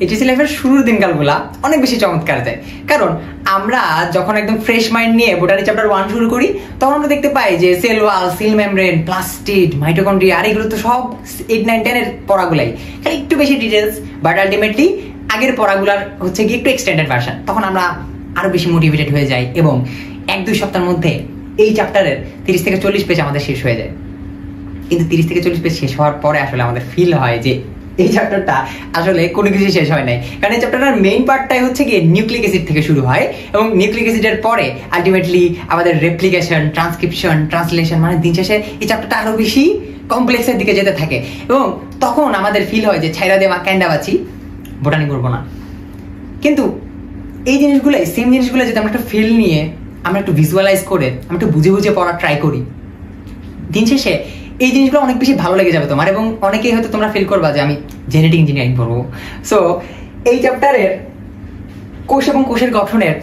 HSC লাইফের শুরুর দিনকালগুলা অনেক বেশি চমৎকার যায়, কারণ আমরা যখন একদম ফ্রেশ মাইন্ড নিয়ে বোটানি চ্যাপ্টার 1 শুরু করি তখন আমরা দেখতে পাই যে cell wall, cell membrane, plastid, mitochondria, আর এগুলো তো সব 8, 9, 10 এর পড়াগুলাই, খালি একটু বেশি ডিটেলস, বাট আলটিমেটলি আগের পড়াগুলার হচ্ছে কি একটু এক্সটেন্ডেড ভার্সন। তখন আমরা আরো বেশি মোটিভেটেড হয়ে যাই এবং 1-2 সপ্তাহের মধ্যে এই চ্যাপ্টারের 30 থেকে 40 পেজ আমাদের শেষ হয়ে যায়। কিন্তু 30 থেকে 40 পেজ শেষ হওয়ার পরে আসলে আমাদের ফিল হয় যে এই চ্যাপ্টারটা আসলে কোনো কিছু শেষ হয় নাই, কারণ এই চ্যাপ্টারটার মেইন পার্টটাই হচ্ছে গিয়ে নিউক্লিক অ্যাসিড থেকে শুরু হয় এবং নিউক্লিক অ্যাসিডের পরে আলটিমেটলি আমাদের রেপ্লিকেশন, ট্রান্সক্রিপশন, ট্রান্সলেশন, মানে দিন শেষে এই চ্যাপ্টারটা আরো বেশি কমপ্লেক্সের দিকে যেতে থাকে এবং তখন আমাদের ফিল হয় যে ছাইরা দেওয়া ক্যান্ডা বাঁচি, বোটানি করবো না। কিন্তু এই জিনিসগুলোই, সেম জিনিসগুলো যদি আমরা একটা ফিল নিয়ে আমরা একটু ভিজুয়ালাইজ করে আমরা একটু বুঝে বুঝে পড়া ট্রাই করি, দিন শেষে এই জিনিসগুলো অনেক বেশি ভালো লেগে যাবে তোমার, এবং অনেকেই হয়তো তোমরা ফিল করবা যে আমি জেনেটিক ইঞ্জিনিয়ারিং পড়বো। সো এই চ্যাপ্টারের কোষ এবং কোষের গঠনের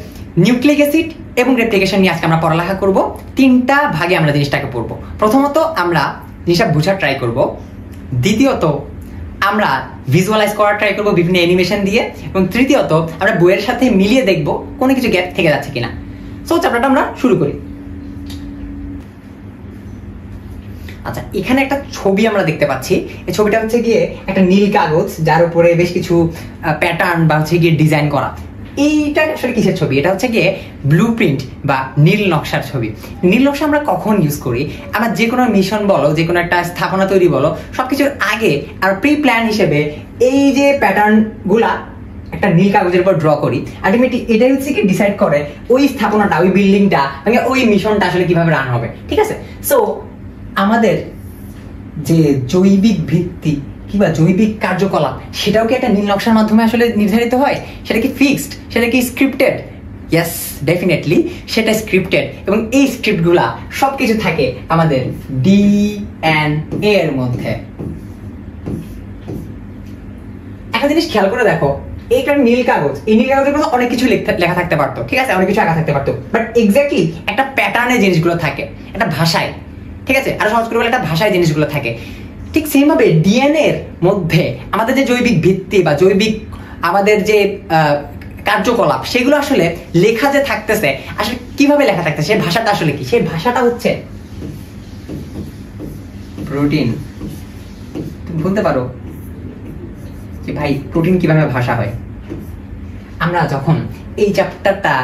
নিউক্লিক অ্যাসিড এবং রেপ্লিকেশন নিয়ে আজকে আমরা পড়ালেখা করব। 3টা ভাগে আমরা জিনিসটাকে পড়বো। প্রথমত আমরা জিনিসটা বোঝার ট্রাই করব, দ্বিতীয়ত আমরা ভিজুয়ালাইজ করার ট্রাই করবো বিভিন্ন অ্যানিমেশন দিয়ে, এবং তৃতীয়ত আমরা বইয়ের সাথে মিলিয়ে দেখবো কোনো কিছু গ্যাপ থেকে যাচ্ছে কিনা। সো চ্যাপ্টারটা আমরা শুরু করি। আচ্ছা, এখানে একটা ছবি আমরা দেখতে পাচ্ছি। এই ছবিটা হচ্ছে গিয়ে একটা নীল কাগজ যার উপরে বেশ কিছু প্যাটার্ন বা হচ্ছে গিয়ে ডিজাইন করা। এইটা আসলে কিসের ছবি? এটা হচ্ছে গিয়ে ব্লু প্রিন্ট বা নীল নকশার ছবি। নীল নকশা আমরা কখন ইউজ করি? আমরা যে কোনো মিশন বলো, যে কোনো একটা স্থাপনা তৈরি বলো, সবকিছুর আগে আর প্রি প্ল্যান হিসেবে এই যে প্যাটার্ন গুলা একটা নীল কাগজের উপর ড্র করি। আলটিমেটলি এটাই হচ্ছে কি ডিসাইড করে ওই স্থাপনাটা, ওই বিল্ডিংটা, মানে ওই মিশনটা আসলে কিভাবে রান হবে। ঠিক আছে? সো আমাদের যে জৈবিক ভিত্তি কিংবা জৈবিক কার্যকলাপ সেটাও কি একটা নীল নকশার মাধ্যমে আসলে নির্ধারিত হয়? সেটা কি ফিক্সড? সেটা কি স্ক্রিপ্টেড? ইয়েস, ডেফিনেটলি সেটা স্ক্রিপ্টেড, এবং এই স্ক্রিপ্টগুলা সবকিছু থাকে আমাদের ডিএনএ এর মধ্যে। একটা জিনিস খেয়াল করে দেখো, এইটা নীল কাগজ, এই নীল কাগজের মধ্যে অনেক কিছু লেখা থাকতে পারতো, ঠিক আছে, অনেক কিছু আঁকা থাকতে পারতো, বাট এক্স্যাক্টলি একটা প্যাটার্নে জিনিসগুলো থাকে, একটা ভাষায়, ঠিক আছে, আর সহজ করে বলে একটা ভাষায় জিনিসগুলো থাকে। ঠিক সেম ভাবে ডিএনএ এর মধ্যে আমাদের যে জৈবিক ভিত্তি বা জৈবিক আমাদের যে কার্যকলাপ সেগুলো আসলে লেখা যে থাকতেছে, আসলে কিভাবে লেখা থাকতেছে, সেই ভাষাটা আসলে কি? সেই ভাষাটা হচ্ছে প্রোটিন। তুমি বলতে পারো যে ভাই প্রোটিন কিভাবে ভাষা হয়? আমরা যখন এই চ্যাপ্টারটা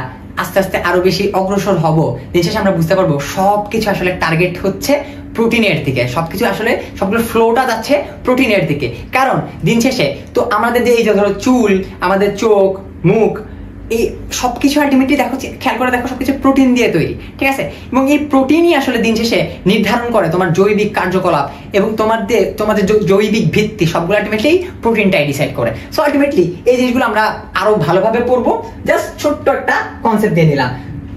আস্তে আস্তে আরো বেশি অগ্রসর হব, দিন শেষে আমরা বুঝতে পারবো সবকিছু আসলে টার্গেট হচ্ছে প্রোটিনের দিকে, সবকিছু আসলে সবগুলো ফ্লোটা যাচ্ছে প্রোটিনের দিকে। কারণ দিন শেষে তো আমাদের যে এই যে ধরো চুল, আমাদের চোখ, মুখ, এই সবকিছু আলটিমেটলি দেখো, খেয়াল করে দেখো, সবকিছু প্রোটিন দিয়ে তৈরি, ঠিক আছে, এবং এই প্রোটিনই আসলে দিন শেষে নির্ধারণ করে তোমার জৈবিক কার্যকলাপ এবং তোমাদের জৈবিক ভিত্তি, সবগুলো আলটিমেটলি প্রোটিনটাই ডিসাইড করে। সো আলটিমেটলি এই জিনিসগুলো আমরা আরো ভালোভাবে পড়বো। জাস্ট ছোট্ট একটা কনসেপ্ট দিয়ে নিলাম।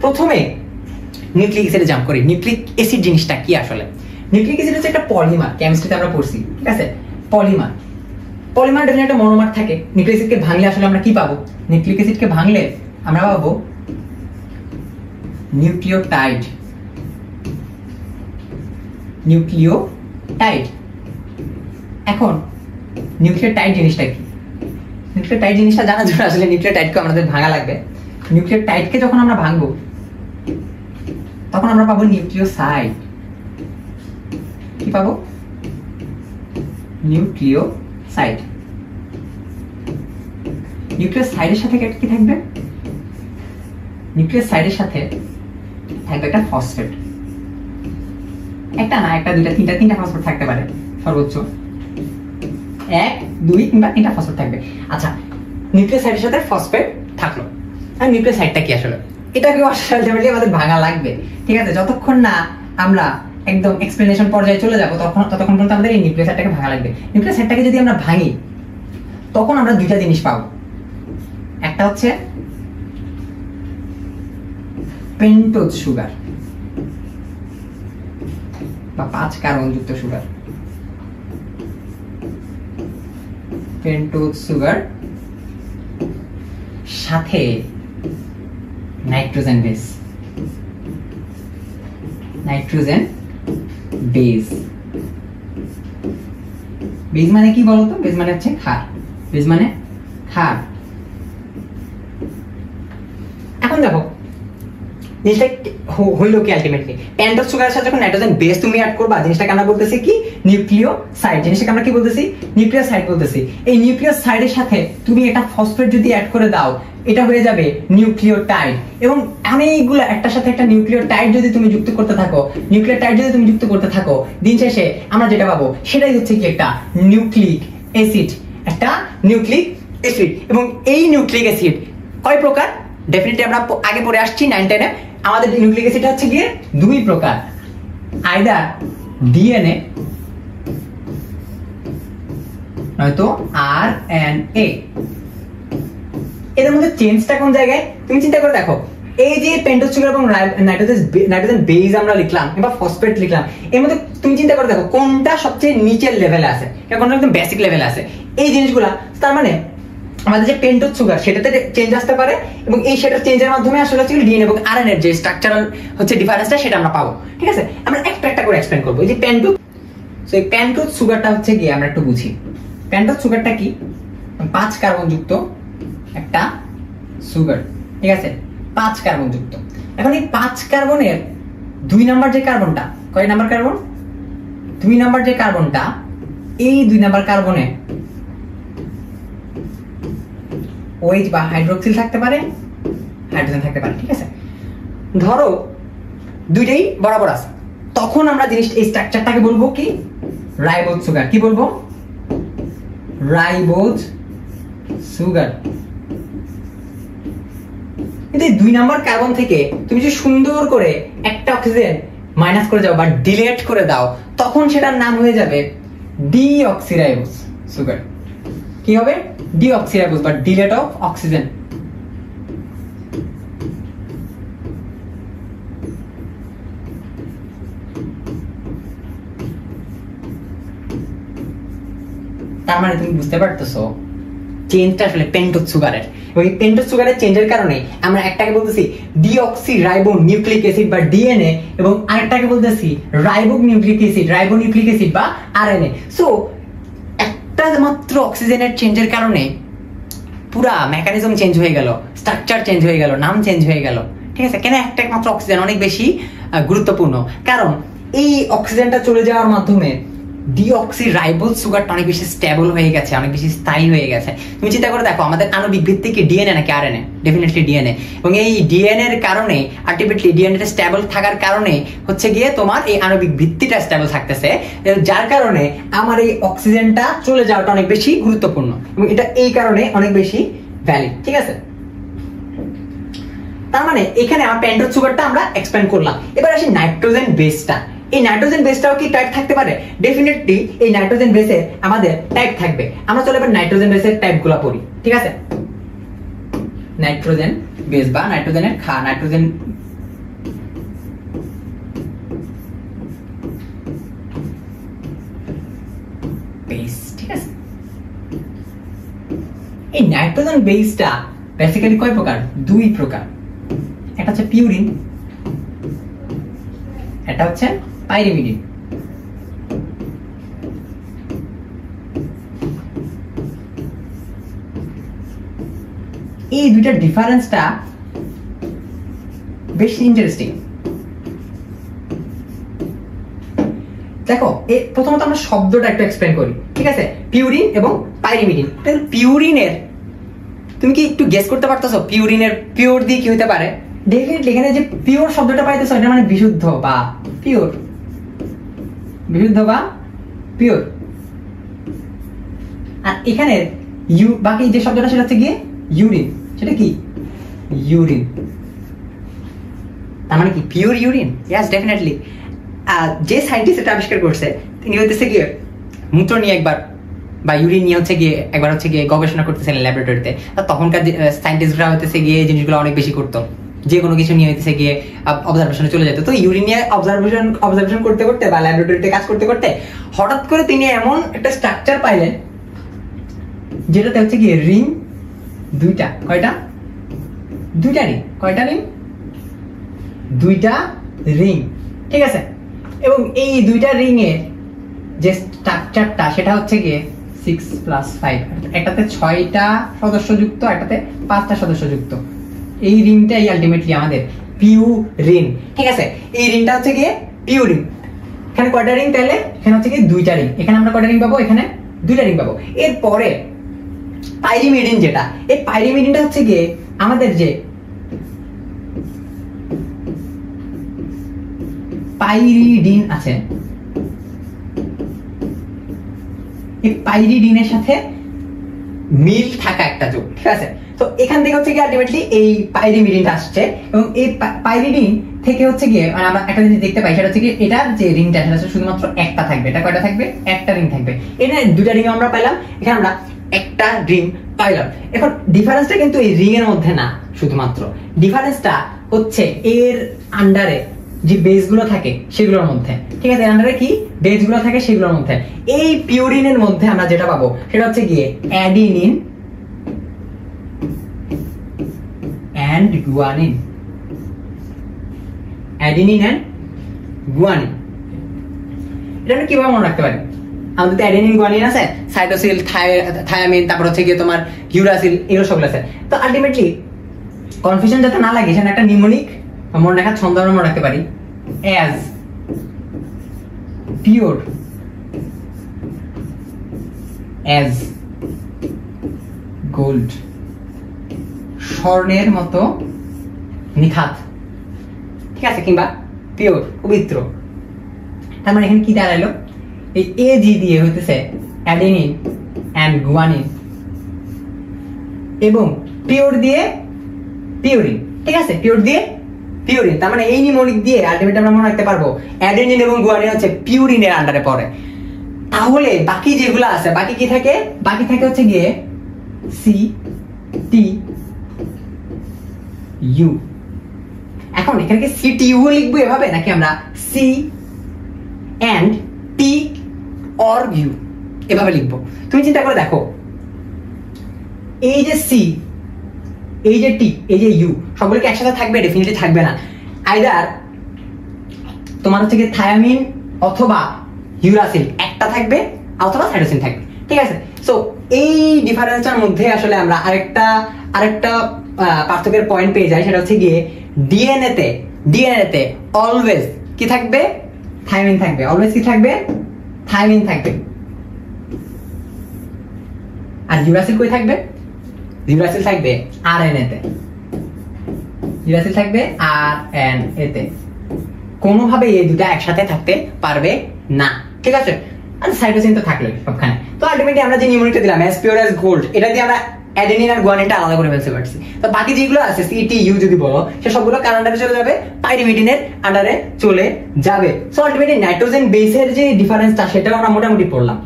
প্রথমে নিউক্লিক অ্যাসিডে জাম্প করি। নিউক্লিক অ্যাসিড জিনিসটা কি আসলে? নিউক্লিক অ্যাসিড হচ্ছে একটা পলিমার, কেমিস্ট্রিতে আমরা পড়ছি, ঠিক আছে, পলিমার। পলিমার ডেফিনেটলি একটা মনোমার থাকে। নিউক্লিক অ্যাসিডকে ভাঙলে আসলে আমরা কি পাবো? নিউক্লিক অ্যাসিডকে ভাঙলে আমরা পাবো নিউক্লিওটাইড। নিউক্লিওটাইড। এখন নিউক্লিওটাইড জিনিসটা কি? নিউক্লিওটাইড জিনিসটা জানার জন্য আসলে নিউক্লিওটাইডকে আমাদের ভাঙা লাগবে। নিউক্লিওটাইডকে যখন আমরা ভাঙবো তখন আমরা পাবো নিউক্লিওসাইড। কি পাবো? নিউক্লিওসাইড। নিউক্লিওসাইডের সাথে কি থাকবে? নিউক্লিওসাইডের সাথে থাকবে একটা ফসফেট। একটা না, একটা, দুইটা, তিনটা ফসফেট থাকতে পারে সর্বোচ্চ। 1, 2 কিংবা 3টা ফসফেট থাকবে। আচ্ছা, নিউক্লিওসাইডের সাথে ফসফেট থাকলো। আর নিউক্লিওসাইডটা কি আসলে? এটাকে আলটিমেটলি আমাদের ভাঙা লাগবে, ঠিক আছে, যতক্ষণ না আমরা একদম এক্সপ্লেনেশন পর্যায়ে চলে যাবো ততক্ষণ পর্যন্ত আমাদের এই নিউক্লিওসাইডটাকে ভাঙা লাগবে। নিউক্লিওসাইডটাকে যদি আমরা ভাঙি তখন আমরা দুইটা জিনিস পাবো। একটা হচ্ছে পেন্টোজ সুগার বা 5 কার্বনযুক্ত সুগার। পেন্টোজ সুগার সাথে nitrogen base. Nitrogen base. Base মানে কি বলতো? বেস মানে হচ্ছে ক্ষার। বেস মানে হ্যাঁ, এখন দেখো জিনিসটা হইলো কি আলটিমেটলি পেন্টোজ সুগারের সাথে যখন নাইট্রোজেন বেস তুমি অ্যাড করবা, জিনিসটাকে আমরা বলতেছি কি নিউক্লিওসাইড। জিনিসটাকে আমরা কি বলতেছি? নিউক্লিওসাইড বলতেছি। এই নিউক্লিওসাইডের সাথে তুমি একটা ফসফেট যদি অ্যাড করে দাও, এটা হয়ে যাবে নিউক্লিওটাইড। এবং অনেকগুলো একটার সাথে একটা নিউক্লিওটাইড যদি তুমি যুক্ত করতে থাকো, দিন শেষে আমরা যেটা পাবো সেটাই হচ্ছে কি একটা নিউক্লিক অ্যাসিড, এবং এই নিউক্লিক অ্যাসিড কয় প্রকার? ডেফিনেটলি আমরা আগে পড়ে আসছি 9-10 এ। আমাদের নিউক্লিক অ্যাসিড হচ্ছে গিয়ে দুই প্রকার, আইদার ডিএনএ নয়তো আরএনএ। এদের মধ্যে চেঞ্জটা কোন জায়গায় তুমি চিন্তা করে দেখো। এই যে পেন্টোজ সুগার এবং নাইট্রোজেন বেস আমরা লিখলাম বা ফসফেট লিখলাম, এর মধ্যে তুমি চিন্তা করে দেখো কোনটা সবচেয়ে নিচের লেভেলে আছে, কোনটা একদম বেসিক লেভেলে আছে। এই জিনিসগুলা তার মানে আমাদের যে পেন্টোজ সুগার সেটাতে চেঞ্জ আসতে পারে, এবং এই সেটা চেঞ্জের মাধ্যমে আসলে হচ্ছে ডিএনএ এবং আরএনএ এর যে স্ট্রাকচারাল হচ্ছে ডিফারেন্সটা সেটা আমরা পাবো। ঠিক আছে, আমরা একটা একটা করে এক্সপ্লেইন করবো। এই যে পেন্টোজ, সো এই পেন্টোজ সুগারটা হচ্ছে কি আমরা একটু বুঝি। পেন্টোজ সুগারটা কি? 5 কার্বন যুক্ত একটা সুগার। ঠিক আছে, 5 কার্বন যুক্ত। এখন এই 5 কার্বনের 2 নাম্বার যে কার্বনটা, কয় নাম্বার কার্বন? 2 নাম্বার যে কার্বনটা, এই 2 নাম্বার কার্বনে OH বা হাইড্রোক্সিল থাকতে পারে, হাইড্রোজেন থাকতে পারে। ঠিক আছে, ধরো দুইটাই বরাবর আছে, তখন আমরা জিনিস এই স্ট্রাকচারটাকে বলবো কি? Ribose sugar. কি বলবো? Ribose sugar. কিন্তু এই 2 নাম্বার কার্বন থেকে তুমি যদি সুন্দর করে একটা অক্সিজেন মাইনাস করে যাও বা ডিলেট করে দাও, তখন সেটার নাম হয়ে যাবে ডিঅক্সিরাইবোজ সুগার। কি হবে? ডিঅক্সিরাইবোজ বা ডিলেট অফ অক্সিজেন। তার মানে তুমি বুঝতে পারতেছো চেঞ্জটা আসলে পেন্টোজ সুগারের, এবং এই পেন্টোজ সুগারের চেঞ্জের কারণে আমরা একটাকে বলতেছি ডিঅক্সিরাইবো নিউক্লিক অ্যাসিড বা ডিএনএ, এবং আরেকটাকে বলতেছি রাইবোনিউক্লিক অ্যাসিড বা আরএনএ। সো একটা মাত্র অক্সিজেনের চেঞ্জের কারণে পুরা মেকানিজম চেঞ্জ হয়ে গেল, স্ট্রাকচার চেঞ্জ হয়ে গেল, নাম চেঞ্জ হয়ে গেল। ঠিক আছে, কেন? একটা মাত্র অক্সিজেন অনেক বেশি গুরুত্বপূর্ণ, কারণ এই অক্সিজেনটা চলে যাওয়ার মাধ্যমে ডিঅক্সিরাইবোজ সুগারটা অনেক বেশি স্টেবল হয়ে গেছে, অনেক বেশি স্থায়ী হয়ে গেছে। তুমি চিন্তা করে দেখো আমাদের আণবিক ভিত্তি কি ডিএনএ নাকি আরএনএ? Definitely DNA. এবং এই ডিএনএ এর কারণে আলটিমেটলি ডিএনএ স্টেবল থাকার কারণে হচ্ছে গিয়ে তোমার এই আণবিক ভিত্তিটা স্টেবল থাকতেছে, যার কারণে আমার এই অক্সিজেনটা চলে যাওয়াটা অনেক বেশি গুরুত্বপূর্ণ, এবং এটা এই কারণে অনেক বেশি ভ্যালিড। ঠিক আছে, তার মানে এখানে আমার পেন্টোজ সুগারটা আমরা এক্সপ্লেইন করলাম। এবার আসি নাইট্রোজেন বেসটা। এই নাইট্রোজেন বেসটাও কি টাইপ থাকতে পারে? ডেফিনেটলি এই নাইট্রোজেন বেসে আমাদের টাইপ থাকবে। আমরা চলো এবার নাইট্রোজেন বেসের টাইপগুলো পড়ি। ঠিক আছে, নাইট্রোজেন বেস বা নাইট্রোজেনের নাইট্রোজেন বেস। ঠিক আছে, এই নাইট্রোজেন বেসটা বেসিক্যালি কয় প্রকার? 2 প্রকার। একটা হচ্ছে পিউরিন, এটা হচ্ছে পাইরিমিডিন। এই দুইটার ডিফারেন্সটা বেশ ইন্টারেস্টিং। দেখো প্রথমত আমরা শব্দটা একটু এক্সপ্লেইন করি। ঠিক আছে, পিউরিন এবং পাইরিমিডিন। পিউরিনের তুমি কি একটু গেস করতে পারতেছো পিউরিনের পিওর দিয়ে কি হতে পারে? ডেফিনেটলি এখানে যে পিওর শব্দটা পাইতেছো এটা মানে বিশুদ্ধ বা পিওর, বিশুদ্ধ বা পিওর। আর এখানে বাকি যে শব্দটা সেটা হচ্ছে গিয়ে ইউরিন। সেটা কি? ইউরিন। তার মানে কি পিওর ইউরিন? Yes, definitely. যে সায়েন্টিস্ট এটা আবিষ্কার করছে তিনি হইতেছে গিয়ে মূত্র নিয়ে একবার বা ইউরিন নিয়ে হচ্ছে গিয়ে একবার হচ্ছে গিয়ে গবেষণা করতেছিলেন ল্যাবরেটরিতে। তখনকার সায়েন্টিস্টরা হইতেছে গিয়ে জিনিসগুলো অনেক বেশি করতো, যে কোনো কিছু নিয়ে হইতেছে গিয়ে অবজারভেশনে চলে যেত। তো ইউরিন নিয়ে অবজারভেশন করতে করতে বা ল্যাবরেটরিতে কাজ করতে করতে হঠাৎ করে তিনি এমন একটা স্ট্রাকচার পাইলেন যেটাতে হচ্ছে গিয়ে রিং 2টা। কয়টা? 2টা রিং। কয়টা রিং? 2টা রিং। ঠিক আছে, এবং এই 2টা রিং এর যে স্ট্রাকচারটা সেটা হচ্ছে গিয়ে 6 + 5, একটাতে 6টা সদস্য যুক্ত, একটাতে 5টা সদস্য যুক্ত। এই রিংটাই আলটিমেটলি আমাদের পিউরিন। ঠিক আছে, এই রিংটা হচ্ছে গিয়ে পিউরিন। এখানে কয়টা রিং তাহলে? এখানে হচ্ছে কি 2টা রিং। এখানে আমরা কয়টা রিং পাবো? এখানে 2টা রিং পাবো। এরপরে পাইরিমিডিন, যেটা এই পাইরিমিডিনটা হচ্ছে গিয়ে আমাদের যে পাইরিডিন আছে, এই পাইরিডিনের সাথে মিল থাকা একটা যোগ। ঠিক আছে, তো এখান থেকে হচ্ছে কি আলটিমেটলি এই পাইরিমিডিনটা আসছে, এবং এই পাইরিডিন থেকে হচ্ছে গিয়ে মানে আমরা একটা জিনিস দেখতে পাই, সেটা হচ্ছে কি এটার যে রিংটা সেটা হচ্ছে শুধুমাত্র একটা থাকবে। এটা কয়টা থাকবে? একটা রিং থাকবে। এখানে 2টা রিং আমরা পাইলাম, এখানে আমরা একটা রিং পাইলাম। এখন ডিফারেন্সটা কিন্তু এই রিং এর মধ্যে না, শুধুমাত্র ডিফারেন্সটা হচ্ছে এর আন্ডারে যে বেস গুলো থাকে সেগুলোর মধ্যে। ঠিক আছে, আন্ডারে কি বেস গুলো থাকে সেগুলোর মধ্যে। এই পিউরিনের মধ্যে আমরা যেটা পাবো সেটা হচ্ছে গিয়ে adenine and guanine. Adenine and guanine, এটা আমরা কিভাবে মনে রাখতে পারি? আমাদের তো অ্যাডিনিন গুয়ানিন আছে, সাইটোসিল, থায়ামিন, তারপর হচ্ছে গিয়ে তোমার ইউরাসিল, এগুলো সবগুলো আছে। তো আলটিমেটলি কনফিউশন যাতে না লাগে সেখানে একটা নিউমোনিক মনে রাখার ছন্দ আমরা মনে রাখতে পারি, অ্যাজ পিওর অ্যাজ গোল্ড, স্বর্ণের মতো নিখাত। ঠিক আছে, কিংবা পিওর, পবিত্র। তার মানে এখানে কি দাঁড়াইলো? এই এজি দিয়ে হইতেছে অ্যাডেনিন এন্ড গুয়ানিন, এবং পিওর দিয়ে পিউরিন। ঠিক আছে, পিওর দিয়ে পিউরিন। তার মানে এই নিউমোনিক দিয়ে আলটিমেটলি আমরা মনে রাখতে পারবো অ্যাডেনিন এবং গুয়ানিন হচ্ছে পিউরিনের আন্ডারে পড়ে। তাহলে বাকি যেগুলো আছে, বাকি কি থাকে? বাকি থাকে হচ্ছে গিয়ে সি টি ইউ। এখন এখানে কি সি টি ইউ লিখবো এভাবে, নাকি আমরা C and T or U এভাবে লিখবো? তুমি চিন্তা করে দেখো, এই যে সি, এই যে টি, এই যে ইউ, সবগুলো কি একসাথে থাকবে? ডেফিনেটলি থাকবে না। আইদার তোমার হচ্ছে কি থায়ামিন অথবা ইউরাসিল একটা থাকবে, অথবা সাইটোসিন থাকবে। ঠিক আছে, সো এই ডিফারেন্সটার মধ্যে আসলে আমরা আরেকটা পার্থক্যের পয়েন্ট পেয়ে যাই, সেটা হচ্ছে গিয়ে ডিএনএ তে অলওয়েজ কি থাকবে? থায়ামিন থাকবে। অলওয়েজ কি থাকবে? থায়ামিন থাকবে। আর ইউরাসিল কই থাকবে? ইউরাসিল থাকবে আরএনএ তে। ইউরাসিল থাকবে আরএনএ তে। কোনোভাবে এই দুটো একসাথে থাকতে পারবে না। ঠিক আছে, আর সাইটোসিন তো থাকলো সবখানে। তো আলটিমেটলি আমরা যে নিউমোনিকটা দিলাম অ্যাজ পিওর অ্যাজ গোল্ড, এটা দিয়ে আমরা অ্যাডেনিন আর গুয়ানিনটা আলাদা করে ফেলতে পারছি। তো বাকি যেগুলো আছে সি টি ইউ যদি বলো, সে সবগুলো কার আন্ডারে চলে যাবে? পাইরিমিডিনের আন্ডারে চলে যাবে। সো আলটিমেটলি নাইট্রোজেন বেসের যে ডিফারেন্সটা সেটাও আমরা মোটামুটি পড়লাম।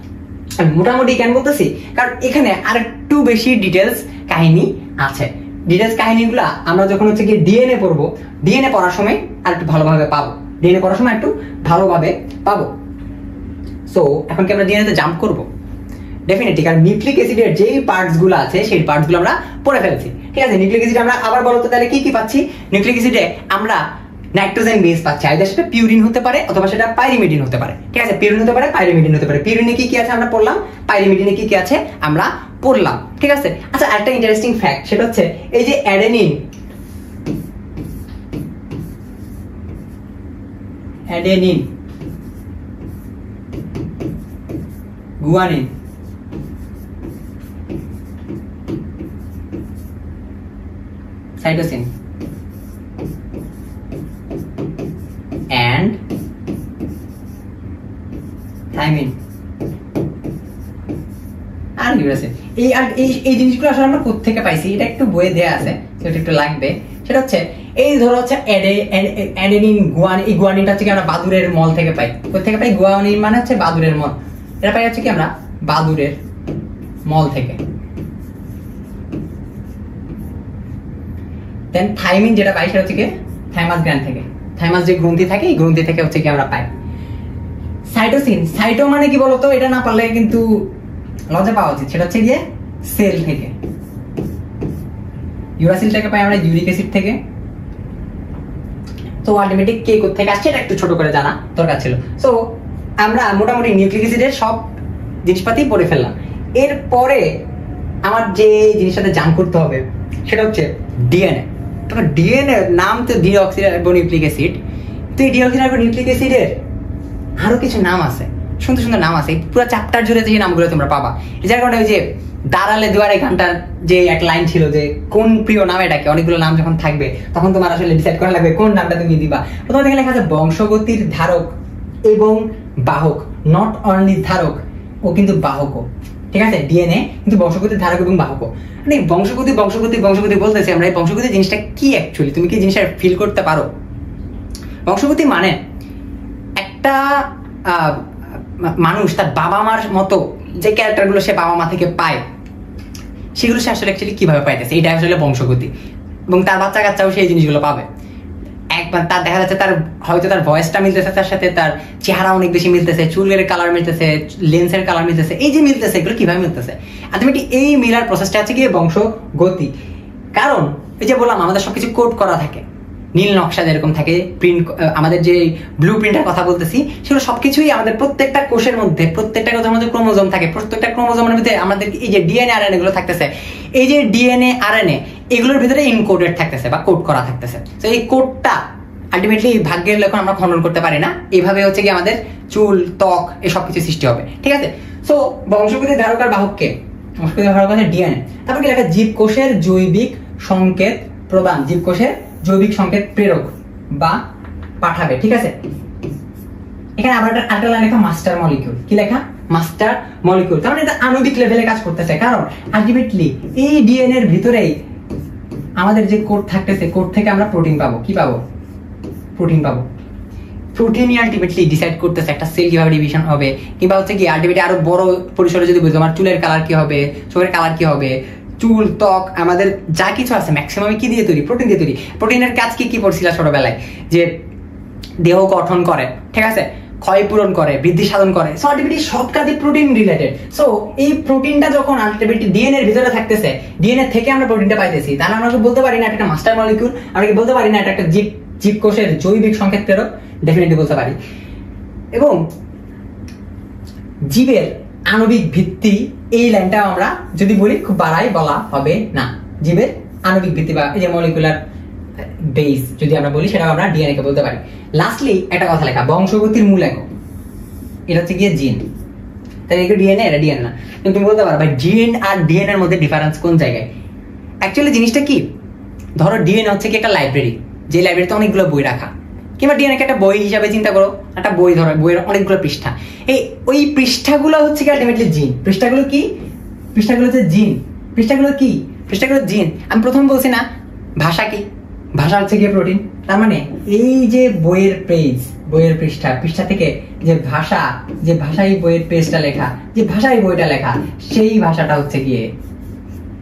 মোটামুটি কেন বলতেছি? কারণ এখানে আরেকটু বেশি ডিটেলস কাহিনী আছে। ডিটেলস কাহিনীগুলো আমরা যখন হচ্ছে কি ডিএনএ পড়বো, ডিএনএ পড়ার সময় আর একটু ভালোভাবে পাবো। ডিএনএ পড়ার সময় একটু ভালোভাবে পাবো। সো এখন কি আমরা ডিএনএ তে জাম্প করবো? ডেফিনেটলি, কারণ নিউক্লিক অ্যাসিডের যে পার্টস গুলো আছে সেই পার্টস গুলো আমরা পড়ে ফেলছি। ঠিক আছে, নিউক্লিক অ্যাসিড আমরা আবার বলতো তাহলে কি কি পাচ্ছি? নিউক্লিক অ্যাসিডে আমরা নাইট্রোজেন বেস পাচ্ছি, আইদার সেটা পিউরিন হতে পারে অথবা সেটা পাইরিমিডিন হতে পারে। ঠিক আছে, পিউরিন হতে পারে, পাইরিমিডিন হতে পারে। পিউরিনে কি কি আছে আমরা পড়লাম, পাইরিমিডিনে কি কি আছে আমরা পড়লাম। ঠিক আছে, আচ্ছা একটা ইন্টারেস্টিং ফ্যাক্ট, সেটা হচ্ছে এই যে adenine guanine cytosine and thymine আর ইউরাসিল। এই জিনিসগুলো আসলে আমরা কোথা থেকে পাইছি? এটা একটু বইয়ে দেয়া আছে, সেটা একটু লাগবে। সেটা হচ্ছে এই ধরো হচ্ছে অ্যাডেনিন গুয়ানিন। এই গুয়ানিনটা হচ্ছে কি আমরা বাদুড়ের মল থেকে পাই। কোথা থেকে পাই? গুয়ানিন মানে হচ্ছে বাদুড়ের মল। এটা পাই হচ্ছে কি আমরা বাদুড়ের মল থেকে। দেন থাইমিন যেটা পাই সেটা হচ্ছে কি থাইমাস গ্ল্যান্ড থেকে। থাইমাস যে গ্রন্থি থাকে, এই গ্রন্থি থেকে হচ্ছে কি আমরা পাই। সাইটোসিন, সাইটো মানে কি বলতো? এটা না পারলে কিন্তু লজ্জা পাওয়া উচিত। সেটা হচ্ছে গিয়ে সেল থেকে। ইউরাসিলটাকে পাই আমরা ইউরিক অ্যাসিড থেকে। তো আলটিমেটলি কে কোথা থেকে আসছে এটা একটু ছোট করে জানা দরকার ছিল। সো আমরা মোটামুটি নিউক্লিক অ্যাসিডের সব জিনিসপাতি পড়ে ফেললাম। এরপরে আমার যে জিনিসটাতে জাম্প করতে হবে সেটা হচ্ছে ডিএনএ। তখন ডিএনএ নাম তো ডিঅক্সিরাইবোনিউক্লিক অ্যাসিড, তো এই ডিঅক্সিরাইবোনিউক্লিক অ্যাসিডের আরো কিছু নাম আছে, সুন্দর সুন্দর নাম আছে, পুরো চ্যাপ্টার জুড়ে সেই নামগুলো তোমরা পাবা। যার কারণে ওই যে দাঁড়ালে দুয়ারে গানটার যে এক লাইন ছিল যে কোন প্রিয় নামে ডাকে, অনেকগুলো নাম যখন থাকবে তখন তোমার আসলে ডিসাইড করা লাগবে কোন নামটা তুমি দিবা। তোমার এখানে লেখা আছে বংশগতির ধারক এবং বাহক, নট অনলি ধারক, ও কিন্তু বাহকও। ঠিক আছে, ডিএনএ কিন্তু বংশগতির ধারক এবং বাহকও। মানে বংশগতি বংশগতি বংশগতি বলতেছি আমরা, এই বংশগতি জিনিসটা কি অ্যাকচুয়ালি, তুমি কি জিনিসটা ফিল করতে পারো? বংশগতি মানে একটা মানুষ তার বাবা মার মতো যে ক্যারেক্টারগুলো সে বাবা মা থেকে পায় সেগুলো সে আসলে অ্যাকচুয়ালি কিভাবে পাইতেছে, এটা আসলে বংশগতি। এবং তার বাচ্চা কাচ্চাও সেই জিনিসগুলো পাবে। একবার তার দেখা যাচ্ছে তার হয়তো তার ভয়েসটা মিলতেছে, তার সাথে তার চেহারা অনেক বেশি মিলতেছে, চুলের কালার মিলতেছে, লেন্সের কালার মিলতেছে, এই যে মিলতেছে এগুলো কিভাবে মিলতেছে? আলটিমেটলি এই মিলার প্রসেসটা হচ্ছে কি বংশগতি। কারণ এই যে বললাম আমাদের সবকিছু কোড করা থাকে, নীল নকশা যেরকম থাকে, প্রিন্ট, আমাদের যে ব্লু প্রিন্টের কথা বলতেছি সেগুলো সবকিছুই আমাদের প্রত্যেকটা কোষের মধ্যে, প্রত্যেকটা কোষের মধ্যে ক্রোমোজোম থাকে, প্রত্যেকটা ক্রোমোজোমের ভিতরে আমাদের এই যে ডিএনএ আরএনএ গুলো থাকতেছে, এই যে ডিএনএ আরএনএ এগুলোর ভিতরে ইনকোডেড থাকতেছে বা কোড করা থাকতেছে। তো এই কোডটা আলটিমেটলি ভাগ্যের লেখন আমরা খনন করতে পারি না, এইভাবে হচ্ছে কি আমাদের চুল ত্বক এসব কিছু সৃষ্টি হবে। ঠিক আছে, সো বংশগতির ধারক আর বাহককে, বংশগতির ধারক হচ্ছে ডিএনএ। তারপর কি লেখা জীবকোষের জৈবিক সংকেত প্রদান, জীবকোষের জৈবিক সংকেত প্রেরক বা পাঠাবে। ঠিক আছে, এখানে আবার একটা লাইন লেখা মাস্টার মলিকিউল। কি লেখা? Master molecule. তার মানে এটা আণবিক লেভেলে কাজ করতেছে, কারণ আলটিমেটলি এই ডিএনএ এর ভিতরেই আমাদের যে কোড থাকতেছে, কোড থেকে আমরা প্রোটিন পাবো। কি পাবো? প্রোটিন পাবো। প্রোটিনই আলটিমেটলি ডিসাইড করতেছে একটা সেল কিভাবে ডিভিশন হবে, কিংবা হচ্ছে কি আলটিমেটলি আরো বড় পরিসরে যদি বুঝো আমার চুলের কালার কি হবে, চোখের কালার কি হবে, চুল ত্বক আমাদের যা কিছু আছে ম্যাক্সিমাম কি দিয়ে তৈরি? প্রোটিন দিয়ে তৈরি। প্রোটিনের কাজ কি কি পড়ছিল ছোটবেলায়? যে দেহ গঠন করে, ঠিক আছে, ক্ষয় পূরণ করে, বৃদ্ধি সাধন করে। সো আলটিমেটলি সব কাজই প্রোটিন রিলেটেড। সো এই প্রোটিনটা যখন আলটিমেটলি ডিএনএ এর ভিতরে থাকতেছে, ডিএনএ থেকে আমরা প্রোটিনটা পাইতেছি, তাহলে আমরা বলতে পারি না এটা একটা মাস্টার মলিকিউল, আমরা কি বলতে পারি না এটা একটা জীবকোষের জৈবিক সংকেত প্রেরক? ডেফিনেটলি বলতে পারি। এবং জীবের আণবিক ভিত্তি, এই লাইনটা আমরা যদি বলি খুব বাড়াই বলা হবে না। জীবের আণবিক ভিত্তি বা এই যে মলিকুলার বেস যদি আমরা বলি, সেটা আমরা ডিএনএ কে বলতে পারি। লাস্টলি একটা কথা লেখা, বংশগতির মূল একক, এটা হচ্ছে গিয়ে জিন। তাই এটা ডিএনএ, এটা ডিএনএ না। কিন্তু তুমি বলতে পারো ভাই জিন আর ডিএনএ এর মধ্যে ডিফারেন্স কোন জায়গায়? অ্যাকচুয়ালি জিনিসটা কি, ধরো ডিএনএ হচ্ছে কি একটা লাইব্রেরি, যে লাইব্রেরিতে অনেকগুলো বই রাখা, কিংবা ডিএনএ কে একটা বই হিসাবে চিন্তা করো, একটা বই ধরো, বইয়ের অনেকগুলো পৃষ্ঠা, এই ওই পৃষ্ঠাগুলো হচ্ছে কি আলটিমেটলি জিন। পৃষ্ঠাগুলো কি? পৃষ্ঠাগুলো হচ্ছে জিন। পৃষ্ঠাগুলো কি? পৃষ্ঠাগুলো জিন। আমি প্রথম বলছি না ভাষা কি? ভাষা হচ্ছে গিয়ে প্রোটিন। তার মানে এই যে বইয়ের পেজ, বইয়ের পৃষ্ঠা, পৃষ্ঠা থেকে যে ভাষা, যে ভাষায় বইয়ের পেজটা লেখা, যে ভাষায় বইটা লেখা, সেই ভাষাটা হচ্ছে গিয়ে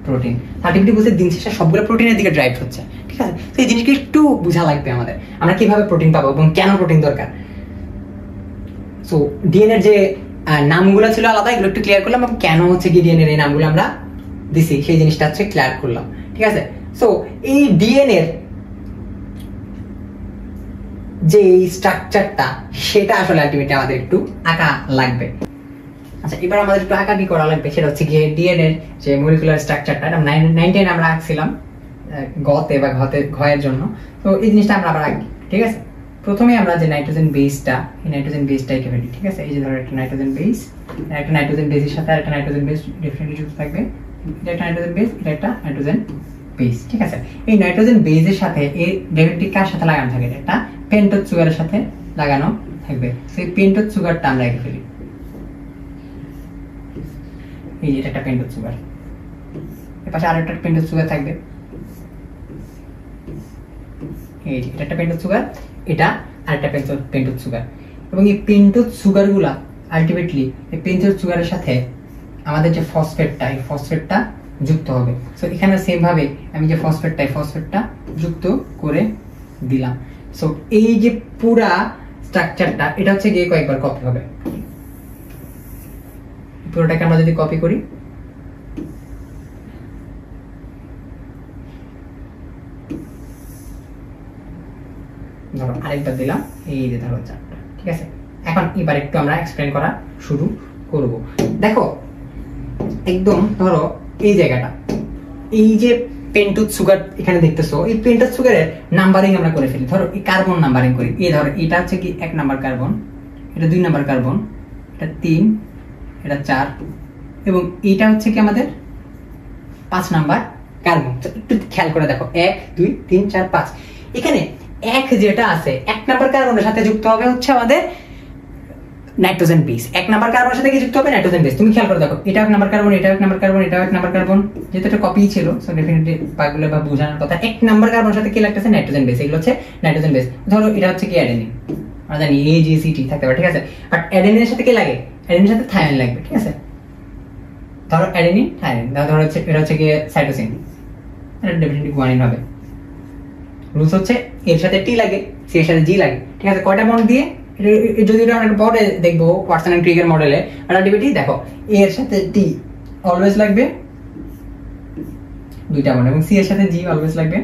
প্রোটিন। আলটিমেটলি বুঝতে দিন শেষে সবগুলো প্রোটিনের দিকে ড্রাইভ হচ্ছে। ঠিক আছে, তো এই জিনিসটা একটু বোঝা লাগবে আমাদের, আমরা কিভাবে প্রোটিন পাবো এবং কেন প্রোটিন দরকার। সো ডিএনএ যে নামগুলো ছিল আলাদা, এগুলো একটু ক্লিয়ার করলাম, এবং কেন হচ্ছে কি ডিএনএ এই নামগুলো আমরা দিছি সেই জিনিসটা হচ্ছে ক্লিয়ার করলাম। ঠিক আছে, সো এই ডিএনএ যে স্ট্রাকচারটা, সেটা আসলে আলটিমেটলি আমাদের একটু আঁকা লাগবে। আচ্ছা, এবার আমাদের একটু আঁকা কি করা লাগবে, সেটা হচ্ছে কি ডিএনএ এর যে মলিকুলার স্ট্রাকচারটা, এটা 9 আমরা আঁকছিলাম গতে বা ঘয়ের জন্য। তো এই জিনিসটা আমরা আবার আঁকি। ঠিক আছে, প্রথমে আমরা যে নাইট্রোজেন বেসটা, এই নাইট্রোজেন বেসটা এঁকে ফেলি। ঠিক আছে, এই যে ধরো একটা নাইট্রোজেন বেস, একটা নাইট্রোজেন বেসের সাথে একটা নাইট্রোজেন বেস ডেফিনেটলি যুক্ত থাকবে। এটা একটা নাইট্রোজেন বেস, এটা একটা নাইট্রোজেন বেস। ঠিক আছে, এই নাইট্রোজেন বেসের সাথে এই ডেফিনেটলি কার সাথে লাগানো থাকে? এটা পেন্টোজ সুগারের সাথে লাগানো থাকবে। সেই পেন্টোজ সুগারটা আমরা এঁকে ফেলি। এই যে এটা একটা পেন্টোজ সুগার, এর পাশে আরেকটা পেন্টোজ সুগার থাকবে। এই যে এটা একটা পেন্টোজ সুগার, এটা আরেকটা পেন্টোজ সুগার। এবং এই পেন্টোজ সুগারগুলা আলটিমেটলি এই পেন্টোজ সুগারের সাথে আমাদের যে ফসফেটটা, এই ফসফেটটা যুক্ত হবে। সো এখানে সেম ভাবে আমি যে ফসফেটটা যুক্ত করে দিলাম। সো এই যে পুরা স্ট্রাকচারটা, এটা হচ্ছে গিয়ে কয়েকবার কপি হবে। পুরোটাকে আমরা যদি কপি করি, ধরো আরেকবার দিলাম, এই যে ধরো 4টা। ঠিক আছে, এখন এবার একটু আমরা এক্সপ্লেন করা শুরু করব। দেখো একদম ধরো এই জায়গাটা, এই যে পেন্টোজ সুগার এখানে দেখতেছো, এই পেন্টোজ সুগারের নাম্বারিং আমরা করে ফেলি। ধরো এই কার্বন নাম্বারিং করি, এই ধরো এটা হচ্ছে কি 1 নাম্বার কার্বন, এটা 2 নাম্বার কার্বন, এটা 3, এটা 4 এবং এটা হচ্ছে কি আমাদের 5 নাম্বার কার্বন। একটু খেয়াল করে দেখো 1 2 3 4 5, এখানে 1 যেটা আছে 1 নাম্বার কার্বনের সাথে যুক্ত হবে হচ্ছে আমাদের নাইট্রোজেন বেস। 1 নাম্বার কার্বনের সাথে কি যুক্ত হবে? Nitrogen base. তুমি খেয়াল করে দেখো, এটা 1 নাম্বার কার্বন, এটা 1 নাম্বার কার্বন, এটা 1 নাম্বার কার্বন, যেহেতু এটা কপি ছিল সো ডেফিনেটলি পাগুলো বা বোঝানোর কথা। 1 নাম্বার কার্বনের সাথে কি লাগতেছে? Nitrogen base. এগুলো হচ্ছে নাইট্রোজেন বেস। ধরো এটা হচ্ছে কি অ্যাডেনিন, আমরা জানি AGCT থাকতে পারে, ঠিক আছে। বাট অ্যাডেনিনের সাথে কি লাগে? অ্যাডেনিনের সাথে থায়ামিন লাগবে, ঠিক আছে। ধরো অ্যাডেনিন থায়ামিন, ধরো হচ্ছে এটা হচ্ছে কি সাইটোসিন, এটা ডেফিনেটলি গুয়ানিন হবে। রুলস হচ্ছে এর সাথে টি লাগে, সি এর সাথে জি লাগে, ঠিক আছে। কয়টা বন্ড দিয়ে? যদি এটা আমরা পরে দেখবো ওয়াটসন এন্ড ক্রিকের মডেলে রিলেটিভিটি, দেখো এর সাথে টি অলওয়েজ লাগবে 2টা বন্ড এবং সি এর সাথে জি অলওয়েজ লাগবে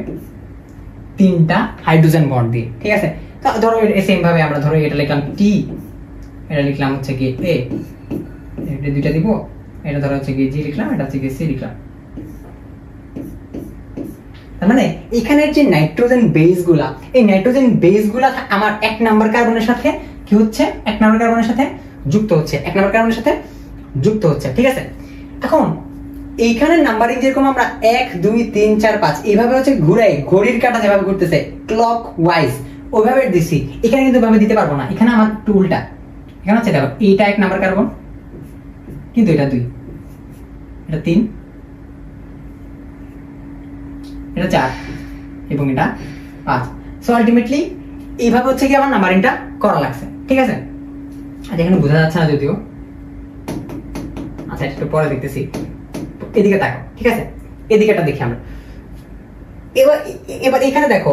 3টা হাইড্রোজেন বন্ড দিয়ে, ঠিক আছে। তো ধরো সেম ভাবে আমরা ধরো এটা লিখলাম টি, এটা লিখলাম হচ্ছে কি এ, এটা 2টা দিব, এটা ধরো হচ্ছে কি জি লিখলাম, এটা হচ্ছে কি সি লিখলাম। তার মানে এখানের যে নাইট্রোজেন বেস গুলা, এই নাইট্রোজেন বেস গুলা আমার 1 নাম্বার কার্বনের সাথে কি হচ্ছে? 1 নাম্বার কার্বনের সাথে যুক্ত হচ্ছে, 1 নাম্বার কার্বনের সাথে যুক্ত হচ্ছে, ঠিক আছে। এখন এইখানে নাম্বারিং যেরকম আমরা 1 2 3 4 5 এইভাবে হচ্ছে ঘুরাই, ঘড়ির কাঁটা যেভাবে ঘুরতেছে ক্লক ওয়াইজ ওইভাবে দিছি, এখানে কিন্তু ভাবে দিতে পারবো না। এখানে আমার একটু উল্টা, এখানে হচ্ছে দেখো এইটা 1 নাম্বার কার্বন, কিন্তু এটা 2, এটা 3, এটা 4 এবং এটা 5। সো আলটিমেটলি এইভাবে হচ্ছে কি আমার নাম্বারিংটা করা লাগছে, ঠিক আছে। আচ্ছা এখানে বোঝা যাচ্ছে না যদিও, আচ্ছা একটু পরে দেখতেছি। এদিকে তাকাও, ঠিক আছে, এদিকেটা দেখি আমরা। এবার এখানে দেখো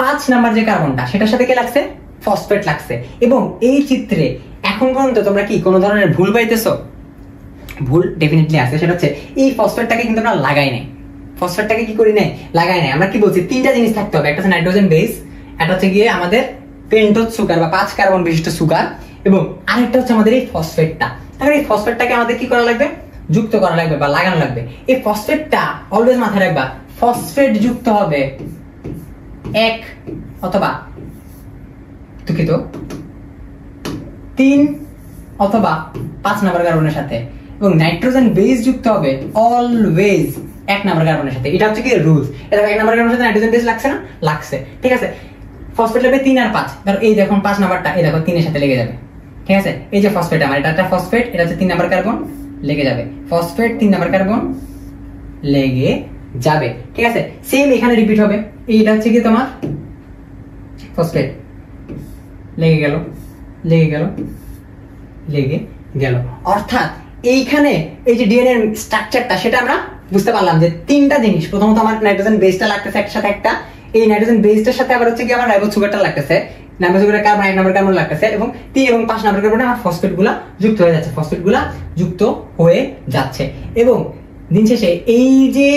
5 নাম্বার যে কার্বনটা সেটার সাথে কি লাগছে? ফসফেট লাগছে। এবং এই চিত্রে এখন পর্যন্ত তোমরা কি কোনো ধরনের ভুল পাইতেছো? ভুল ডেফিনেটলি আছে, সেটা হচ্ছে এই ফসফেটটাকে কিন্তু আমরা লাগাই নাই। ফসফেটটাকে কি করি নাই? লাগাই নাই। আমরা কি বলছি? 3টা জিনিস থাকতে হবে, একটা হচ্ছে নাইট্রোজেন বেস, একটা হচ্ছে গিয়ে আমাদের পেন্টোজ সুগার বা 5 কার্বন বিশিষ্ট সুগার, এবং আরেকটা হচ্ছে আমাদের এই ফসফেটটা। তাহলে এই ফসফেটটাকে আমাদের কি করা লাগবে? যুক্ত করা লাগবে বা লাগানো লাগবে। এই ফসফেটটা অলওয়েজ মাথায় রাখবা, ফসফেট যুক্ত হবে 1 অথবা দুঃখিত 3 অথবা 5 নাম্বার কার্বনের সাথে, এবং নাইট্রোজেন বেস যুক্ত হবে অলওয়েজ 1 নাম্বার কার্বনের সাথে। এটা হচ্ছে কি রুলস। এটা 1 নাম্বার কার্বনের সাথে নাইট্রোজেন বেস লাগছে না? লাগছে, ঠিক আছে। ফসফেট লাগবে 3 আর 5। ধরো এই দেখুন 5 নাম্বারটা, এই দেখো 3 এর সাথে লেগে যাবে, ঠিক আছে। এই যে ফসফেট আমার, এটা একটা ফসফেট, এটা হচ্ছে 3 নাম্বার কার্বন, লেগে যাবে। ফসফেট 3 নাম্বার কার্বন লেগে যাবে, ঠিক আছে। সেম এখানে রিপিট হবে। এইটা হচ্ছে কি তোমার ফসফেট, লেগে গেল, লেগে গেল, লেগে গেল। অর্থাৎ এইখানে এই যে ডিএনএ স্ট্রাকচারটা সেটা আমরা বুঝতে পারলাম যে 3টা জিনিস। প্রথমত আমার নাইট্রোজেন বেসটা লাগতেছে একসাথে একটা, এই নাইট্রোজেন বেসটার সাথে আবার হচ্ছে কি আমার রাইবোজ সুগারটা লাগতেছে, নাইট্রোজেন সুগারের কার্বন 1 নাম্বার কার্বন লাগতেছে, এবং 3 এবং 5 নাম্বার কার্বনে আমার ফসফেটগুলো যুক্ত হয়ে যাচ্ছে, ফসফেটগুলো যুক্ত হয়ে যাচ্ছে। এবং দিন শেষে এই যে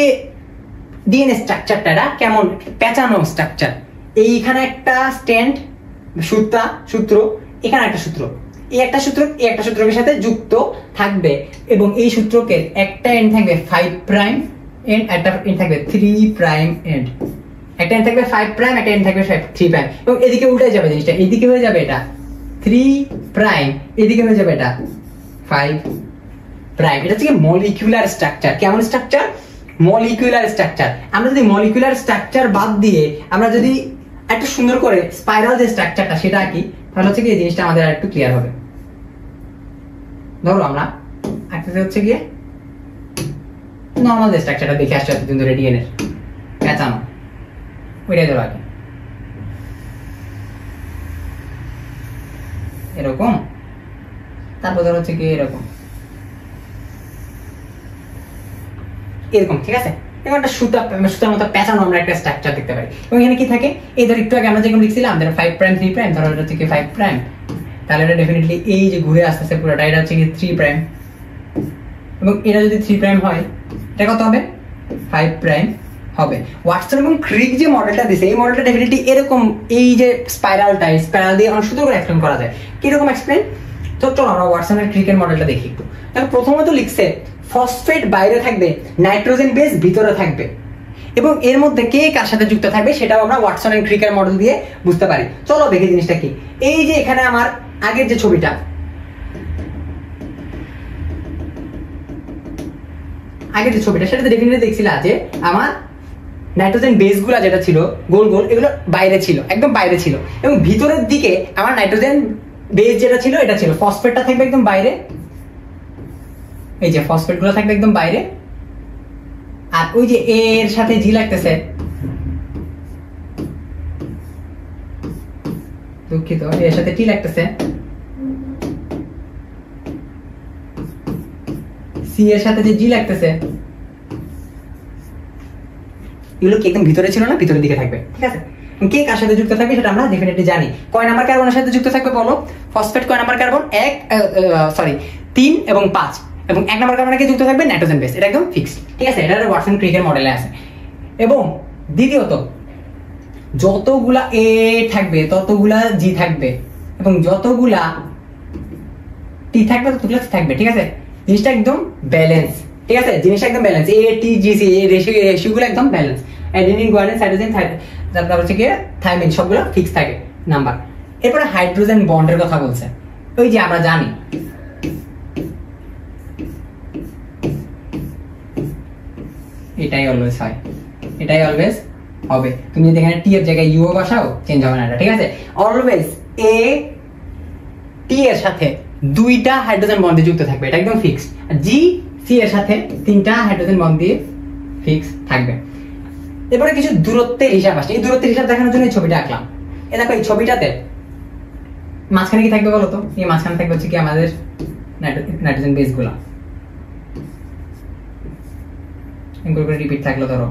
ডিএনএ স্ট্রাকচারটা কেমন পেঁচানো স্ট্রাকচার, এইখানে একটা স্ট্যান্ড সূত্র, এখানে একটা সূত্র, এই একটা সূত্র এই একটা সূত্রের সাথে যুক্ত থাকবে, এবং এই সূত্রকে একটা এন্ড থাকবে 5 প্রাইম এন্ড, একটা এন্ড থাকবে 3 প্রাইম এন্ড, একটা এন্ড থাকবে 5 প্রাইম, একটা এন্ড থাকবে 3 প্রাইম, এবং এদিকে উল্টে যাবে জিনিসটা, এদিকে হয়ে যাবে এটা 3 প্রাইম, এদিকে হয়ে যাবে এটা 5 প্রাইম। এটা হচ্ছে মলিকিউলার স্ট্রাকচার। কেমন স্ট্রাকচার? Molecular structure. আমরা যদি মলিকিউলার স্ট্রাকচার বাদ দিয়ে আমরা যদি একটা সুন্দর করে স্পাইরাল যে স্ট্রাকচারটা সেটা আঁকি, তাহলে হচ্ছে কি এই জিনিসটা আমাদের একটু ক্লিয়ার হবে। ধরো আমরা আঁকতে হচ্ছে গিয়ে নর্মাল যে স্ট্রাকচারটা দেখে আসছে এতদিন ধরে ডিএনএ পেঁচানো, ওইটাই ধরো আঁকি এরকম, তারপর ধরো হচ্ছে কি এরকম এরকম, ঠিক আছে। এবং একটা সুতার মতো পেঁচানো আমরা একটা স্ট্রাকচার দেখতে পাই। এবং এখানে কি থাকে? এই ধর একটু আগে আমরা যেরকম লিখছিলাম 5 প্রাইম 3 প্রাইম, ধরো এটা হচ্ছে কি 5 প্রাইম, তাহলে এটা ডেফিনেটলি এই যে ঘুরে আসতেছে পুরোটা, এটা হচ্ছে কি 3 প্রাইম, এবং এটা যদি 3 প্রাইম হয় এটা কত হবে? 5 প্রাইম হবে। ওয়াটসন এবং ক্রিক যে মডেলটা দিছে, এই মডেলটা ডেফিনেটলি এরকম, এই যে স্পাইরাল দিয়ে অনেক সুন্দর করে এক্সপ্লেন করা যায়। কিরকম এক্সপ্লেন? তো চলো আমরা ওয়াটসন আর ক্রিকের মডেলটা দেখি একটু। তাহলে প্রথমত লিখছে ফসফেট বাইরে থাকবে, নাইট্রোজেন বেস ভিতরে থাকবে, এবং এর মধ্যে কে কার সাথে যুক্ত থাকবে সেটাও আমরা ওয়াটসন এন্ড ক্রিকের মডেল দিয়ে বুঝতে পারি। চলো দেখি জিনিসটা কি। এই যে এখানে আমার আগের যে ছবিটা, সেটাতে ডেফিনেটলি দেখছিলা যে আমার নাইট্রোজেন বেস গুলা যেটা ছিল গোল গোল, এগুলো বাইরে ছিল, একদম বাইরে ছিল, এবং ভিতরের দিকে আমার নাইট্রোজেন বেস যেটা ছিল এটা ছিল, ফসফেটটা থাকবে একদম বাইরে, এই যে ফসফেট গুলো থাকবে একদম বাইরে, আর ওই যে এর সাথে জি লাগতেছে, দুঃখিত, এর সাথে টি লাগতেছে, সি এর সাথে যে জি লাগতেছে, এগুলো কি একদম ভিতরে ছিল না, ভিতরের দিকে থাকবে, ঠিক আছে। কে কার সাথে যুক্ত থাকবে সেটা আমরা ডেফিনেটলি জানি। কয় নাম্বার কার্বনের সাথে যুক্ত থাকবে বলো? ফসফেট কয় নাম্বার কার্বন? 3 এবং 5, এবং 1 নাম্বার কার্বনে যুক্ত থাকবে নাইট্রোজেন বেস, এটা একদম ফিক্সড, ঠিক আছে। এটা ওয়াটসন ক্রিকের মডেলে আছে। এবং দ্বিতীয়ত, যতগুলা এ থাকবে ততগুলা জি থাকবে, এবং যতগুলা টি থাকবে ততগুলা সি থাকবে, ঠিক আছে। জিনিসটা একদম ব্যালেন্স, ঠিক আছে, জিনিসটা একদম ব্যালেন্স, এ টি জি সি এই রেশিওগুলো একদম ব্যালেন্স। অ্যাডেনিন, গুয়ানিন, সাইটোসিন, তারপর হচ্ছে কি থাইমিন, সবগুলো ফিক্স থাকে নাম্বার। এরপরে হাইড্রোজেন বন্ডের কথা বলছে। ওই যে আমরা জানি এটাই অলওয়েজ হয়, এটাই অলওয়েজ হবে। তুমি যদি এখানে টি এর জায়গায় ইউ বসাও চেঞ্জ হবে না এটা, ঠিক আছে। অলওয়েজ এ টি এর সাথে 2টা হাইড্রোজেন বন্ডে যুক্ত থাকবে, এটা একদম ফিক্স। জি সি এর সাথে 3টা হাইড্রোজেন বন্ড দিয়ে ফিক্স থাকবে। এরপরে কিছু দূরত্বের হিসাব আসছে। এই দূরত্বের হিসাব দেখানোর জন্য এই ছবিটা আঁকলাম। এ দেখো, এই ছবিটাতে মাঝখানে কি থাকবে বলো তো? এই মাঝখানে থাকবে হচ্ছে কি আমাদের নাইট্রোজেন বেস গুলা, এগুলো করে রিপিট থাকলো। ধরো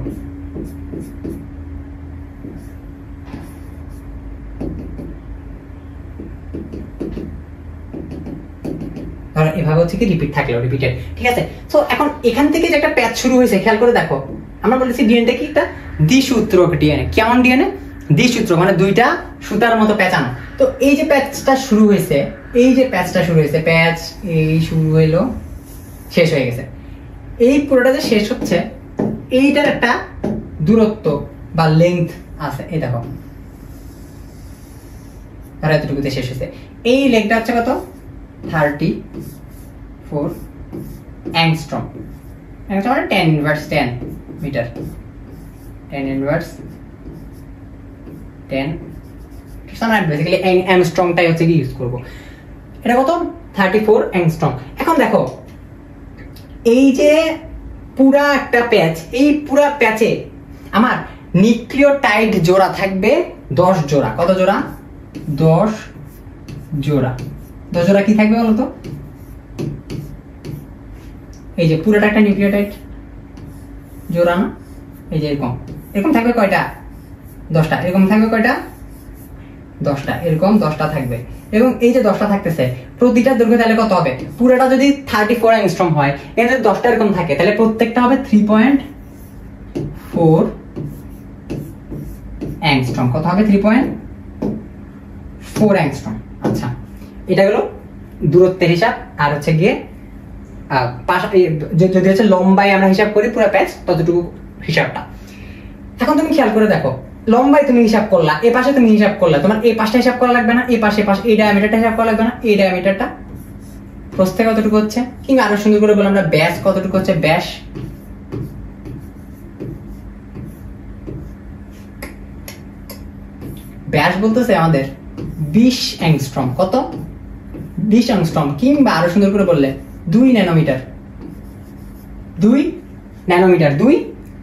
এভাবে হচ্ছে কি রিপিট থাকলো, রিপিটেড, ঠিক আছে। সো এখন এখান থেকে যে একটা প্যাচ শুরু হয়েছে, খেয়াল করে দেখো, আমরা বলেছি ডিএনএ কি একটা দ্বিসূত্রক ডিএনএ। কেমন ডিএনএ? দ্বিসূত্র, মানে 2টা সুতার মতো পেঁচানো। তো এই যে প্যাচটা শুরু হয়েছে, প্যাচ এই শুরু হইলো, শেষ হয়ে গেছে। এই পুরোটা যে শেষ হচ্ছে, এইটার একটা দূরত্ব বা লেংথ আছে। এই দেখো, আর এতটুকুতে শেষ হয়েছে। এই লেংথটা হচ্ছে কত? 34 অ্যাংস্ট্রম। অ্যাংস্ট্রম মানে 10 ইনভার্স 10 মিটার, 10 ইনভার্স 10। আমরা বেসিক্যালি অ্যাংস্ট্রমটাই হচ্ছে কি ইউজ করব। এটা কত? 34 অ্যাংস্ট্রম। এখন দেখো, এই যে পুরা একটা প্যাচ, এই পুরা প্যাচে আমার নিউক্লিওটাইড জোড়া থাকবে 10 জোড়া। কত জোড়া? 10 জোড়া। 10 জোড়া কি থাকবে বলতো? এই যে পুরোটা একটা নিউক্লিওটাইড জোড়া না? এই যে এরকম এরকম থাকবে কয়টা? 10টা। এরকম থাকবে কয়টা? 10টা। এরকম 10টা থাকবে। এবং এই যে 10টা থাকতেছে, প্রতিটা দৈর্ঘ্য তাহলে কত হবে? পুরোটা যদি 34 অ্যাংস্ট্রম হয়, এখানে যদি 10টা এরকম থাকে, তাহলে প্রত্যেকটা হবে 3.4 অ্যাংস্ট্রম। কত হবে? 3.4 অ্যাংস্ট্রম। আচ্ছা, এটা হলো দূরত্বের হিসাব। আর হচ্ছে গিয়ে যদি হচ্ছে লম্বায় আমরা হিসাব করি পুরো প্যাচ, ততটুকু হিসাবটা। এখন তুমি খেয়াল করে দেখো, লম্বায় তুমি হিসাব করলা, এই পাশে তুমি হিসাব করলা, তোমার এই পাশটা হিসাব করা লাগবে না? এই পাশে এই ডায়ামিটারটা হিসাব করা লাগবে না? এই ডায়ামিটারটা প্রস্থে কতটুকু হচ্ছে? কিংবা আরো সুন্দর করে বললাম আমরা, ব্যাস কতটুকু হচ্ছে? ব্যাস ব্যাস বলতেছে আমাদের 20 অ্যাংস্ট্রম। কত? 20 অ্যাংস্ট্রম। কিংবা আরো সুন্দর করে বললে 2 ন্যানোমিটার। 2 ন্যানোমিটার, 2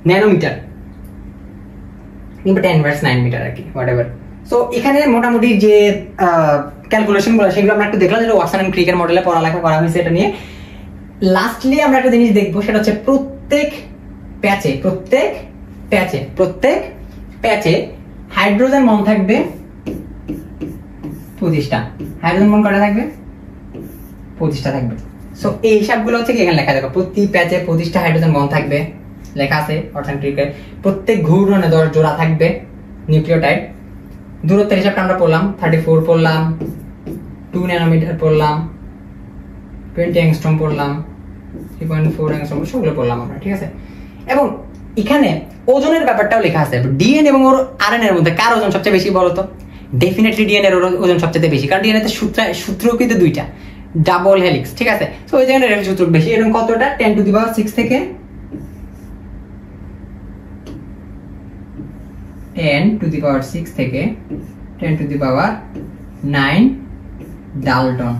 ন্যানোমিটার কিংবা 10^9 মিটার আর কি, হোয়াটএভার। সো এখানে মোটামুটি যে ক্যালকুলেশন গুলো সেগুলো আমরা একটু দেখলাম, যেটা ওয়াটসন এন্ড ক্রিকের মডেলে পড়ালেখা করা হয়েছে এটা নিয়ে। লাস্টলি আমরা একটা জিনিস দেখবো, সেটা হচ্ছে প্রত্যেক প্যাচে হাইড্রোজেন বন্ড থাকবে 25টা। হাইড্রোজেন বন্ড কয়টা থাকবে? 25টা থাকবে। সো এই হিসাবগুলো হচ্ছে কি এখানে লেখা দেখো, প্রতি প্যাচে 25টা হাইড্রোজেন বন্ড থাকবে, লেখা আছে ওয়াটসন ক্রিকের। প্রত্যেক ঘূর্ণনে 10 জোড়া থাকবে নিউক্লিওটাইড। দূরত্বের হিসাবটা আমরা পড়লাম, 34 পড়লাম, 2 ন্যানোমিটার পড়লাম, 20 অ্যাংস্ট্রম পড়লাম, 3.4 অ্যাংস্ট্রম সবগুলো বললাম আমরা, ঠিক আছে। এবং এখানে ওজনের ব্যাপারটাও লেখা আছে, ডিএন এবং ওর আরএনএ এর মধ্যে কার ওজন সবচেয়ে বেশি বলো তো? ডেফিনেটলি ডিএনএ এর ওজন সবচেয়ে বেশি, কারণ ডিএনএ তে সূত্র কিন্তু দুইটা, ডাবল হেলিক্স, ঠিক আছে। সো ওই জায়গায় এর সূত্র বেশি। এরকম কতটা 10⁶ থেকে 10⁶ থেকে 10⁹ ডালটন।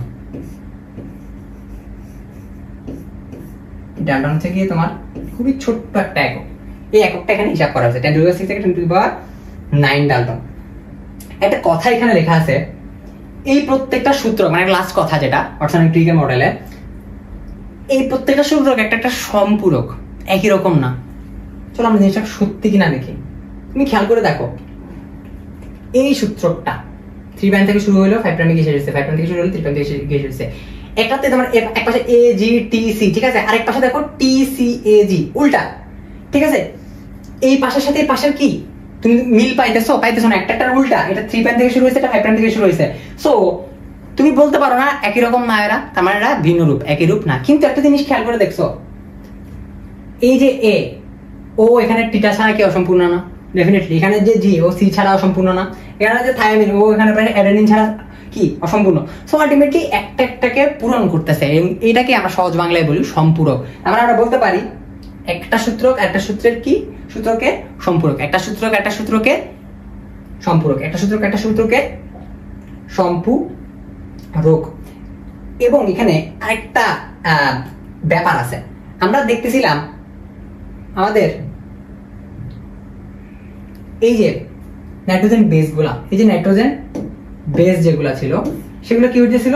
ডালটন হচ্ছে গিয়ে তোমার খুবই ছোট্ট একটা একক, এই এককটা এখানে হিসাব করা হয়েছে 10⁶ থেকে 10⁹ ডালটন। একটা কথা এখানে লেখা আছে, এই প্রত্যেকটা সূত্র মানে লাস্ট কথা যেটা অর্থনৈতিক মডেলে, এই প্রত্যেকটা সূত্র একটা একটা সম্পূরক, একই রকম না। চলো আমরা জিনিসটা সত্যি কিনা দেখি। তুমি খেয়াল করে দেখো, এই সূত্রটা 3 প্রাইম থেকে শুরু হলো 5 প্রাইমে গিয়ে শেষ হচ্ছে, 5 প্রাইম থেকে শুরু হলো 3 প্রাইম থেকে গিয়ে শেষ হচ্ছে। একটাতে তোমার এক পাশে এ জি টি সি, ঠিক আছে, আরেক পাশে দেখো টি সি এ জি, উল্টা, ঠিক আছে। এই পাশের সাথে এই পাশের কি তুমি মিল পাইতেছো না, একটা উল্টা। এটা 3 প্রাইম থেকে শুরু হয়েছে, এটা 5 প্রাইম থেকে শুরু হয়েছে। সো তুমি বলতে পারো না একই রকম না এরা, তার মানে এরা ভিন্ন রূপ, একই রূপ না। কিন্তু একটা জিনিস খেয়াল করে দেখছো, এই যে এ ও এখানে টিটা ছাড়া কি অসম্পূর্ণ না? ডেফিনেটলি। এখানে যে জি ও সি ছাড়া অসম্পূর্ণ না। এখানে যে থায়ামিন ও এখানে অ্যাডেনিন ছাড়া কি অসম্পূর্ণ। সো আলটিমেটলি একটা একটাকে পূরণ করতেছে, এটাকে আমরা সহজ বাংলায় বলি সম্পূরক। আমরা বলতে পারি একটা সূত্রক একটা সূত্রের কি সূত্রকে সম্পূরক, একটা সূত্রক একটা সূত্রকে সম্পূরক, একটা সূত্রক একটা সূত্রকে সম্পূরক। এবং এখানে আরেকটা ব্যাপার আছে, আমরা দেখতেছিলাম আমাদের এই যে নাইট্রোজেন বেস গুলা, এই যে নাইট্রোজেন বেস যেগুলা ছিল সেগুলো কি হইতেছিল,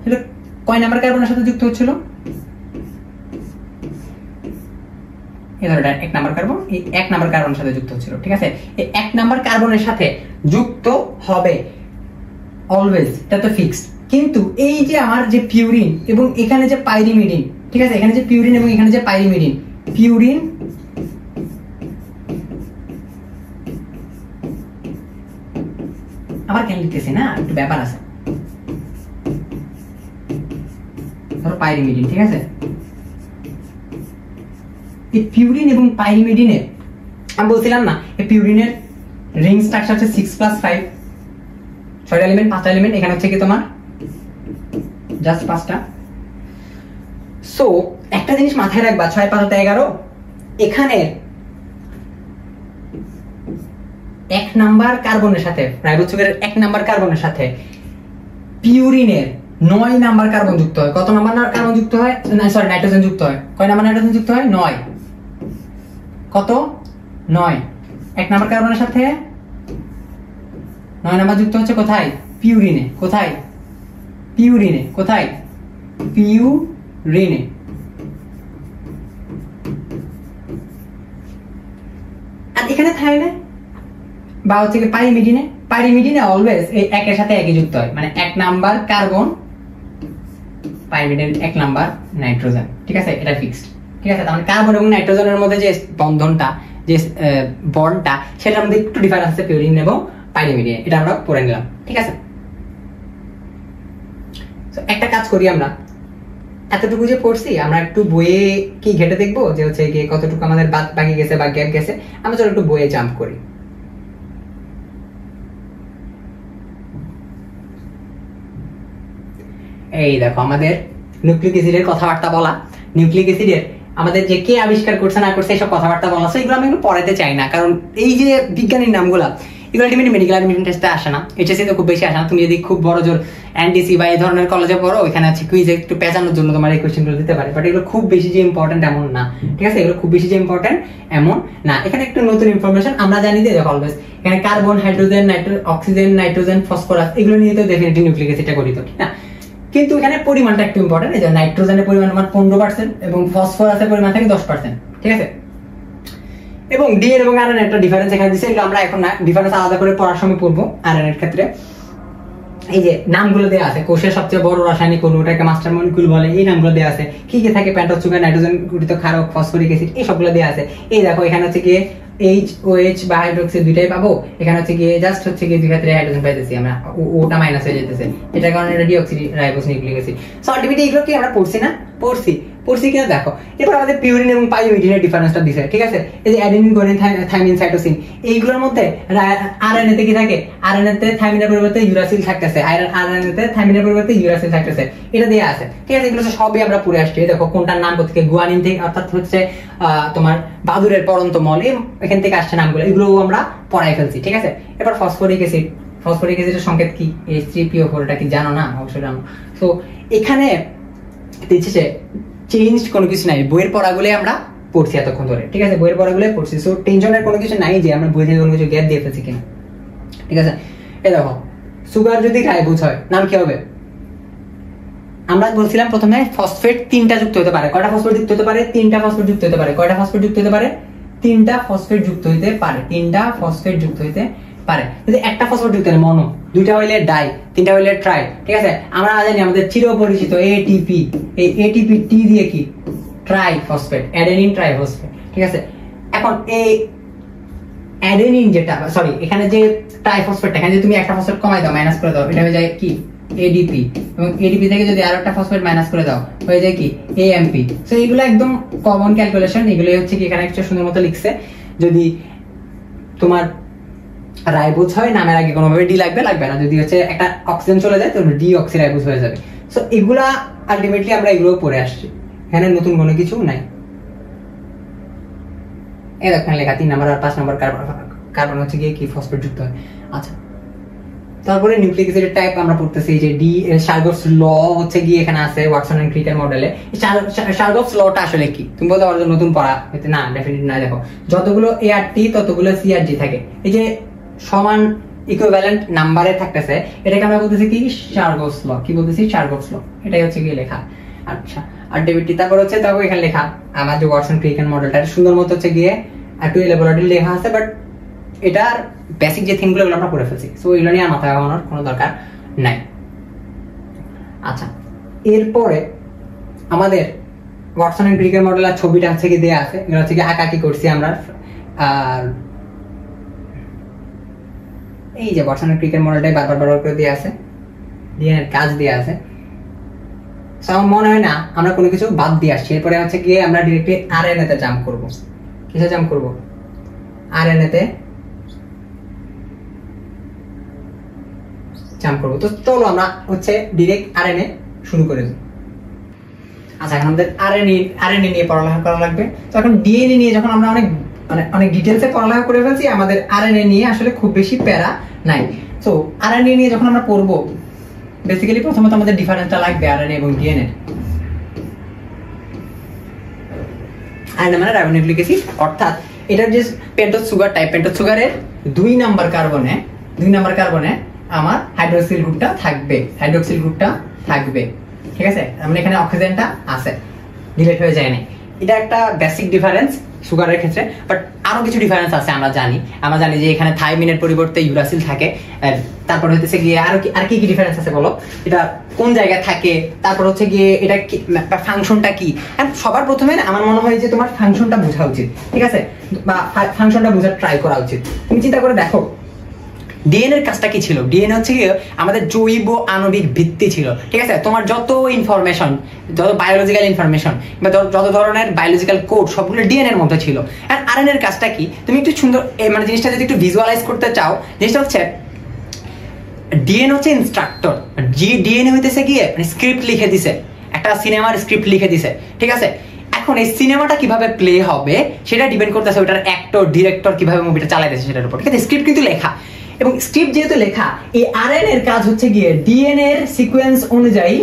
সেটা কয় নাম্বার কার্বনের সাথে যুক্ত হচ্ছিল? এই ধরো 1 নাম্বার কার্বন, এই 1 নাম্বার কার্বনের সাথে যুক্ত হচ্ছিল, ঠিক আছে। এই 1 নাম্বার কার্বনের সাথে যুক্ত হবে অলওয়েজ, এটা তো ফিক্সড। কিন্তু এই যে আমার যে পিউরিন এবং এখানে যে পাইরিমিডিন, ঠিক আছে, এখানে যে পিউরিন এবং এখানে যে পাইরিমিডিন, পিউরিন আবার কেন লিখতেছি না, একটু ব্যাপার আছে। ধরো পাইরিমিডিন, ঠিক আছে, এই পিউরিন এবং পাইরিমিডিনের আমি বলছিলাম না, এই পিউরিনের রিং স্ট্রাকচার হচ্ছে 6+5, 6টা এলিমেন্ট 5টা এলিমেন্ট, এখানে হচ্ছে কি তোমার জাস্ট 5টা। সো একটা জিনিস মাথায় রাখবা, 6 5 11, এখানে 1 নাম্বার কার্বনের সাথে রাইবোজের 1 নাম্বার কার্বনের সাথে পিউরিনের 9 নাম্বার কার্বন যুক্ত হয়। কত নাম্বার কার্বন যুক্ত হয়? না সরি, নাইট্রোজেন যুক্ত হয়। কয় নাম্বার নাইট্রোজেন যুক্ত হয়? 9। কত? 9। 1 নাম্বার কার্বনের সাথে 9 নাম্বার যুক্ত হচ্ছে কোথায়? পিউরিনে। কোথায়? পিউরিনে। কোথায়? পিউরিনে। আর এখানে থাইনে বা হচ্ছে কি পাইরিমিডিনে, পাইরিমিডিনে অলওয়েজ এই একের সাথে একই যুক্ত হয়, মানে 1 number carbon pyrimidine 1 number nitrogen, ঠিক আছে, এটা ফিক্সড, ঠিক আছে। তাহলে কার্বন এবং নাইট্রোজেনের মধ্যে যে বন্ধনটা, যে বন্ডটা, সেটার মধ্যে একটু ডিফারেন্স আছে পিউরিন এবং পাইরিমিডিনে, এটা আমরা পড়ে নিলাম, ঠিক আছে। তো একটা কাজ করি, আমরা এতটুকু যে পড়ছি আমরা একটু বইয়ে কি ঘেটে দেখবো যে হচ্ছে কি কতটুকু আমাদের বাকি গেছে বা গ্যাপ গেছে। আমরা চলো একটু বইয়ে জাম্প করি। এই দেখো আমাদের নিউক্লিক অ্যাসিডের কথাবার্তা বলা, নিউক্লিক অ্যাসিডের আমাদের যে কে আবিষ্কার করছে না করছে এইসব কথাবার্তা বলা, সেগুলো আমি একটু পড়াতে চাই না, কারণ এই যে বিজ্ঞানীর নামগুলা এগুলো আলটিমেটলি মেডিকেল অ্যাডমিশন টেস্টে আসে না, এইচএসসি তে খুব বেশি আসে না। তুমি যদি খুব বড় জোর এনডিসি বা এই ধরনের কলেজে পড়ো, ওইখানে আছে কুইজে একটু পেঁচানোর জন্য তোমার এই কোশ্চেনগুলো দিতে পারে, বাট এগুলো খুব বেশি যে ইম্পর্টেন্ট এমন না, ঠিক আছে, এগুলো খুব বেশি যে ইম্পর্টেন্ট এমন না। এখানে একটু নতুন ইনফরমেশন আমরা জানি যে দেখো অলওয়েজ এখানে carbon, hydrogen, oxygen, nitrogen, phosphorus এগুলো নিয়ে তো ডেফিনেটলি নিউক্লিক অ্যাসিডটা গঠিত, ঠিক না। কিন্তু এখানে পরিমাণটা একটু ইম্পর্টেন্ট, এই যে নাইট্রোজেনের পরিমাণ আমার 15% এবং ফসফরাসের পরিমাণ থাকে 10%, ঠিক আছে। এবং ডিএনএ এবং আরএনএ একটা ডিফারেন্স এখানে দিয়েছে, এগুলো আমরা এখন না, ডিফারেন্স আলাদা করে পড়ার সময় পড়বো। আরএনএ এর ক্ষেত্রে এই যে নামগুলো দেওয়া আছে, কোষের সবচেয়ে বড় রাসায়নিক অণু, ওটাকে মাস্টার মলিকিউল বলে, এই নামগুলো দেওয়া আছে। কি কি থাকে? পেন্টোজ সুগার, নাইট্রোজেন গঠিত ক্ষারক, ফসফরিক অ্যাসিড, এই সবগুলো দেওয়া আছে। এই দেখো এখানে হচ্ছে কি OH বা হাইড্রোক্সি দুইটাই পাবো, এখানে হচ্ছে গিয়ে জাস্ট হচ্ছে গিয়ে দুই ক্ষেত্রে হাইড্রোজেন পাইতেছি আমরা, ওটা মাইনাস হয়ে যেতেছে, এটার কারণে এটা deoxyribose nucleic acid. So ultimately এগুলো কি আমরা পড়ছি না, পড়ছি কিনা দেখো। এরপর আমাদের পিউরিন এবং পাইরিডিনের ডিফারেন্সটা দিছে, ঠিক আছে। এই যে অ্যাডেনিন, গুয়ানিন, থাইমিন, সাইটোসিন, এইগুলোর মধ্যে আরএনএ তে কি থাকে, আরএনএ তে থাইমিনের পরিবর্তে ইউরাসিল থাকতেছে, আরএনএ তে থাইমিনের পরিবর্তে ইউরাসিল থাকতেছে, এটা দেয়া আছে, ঠিক আছে। এগুলো সবই আমরা পড়ে আসছি। দেখো কোনটার নাম থেকে, গুয়ানিন থেকে অর্থাৎ হচ্ছে তোমার বাদুরের পরন্তমল, এখান থেকে আসছে নামগুলো, এগুলো আমরা পড়াই ফেলছি, ঠিক আছে। এবার ফসফরিক অ্যাসিডের সংকেত কি, H3PO4, এটা কি জানো না? অবশ্যই জানো। সো এখানে দিচ্ছে চেঞ্জ কোনো কিছু নাই, বইয়ের পড়াগুলো আমরা পড়ছি এতক্ষণ ধরে, ঠিক আছে, বইয়ের পড়াগুলো পড়ছি। সো টেনশনের কোনো কিছু নাই যে আমরা বই থেকে কোনো কিছু গ্যাপ দিয়ে ফেলছি কিনা, ঠিক আছে। এই দেখো, সুগার যদি রাইবোজ হয় নাম কি হবে? আমরা বলছিলাম প্রথমে ফসফেট 3টা যুক্ত হতে পারে। কয়টা ফসফেট যুক্ত হতে পারে? 3টা ফসফেট যুক্ত হতে পারে। কয়টা ফসফেট যুক্ত হতে পারে? 3টা ফসফেট যুক্ত হতে পারে। 3টা ফসফেট যুক্ত হতে পারে। যদি একটা ফসফেট যুক্ত হয় মনো, 2টা হইলে ডাই, 3টা হইলে ট্রাই, ঠিক আছে। আমরা জানি আমাদের চিরপরিচিত এটিপি, এই এটিপি টি দিয়ে কি ট্রাই ফসফেট, অ্যাডেনিন ট্রাইফসফেট, ঠিক আছে। এখন এই অ্যাডেনিন যেটা, সরি, এখানে যে ট্রাইফসফেট, এখানে যদি তুমি একটা ফসফেট কমাই দাও, মাইনাস করে দাও, এটা হয়ে যায় কি এডিপি, এবং এডিপি থেকে যদি আরো একটা ফসফেট মাইনাস করে দাও হয়ে যায় কি এএমপি। সো এগুলো একদম কমন ক্যালকুলেশন, এগুলো হচ্ছে কি এখানে একটা সুন্দর মতো লিখছে। যদি তোমার রাইবোজ হয় নামের আগে কোনোভাবে ডি লাগবে না, যদি হচ্ছে একটা অক্সিজেন চলে যায় তাহলে ডিঅক্সিরাইবোজ হয়ে যাবে। সো এগুলা আলটিমেটলি আমরা এগুলো পড়ে আসছি, এখানে নতুন কোনো কিছু নাই। এই দেখেন লেখা 3 নাম্বার আর 5 নাম্বার কার্বন হচ্ছে গিয়ে কি ফসফেট যুক্ত হয়। আচ্ছা, তারপরে নিউক্লিক অ্যাসিডের টাইপ আমরা পড়তেছি, যে ডি শার্গফস ল হচ্ছে গিয়ে এখানে আছে ওয়াটসন এন্ড ক্রিকের মডেলে। শার্গফস লটা আসলে কি তুমি বলতে পারো নতুন পড়া হইতে? না, ডেফিনেটলি না। দেখো, যতগুলো এআরটি ততগুলো সিআরজি থাকে, এই যে সমান ইকুইভ্যালেন্ট নাম্বারে থাকতেছে, এটাকে আমরা বলতেছি কি শার্গফস ল। কি বলতেছি? শার্গফস ল, এটাই হচ্ছে গিয়ে লেখা। আচ্ছা, আর ডেভিডটি তারপর হচ্ছে তারপর এখানে লেখা আমার যে ওয়াটসন ক্রিকের মডেলটা সুন্দর মতো হচ্ছে গিয়ে একটু ল্যাবরেটরি লেখা আছে, বাট এটার বেসিক যে থিমগুলো আমরা পড়ে ফেলছি। সো এগুলো নিয়ে মাথায় ঘামানোর কোনো দরকার নাই। আচ্ছা, এরপরে আমাদের ওয়াটসন এন্ড ক্রিকের মডেলের ছবিটা হচ্ছে কি দেয়া আছে, এগুলো হচ্ছে কি আঁকাকি করছি আমরা। আর এই যে ওয়াটসন এন্ড ক্রিকের মডেলটাই বারবার করে দেয়া আছে, ডিএনএর কাজ দেয়া আছে। সো আমার মনে হয় না আমরা কোনো কিছু বাদ দিয়ে আসছি। এরপরে হচ্ছে গিয়ে আমরা ডিরেক্টলি আরএনএ তে জাম্প করব। কিসে জাম্প করব? আরএনএ তে জাম্প করব। তো চলো আমরা হচ্ছে ডিরেক্ট আরএনএ শুরু করে দিই। আচ্ছা, এখন আমাদের আরএনএ নিয়ে পড়ালেখা করা লাগবে। তো এখন ডিএনএ নিয়ে যখন আমরা অনেক ডিটেইলসে পড়ালেখা করে ফেলছি, আমাদের আরএনএ নিয়ে আসলে খুব বেশি প্যারা নাই। তো আরএনএ নিয়ে যখন আমরা পড়বো, বেসিক্যালি প্রথমত আমাদের ডিফারেন্সটা লাগবে আরএনএ এবং ডিএনএ। আরএনএ মানে রাইবোনিউক্লিক অ্যাসিড, অর্থাৎ এটার যে পেন্টোজ সুগার টাইপ, পেন্টোজ সুগারের 2 নাম্বার কার্বনে আমার হাইড্রোক্সিল গ্রুপটা থাকবে, ঠিক আছে। আমরা এখানে অক্সিজেনটা আছে, ডিলেট হয়ে যায় না। এটা একটা বেসিক ডিফারেন্স সুগারের ক্ষেত্রে, বাট আরো কিছু ডিফারেন্স আছে। আমরা জানি যে এখানে থাইমিনের পরিবর্তে ইউরাসিল থাকে। তারপর হচ্ছে গিয়ে আর কি ডিফারেন্স আছে বলো, এটা কোন জায়গায় থাকে, তারপর হচ্ছে গিয়ে এটা ফাংশনটা কি। সবার প্রথমে আমার মনে হয় যে তোমার ফাংশনটা বোঝা উচিত, ঠিক আছে, বা ফাংশনটা বোঝার ট্রাই করা উচিত। তুমি চিন্তা করে দেখো ডিএনএ এর কাজটা কি ছিল। ডিএনএ হচ্ছে কি আমাদের জৈব আণবিক ভিত্তি ছিল, ঠিক আছে। তোমার যত ইনফরমেশন, যত বায়োলজিক্যাল ইনফরমেশন বা যত ধরনের বায়োলজিক্যাল কোড সবগুলো ডিএনএ এর মধ্যে ছিল। আর আরএনএ এর কাজটা কি, তুমি একটু সুন্দর মানে জিনিসটা যদি একটু ভিজুয়ালাইজ করতে চাও, জিনিসটা হচ্ছে ডিএনএ হচ্ছে ইনস্ট্রাক্টর, ডিএনএ হইতেছে গিয়ে মানে স্ক্রিপ্ট লিখে দিছে, একটা সিনেমার স্ক্রিপ্ট লিখে দিছে, ঠিক আছে। এখন এই সিনেমাটা কিভাবে প্লে হবে সেটা ডিপেন্ড করতেছে ওটার অ্যাক্টর ডিরেক্টর কিভাবে মুভিটা চালাইতেছে সেটার উপর, ঠিক আছে। স্ক্রিপ্ট কিন্তু লেখা, এবং স্ক্রিপ্ট যেহেতু লেখা, এই আরএনএ এর কাজ হচ্ছে গিয়ে ডিএনএ এর সিকোয়েন্স অনুযায়ী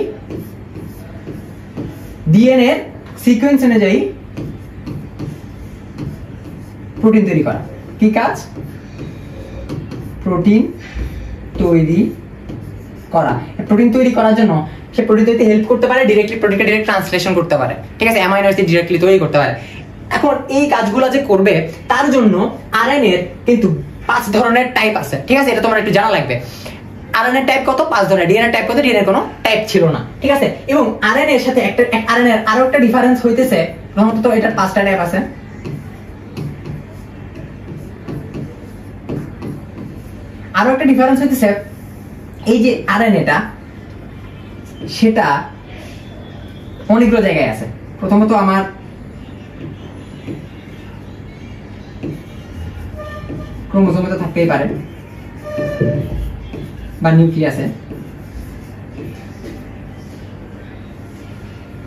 প্রোটিন তৈরি করা। কি কাজ? প্রোটিন তৈরি করা। প্রোটিন তৈরি করার জন্য সে প্রোটিন তৈরিতে হেল্প করতে পারে, প্রোটিনকে ডিরেক্ট ট্রান্সলেশন করতে পারে, ঠিক আছে, অ্যামাইনো অ্যাসিড ডিরেক্টলি তৈরি করতে পারে। এখন এই কাজগুলো যে করবে তার জন্য আরএনএ এর কিন্তু 5 ধরনের টাইপ আছে, ঠিক আছে। এটা তোমার একটু জানা লাগবে। আরএনএ টাইপ কত? 5 ধরনের। ডিএনএ টাইপ কত? ডিএনএ কোনো টাইপ ছিল না, ঠিক আছে। এবং আরএনএ এর সাথে আরএনএ এর আরো একটা ডিফারেন্স হইতেছে, প্রথমত তো এটার 5টা টাইপ আছে। আরো একটা ডিফারেন্স হইতেছে এই যে আরএনএটা সেটা অনেকগুলো জায়গায় আছে। প্রথমত আমার ক্রোমোজোমে তো থাকতেই পারে বা নিউক্লিয়াসে।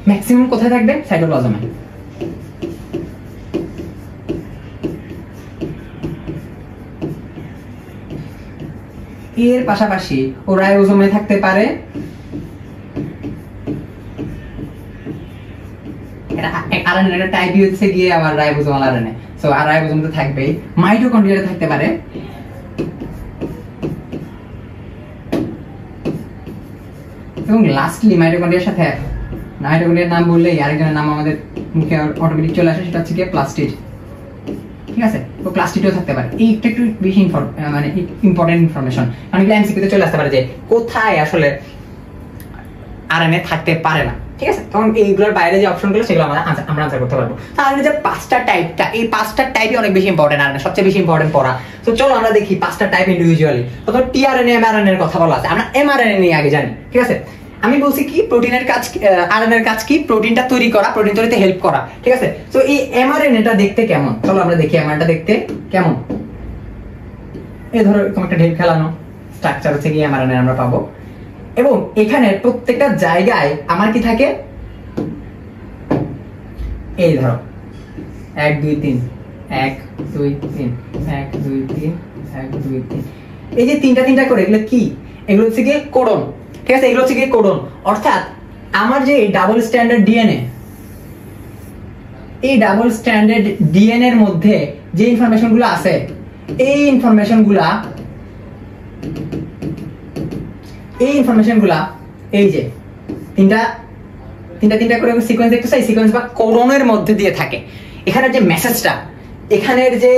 ম্যাক্সিমাম কোথায় থাকবে? সাইটোপ্লাজমে। এর পাশাপাশি ও রাইবোজোমে থাকতে পারে, আরএনএ টাইপ হচ্ছে গিয়ে আবার রাইবোজোমাল আরএনএ, সো আর রাইবোজোম তো থাকবেই। মাইটোকন্ড্রিয়াতে থাকতে পারে, এবং লাস্টলি মাইটোকন্ড্রিয়ার সাথে, মাইটোকন্ড্রিয়ার নাম বললেই আরেকজনের নাম আমাদের মুখে অটোমেটিক চলে আসে, সেটা হচ্ছে কি প্লাস্টিড। ঠিক আছে, তো প্লাস্টিডও থাকতে পারে। এই একটু বেশি মানে ইম্পর্টেন্ট ইনফরমেশন, কারণ এগুলো এমসিকিউতে চলে আসতে পারে যে কোথায় আসলে আরএনএ থাকতে পারে না। ঠিক আছে, তখন এইগুলোর বাইরে যে অপশনগুলো সেগুলো আমরা আনসার করতে পারবো। তাহলে যে 5টা টাইপটা, এই 5টা টাইপই অনেক বেশি ইম্পর্টেন্ট, আরএনএ সবচেয়ে বেশি ইম্পর্টেন্ট পড়া। তো চলো আমরা দেখি 5টা টাইপ ইন্ডিভিজুয়ালি। প্রথম টিআরএনএ, এমআরএনএ এর কথা বলা আছে, আমরা এমআরএনএ নিয়ে আগে জানি। ঠিক আছে, আমি বলছি কি প্রোটিনের কাজ, আরএনএ এর কাজ কি? প্রোটিনটা তৈরি করা, প্রোটিন তৈরিতে হেল্প করা। ঠিক আছে, তো এই এমআরএনএটা দেখতে কেমন? চলো আমরা দেখি এমআরএনএটা দেখতে কেমন। এই ধরো এরকম একটা ঢের খেলানো স্ট্রাকচার হচ্ছে কি এমআরএনএ আমরা পাবো, এবং এখানে প্রত্যেকটা জায়গায় আমার কি থাকে? এই ধরো 1 2 3 1 2 3 1 2 3 1 2 3, এই যে তিনটা করে এগুলো কি? এগুলো হচ্ছে কি কোডন। ঠিক আছে, এগুলো হচ্ছে কি কোডন। অর্থাৎ আমার যে ডাবল স্ট্যান্ডার্ড ডিএনএ, এই ডাবল স্ট্যান্ডার্ড ডিএনএ এর মধ্যে যে ইনফরমেশন গুলো আছে, এই ইনফরমেশন গুলা এই যে তিনটা করে সিকোয়েন্স দেখতেছ, এই সিকোয়েন্স বা কোডনের মধ্যে দিয়ে থাকে। এখানে যে মেসেজটা, এখানের যে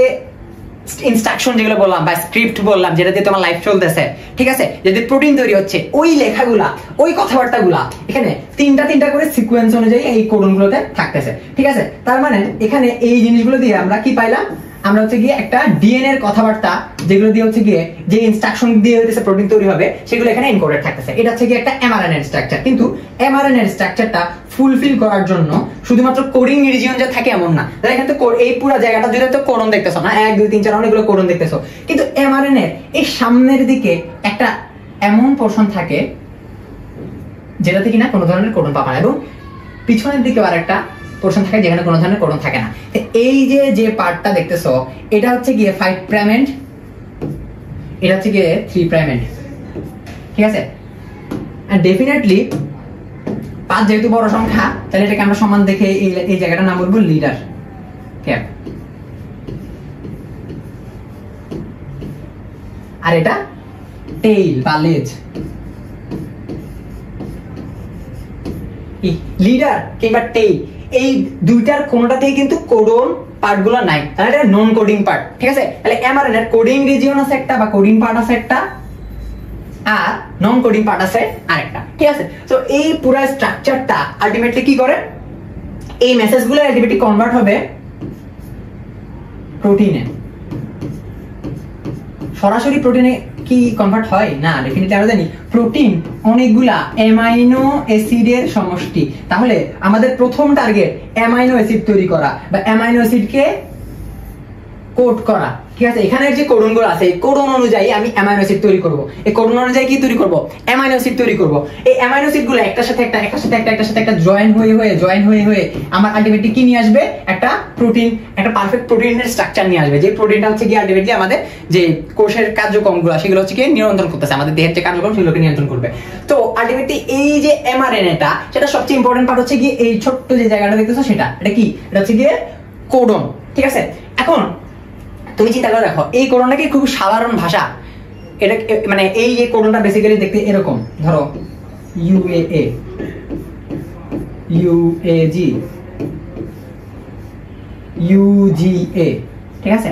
ইনস্ট্রাকশন যেগুলো বললাম বা স্ক্রিপ্ট বললাম, যেটা দিয়ে তোমার লাইফ চলতেছে, ঠিক আছে, যদি প্রোটিন তৈরি হচ্ছে, ওই লেখাগুলা, ওই কথাবার্তাগুলা এখানে তিনটা করে সিকোয়েন্স অনুযায়ী এই কোডনগুলোতে থাকতেছে। ঠিক আছে, তার মানে এখানে এই জিনিসগুলো দিয়ে আমরা কি পাইলাম? আমরা হচ্ছে গিয়ে একটা ডিএনএ এর কথাবার্তা, যেগুলো দিয়ে হচ্ছে গিয়ে যে ইনস্ট্রাকশন দিয়ে হইতেছে প্রোটিন তৈরি হবে, সেগুলো এখানে এনকোডেড থাকতেছে। এটা হচ্ছে গিয়ে একটা এমআরএনএ এর স্ট্রাকচার। কিন্তু এমআরএনএ এর স্ট্রাকচারটা ফুলফিল করার জন্য শুধুমাত্র কোডিং রিজিয়ন যে থাকে এমন না। তাহলে এখানে তো এই পুরো জায়গাটা জুড়ে তো কোডন দেখতেছো না, 1 2 3 4 অনেকগুলো কোডন দেখতেছো, কিন্তু এমআরএনএ এই সামনের দিকে একটা এমন পোরশন থাকে যেটাতে কিনা কোনো ধরনের কোডন পাবা না, এবং পিছনের দিকে আরেকটা পোরশন থাকে যেখানে কোনো ধরনের কোডন থাকে না। এই যে পার্টটা দেখতেছো, এটা হচ্ছে গিয়ে 5 প্রাইম এন্ড, এটা হচ্ছে গিয়ে 3 প্রাইম এন্ড। ঠিক আছে, এন্ড ডেফিনেটলি 5 যেহেতু বড় সংখ্যা, তাহলে এটাকে আমরা সমান দেখে এই জায়গাটার নাম বলবো লিডার ক্যাপ, আর এটা টেইল বা লেজ। লিডার কিংবা টেইল, এই দুইটার কোনটাতেই কিন্তু কোডন পার্টগুলো নাই, তাহলে এটা নন কোডিং পার্ট। ঠিক আছে, তাহলে এমআরএনএ কোডিং রিজিয়ন আছে একটা বা কোডিং পার্ট আছে একটা, আর নন কোডিং পার্ট আছে আরেকটা। ঠিক আছে, তো এই পুরো স্ট্রাকচারটা আলটিমেটলি কি করে? এই মেসেজগুলো আলটিমেটলি কনভার্ট হবে প্রোটিনে। সরাসরি প্রোটিনে কি কনভার্ট হয় না? ডেফিনেটলি আমরা জানি প্রোটিন অনেকগুলা অ্যামাইনো অ্যাসিডের সমষ্টি। তাহলে আমাদের প্রথম টার্গেট অ্যামাইনো অ্যাসিড তৈরি করা বা অ্যামাইনো অ্যাসিডকে কোড করা। ঠিক আছে, এখানে যে কোডনগুলো আছে, এই কোডন অনুযায়ী আমি অ্যামাইনো অ্যাসিড তৈরি করব। এই কোডন অনুযায়ী কি তৈরি করব? অ্যামাইনো অ্যাসিড তৈরি করব। এই অ্যামাইনো অ্যাসিডগুলো একটার সাথে একটা জয়েন হয়ে আমার আলটিমেটলি কি নিয়ে আসবে? একটা প্রোটিন, একটা পারফেক্ট প্রোটিনের স্ট্রাকচার নিয়ে আসবে, যে প্রোটিনটা হচ্ছে কি আলটিমেটলি আমাদের যে কোষের কার্যক্রমগুলো সেগুলো হচ্ছে কি নিয়ন্ত্রণ করতেছে, আমাদের দেহের যে কার্যক্রম সেগুলোকে নিয়ন্ত্রণ করবে। তো আলটিমেটলি এই যে এমআরএনএটা, সেটা সবচেয়ে ইম্পর্টেন্ট পার্ট হচ্ছে কি এই ছোট্ট যে জায়গাটা দেখতেছো, সেটা এটা কি? এটা হচ্ছে কি কোডন। ঠিক আছে, এখন তুমি চিন্তা করে দেখো, এই কোডনটা কি খুব সাধারণ ভাষা? এটা মানে এই যে কোডনটা বেসিক্যালি দেখতে এরকম, ধরো UAA UAG UGA। ঠিক আছে,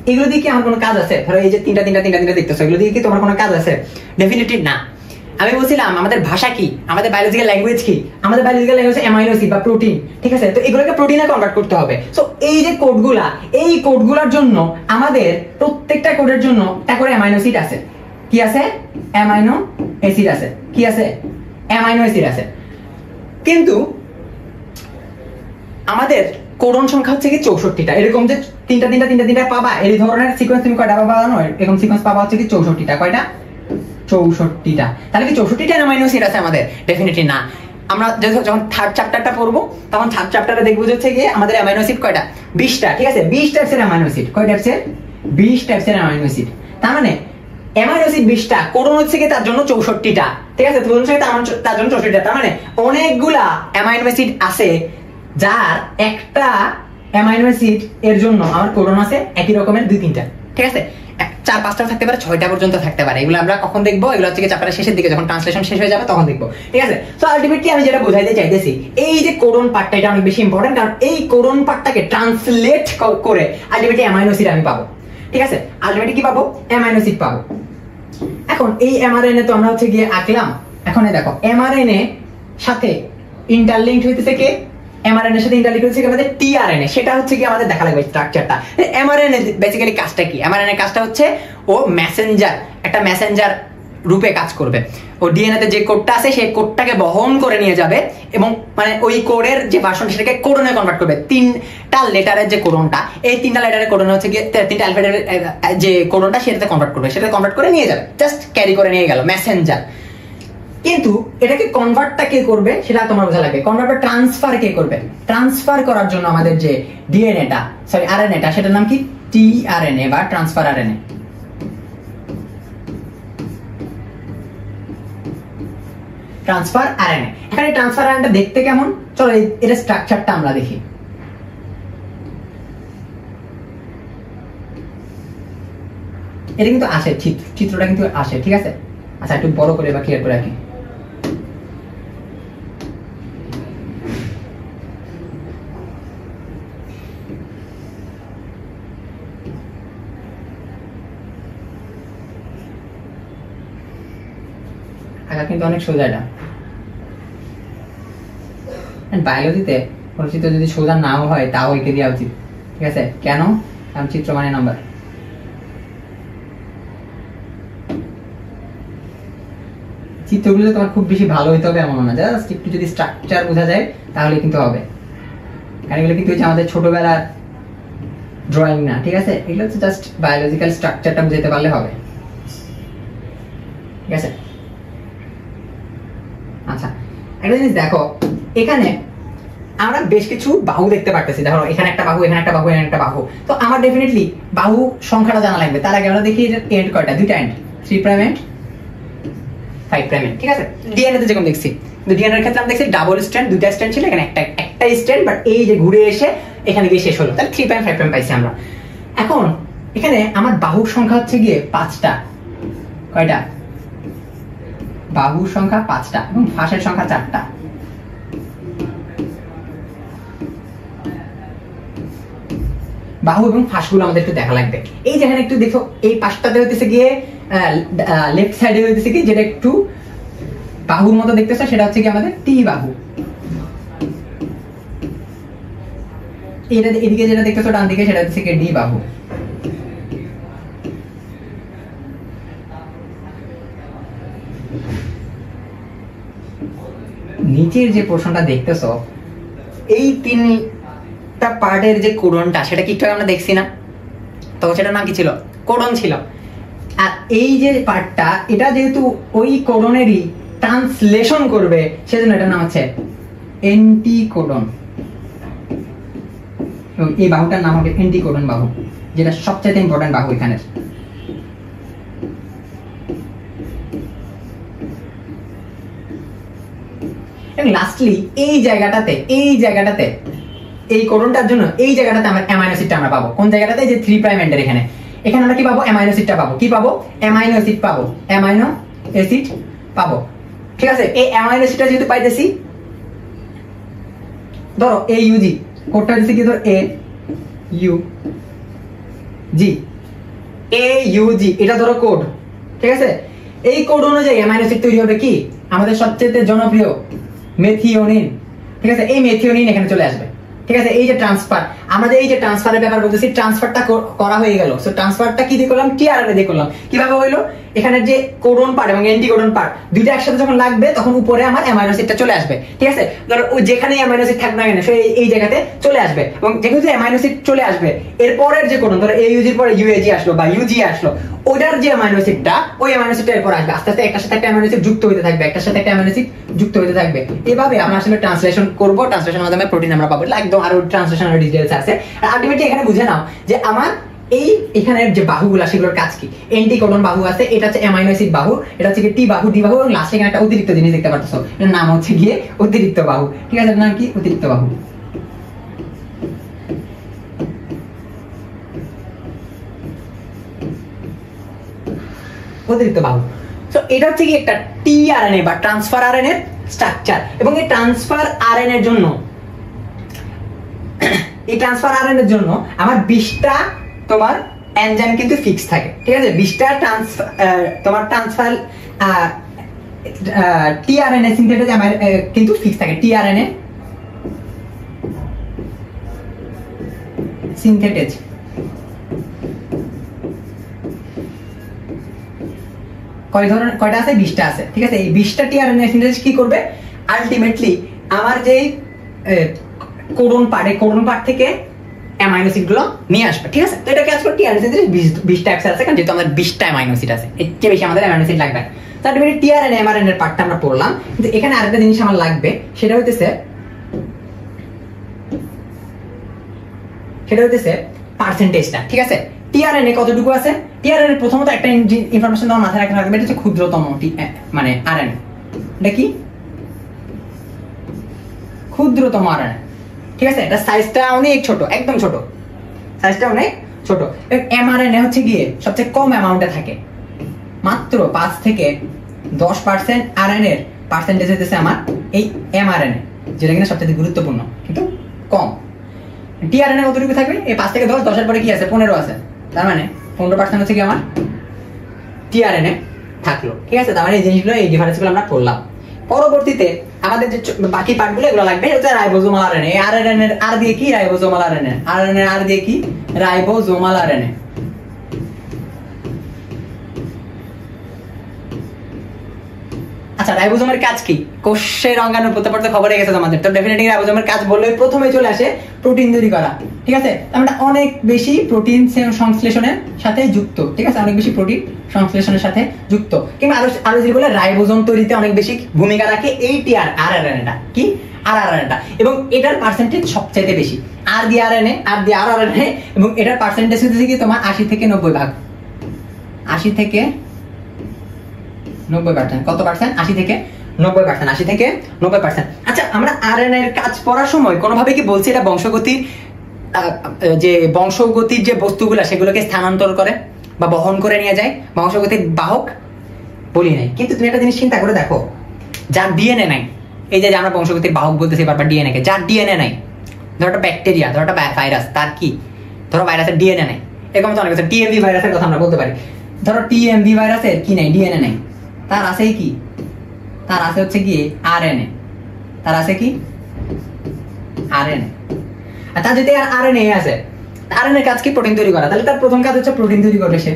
এগুলো দিয়ে কি আমার কোনো কাজ আছে? ধরো এই যে তিনটা দেখতেছো, এগুলো দিয়ে কি তোমার কোনো কাজ আছে? ডেফিনেটলি না। আমি বলছিলাম আমাদের ভাষা কি, আমাদের বায়োলজিক্যাল ল্যাঙ্গুয়েজ কি, আমাদের বায়োলজিক্যাল ল্যাঙ্গুয়েজ অ্যামাইনো অ্যাসিড বা প্রোটিন, ঠিক আছে? তো এগুলোকে প্রোটিনে কনভার্ট করতে হবে। সো এই যে কোডগুলা, এই কোডগুলোর জন্য আমাদের প্রত্যেকটা কোডের জন্য একটা করে অ্যামাইনো অ্যাসিড আছে। কি আছে? অ্যামাইনো অ্যাসিড আছে। কি আছে? অ্যামাইনো অ্যাসিড আছে। কিন্তু আমাদের কোডন সংখ্যা হচ্ছে কি 64টা। এরকম যে তিনটা পাবা, এই ধরনের সিকোয়েন্স তুমি কয়টা পাবা জানো? এরকম সিকোয়েন্স পাবা হচ্ছে কি 64টা। কয়টা? 64টা। তাহলে কি 64টা অ্যামাইনো অ্যাসিড আছে আমাদের? ডেফিনেটলি না। আমরা যখন থার্ড চ্যাপ্টারটা পড়বো তখন থার্ড চ্যাপ্টারে দেখবো হচ্ছে কি আমাদের অ্যামাইনো অ্যাসিড কয়টা? 20টা। ঠিক আছে, 20 টাইপসের অ্যামাইনো অ্যাসিড। কয় টাইপসের? 20 টাইপসের অ্যামাইনো অ্যাসিড। তার মানে অ্যামাইনো অ্যাসিড 20টা, কোডন হচ্ছে কি তার জন্য 64টা। ঠিক আছে, কোডন হচ্ছে তার জন্য 64টা। তার মানে অনেকগুলা অ্যামাইনো অ্যাসিড আছে, যার একটা অ্যামাইনো অ্যাসিড এর জন্য আমার কোডন আছে একই রকমের 2-3টা। ঠিক আছে, 4-5টা থাকতে পারে, 6টা পর্যন্ত থাকতে পারে। এগুলো আমরা কখন দেখবো? এগুলো হচ্ছে চ্যাপ্টারের শেষের দিকে, যখন ট্রান্সলেশন শেষ হয়ে যাবে তখন দেখবো। ঠিক আছে, তো আলটিমেটলি আমি যেটা বোঝাইতে চাইতেছি, এই যে কোডন পার্টটা, এটা অনেক বেশি ইম্পর্টেন্ট, কারণ এই কোডন পার্টটাকে ট্রান্সলেট করে আলটিমেটলি অ্যামাইনো অ্যাসিড আমি পাবো। ঠিক আছে, আলটিমেটলি কি পাবো? অ্যামাইনো অ্যাসিড পাবো। এখন এই এমআরএনএ তো আমরা হচ্ছে গিয়ে আঁকলাম। এখন দেখো এমআরএনএ সাথে ইন্টারলিঙ্কড হইতেছে কি? এমআরএনএ এর সাথে ইন্টারলিঙ্ক হচ্ছে কি আমাদের টিআরএনএ। সেটা হচ্ছে কি আমাদের দেখা লাগবে স্ট্রাকচারটা। এমআরএনএ বেসিক্যালি কাজটা কি? এমআরএনএ কাজটা হচ্ছে ও মেসেঞ্জার, একটা মেসেঞ্জার রূপে কাজ করবে। ও ডিএনএ তে যে কোডটা আছে সেই কোডটাকে বহন করে নিয়ে যাবে এবং মানে ওই কোডের যে ভার্সন সেটাকে কোডনে কনভার্ট করবে। 3টা লেটারের যে কোডনটা, এই 3টা লেটারের কোডন হচ্ছে গিয়ে 3টা অ্যালফাবেটের যে কোডনটা সেটাতে কনভার্ট করবে, সেটা কনভার্ট করে নিয়ে যাবে, জাস্ট ক্যারি করে নিয়ে গেল মেসেঞ্জার। কিন্তু এটাকে কনভার্টটা কে করবে সেটা তোমার বোঝা লাগবে। কনভার্ট বা ট্রান্সফার কে করবে? ট্রান্সফার করার জন্য আমাদের যে ডিএনএটা, সরি আরএনএটা, সেটার নাম কি? টিআরএনএ বা ট্রান্সফার আরএনএ। Transfer RNA. এখানে ট্রান্সফার আরএনএটা দেখতে কেমন? চলো এর স্ট্রাকচারটা আমরা দেখি। এটা কিন্তু আসে, চিত্রটা কিন্তু আসে। ঠিক আছে, আচ্ছা একটু বড় করে বা ক্লিয়ার করে রাখি। কিন্তু অনেক সোজা এটা। বায়োলজিতে কোন চিত্র যদি সোজা নাও হয় তাও এঁকে দেওয়া উচিত। ঠিক আছে, কেন? কারণ চিত্র মানে নাম্বার। চিত্রগুলো তোমার খুব বেশি ভালো হইতে হবে এমন না, জাস্ট একটু যদি স্ট্রাকচার বোঝা যায় তাহলে কিন্তু হবে। কারণ এগুলো কিন্তু আমাদের ছোটবেলার ড্রয়িং না। ঠিক আছে, এগুলো হচ্ছে জাস্ট বায়োলজিক্যাল স্ট্রাকচারটা বুঝাইতে পারলে হবে। ঠিক আছে, আচ্ছা একটা জিনিস দেখো, এখানে আমরা বেশ কিছু বাহু দেখতে পারতেছি। দেখো এখানে একটা বাহু, এখানে একটা বাহু, এখানে একটা বাহু। তো আমার ডেফিনেটলি বাহু সংখ্যাটা জানা লাগবে। তার আগে আমরা দেখি এন্ড কয়টা? 2টা end, 3 prime end 5 prime end. ঠিক আছে, ডিএনএ তে যেরকম দেখছি, কিন্তু ডিএনএ এর ক্ষেত্রে আমরা দেখছি ডাবল স্ট্র্যান্ড, 2টা স্ট্র্যান্ড ছিল, এখানে একটা স্ট্র্যান্ড, বাট এই যে ঘুরে এসে এখানে গিয়ে শেষ হলো, তাহলে 3 প্রাইম 5 প্রাইম পাইছি আমরা। এখন এখানে আমার বাহুর সংখ্যা হচ্ছে গিয়ে 5টা। কয়টা? বাহুর সংখ্যা 5টা এবং ফাঁসের সংখ্যা 4টা। বাহু এবং ফাঁসগুলো আমাদের একটু দেখা লাগবে। এই যেখানে একটু দেখো, এই পাশটাতে হইতেছে গিয়ে লেফট সাইডে হইতেছে কি যেটা একটু বাহুর মতো দেখতেছে, সেটা হচ্ছে কি আমাদের টি বাহু। এটা এদিকে যেটা দেখতেছো ডান দিকে, সেটা হচ্ছে কি ডি বাহু। নিচের যে পোর্শনটা দেখতেছো, এই 3টা পার্টের যে কোডনটা, সেটা কি একটু আমরা দেখছি না? তো সেটার নাম কি ছিল? কোডন ছিল। আর এই যে পার্টটা, এটা যেহেতু ওই কোডনেরই ট্রান্সলেশন করবে, সেজন্য এটার নাম হচ্ছে এন্টিকোডন। এবং এই বাহুটার নাম হবে এন্টিকোডন বাহু, যেটা সবচেয়ে ইম্পর্টেন্ট বাহু এখানে। এবং লাস্টলি এই জায়গাটাতে এই কোডনটার জন্য এই জায়গাটাতে আমরা অ্যামাইনো অ্যাসিডটা আমরা পাবো। কোন জায়গাটাতে? যে 3 প্রাইম এন্ডের এখানে। এখানে আমরা কি পাবো? অ্যামাইনো অ্যাসিডটা পাবো। কি পাবো? অ্যামাইনো অ্যাসিড পাবো। অ্যামাইনো অ্যাসিড পাবো। ঠিক আছে, এই অ্যামাইনো অ্যাসিডটা যেহেতু পাইতেছি, ধরো AUG কোডটা দিছি কি? ধরো AUG, এটা ধরো কোড। ঠিক আছে, এই কোড অনুযায়ী অ্যামাইনো অ্যাসিড তৈরি হবে কি আমাদের সবচেয়ে জনপ্রিয় মেথিওনিন। ঠিক আছে, এই মেথিওনিন এখানে চলে আসবে। ঠিক আছে, এই যে ট্রান্সফার, আমাদের এই যে ট্রান্সফারের ব্যাপার বলতেছি, ট্রান্সফারটা করা হয়ে গেল। সো ট্রান্সফারটা কি দিয়ে করলাম, টিআরএনএ দিয়ে করলাম। কিভাবে হইলো, এখানে যে কোডন পার্ট এবং অ্যান্টিকোডন পার্ট দুইটা একসাথে যখন লাগবে তখন উপরে আমার অ্যামাইনো অ্যাসিডটা চলে আসবে। ঠিক আছে, ধরো ওই যেখানে অ্যামাইনো অ্যাসিড থাকবে না কেন সে এই জায়গাতে চলে আসবে, এবং যেহেতু অ্যামাইনো অ্যাসিড চলে আসবে এরপরের যে কোডন, ধরো এইউজির পরে ইউএজি আসলো বা ইউজি আসলো, ওটার যে অ্যামাইনো অ্যাসিডটা ওই অ্যামাইনো অ্যাসিডটা এরপর আসবে, আস্তে আস্তে একটার সাথে একটা অ্যামাইনো অ্যাসিড যুক্ত হতে থাকবে, একটার সাথে একটা অ্যামাইনো অ্যাসিড যুক্ত হতে থাকবে। এভাবে আমরা আসলে ট্রান্সলেশন করব, ট্রান্সলেশনের মাধ্যমে প্রোটিন আমরা পাবো। একদম আরো ট্রান্সলেশনের ডিটেইলস আছে। আর আলটিমেটলি এখানে বুঝে নাও যে আমার এই এখানের যে বাহুগুলো সেগুলোর কাজ কি। অ্যান্টিকোডন বাহু আছে, এটা হচ্ছে অ্যামাইনো অ্যাসিড বাহু, এটা হচ্ছে টি বাহু, ডি বাহু, এবং লাস্টে এখানে একটা অতিরিক্ত জিনিস দেখতে পাচ্ছ, এর নাম হচ্ছে গিয়ে অতিরিক্ত বাহু। ঠিক আছে, এর নাম কি, অতিরিক্ত বাহু। অতিরিক্ত বাহু। সো এটা হচ্ছে কি একটা টিআরএনএ বা ট্রান্সফার আরএনএ স্ট্রাকচার। এবং এই ট্রান্সফার আরএনএ এর জন্য, এই ট্রান্সফার আরএনএ এর জন্য আমার 20টা তোমার এনজাইম কিন্তু ফিক্স থাকে। ঠিক আছে, 20টা তোমার ট্রান্সফার টিআরএনএ সিনথেটেজ আমার কিন্তু ফিক্স থাকে। টিআরএনএ সিনথেটেজ কয়টা আছে, 20টা আছে। ঠিক আছে, এই 20টা টিআরএনএ সিনথেটেজ কি করবে, আলটিমেটলি আমার যে কোডন পার্ট থেকে অ্যামাইনো অ্যাসিড গুলো নিয়ে আসবে। ঠিক আছে, তো এটা কাজ করে টিআরএনএ সিনথেটেজ 20টা অ্যাক্সেস আছে, কারণ যেহেতু আমাদের 20টা অ্যামাইনো অ্যাসিড আছে, এর চেয়ে বেশি আমাদের অ্যামাইনো অ্যাসিড লাগবে। তার মানে টিআরএনএ এমআরএনএ এর পার্টটা আমরা পড়লাম, কিন্তু এখানে আরেকটা জিনিস আমার লাগবে, সেটা হইতেছে পার্সেন্টেজটা। ঠিক আছে, টিআরএনএ কতটুকু আছে, টিআরএনএ প্রথমত একটা ইনফরমেশন তোমার মাথায় রাখতে হবে, এটা হচ্ছে ক্ষুদ্রতম মানে আরএনএ। এটা কি, ক্ষুদ্রতম আরএনএ। ঠিক আছে, এটা সাইজটা অনেক ছোট, একদম ছোট, সাইজটা অনেক ছোট। এমআরএনএ হচ্ছে গিয়ে সবচেয়ে কম অ্যামাউন্টে থাকে, মাত্র 5 থেকে 10% আরএনএ এর পার্সেন্টেজ হইতেছে আমার এই এমআরএনএ, যেটা কিনা সবচেয়ে গুরুত্বপূর্ণ কিন্তু কম। টিআরএনএ কতটুকু থাকবে, এই 5 থেকে 10, 10 এর পরে কি আছে, 15 আছে, তার মানে 15% হচ্ছে কি আমার টিআরএনএ থাকলো। ঠিক আছে, তার মানে এই জিনিসগুলো, এই ডিফারেন্সগুলো আমরা করলাম। পরবর্তীতে আমাদের যে বাকি পার্টগুলো এগুলো লাগবে, হচ্ছে রাইবোজোমাল আরএনএ। আরএনএ আর দিয়ে কি, রাইবোজোমাল আরএনএ। আরএনএ আর দিয়ে কি, রাইবোজোমাল আরএনএ। আচ্ছা, রাইবোজোমের কাজ কি, কোষের অঙ্গাণু প্রত্যেকটা খবরে গেছে তোমাদের, তো ডেফিনেটলি রাইবোজোমের কাজ বললে প্রথমে চলে আসে প্রোটিন তৈরি করা। ঠিক আছে, আমরা অনেক বেশি প্রোটিন সংশ্লেষণের সাথে যুক্ত। ঠিক আছে, অনেক বেশি প্রোটিন সংশ্লেষণের সাথে যুক্ত, কিংবা আরো যে বলে রাইবোজোম তৈরিতে অনেক বেশি ভূমিকা রাখে এই টিআরএনএটা কি, আরআরএনএটা, এবং এটার পার্সেন্টেজ সবচেয়ে বেশি। আর দিয়ে আরএনএ, আর দিয়ে আরআরএনএ, এবং এটার পার্সেন্টেজ হচ্ছে কি তোমার 80 থেকে 90 ভাগ। 80 থেকে 90%। কত পার্সেন্ট, 80 থেকে 90%। 80 থেকে 90%। আচ্ছা, আমরা আরএনএ এর কাজ পড়ার সময় কোনোভাবে কি বলছি এটা বংশগতির যে বস্তুগুলো সেগুলোকে স্থানান্তর করে বা বহন করে নিয়ে যায়, বংশগতির বাহক বলি নাই। কিন্তু তুমি একটা জিনিস চিন্তা করে দেখো, যার ডিএনএ নাই, এই যে আমরা বংশগতির বাহক বলতেছি বারবার ডিএনএ কে, যার ডিএনএ নাই, ধরো একটা ব্যাকটেরিয়া, ধরো একটা ভাইরাস, তার কি, ধরো ভাইরাসের ডিএনএ নাই, এরকম তো অনেক আছে। টিএমভি ভাইরাসের কথা আমরা বলতে পারি, ধরো টিএমভি ভাইরাসের কি নাই, ডিএনএ নাই, তার আছে কি, তার আছে হচ্ছে কি আরএনএ, তার আছে কি আরএনএ। আর তার যদি আরএনএ আছে, আরএনএ কাজ কি, প্রোটিন তৈরি করা, তাহলে তার প্রথম কাজ হচ্ছে প্রোটিন তৈরি করবে সে।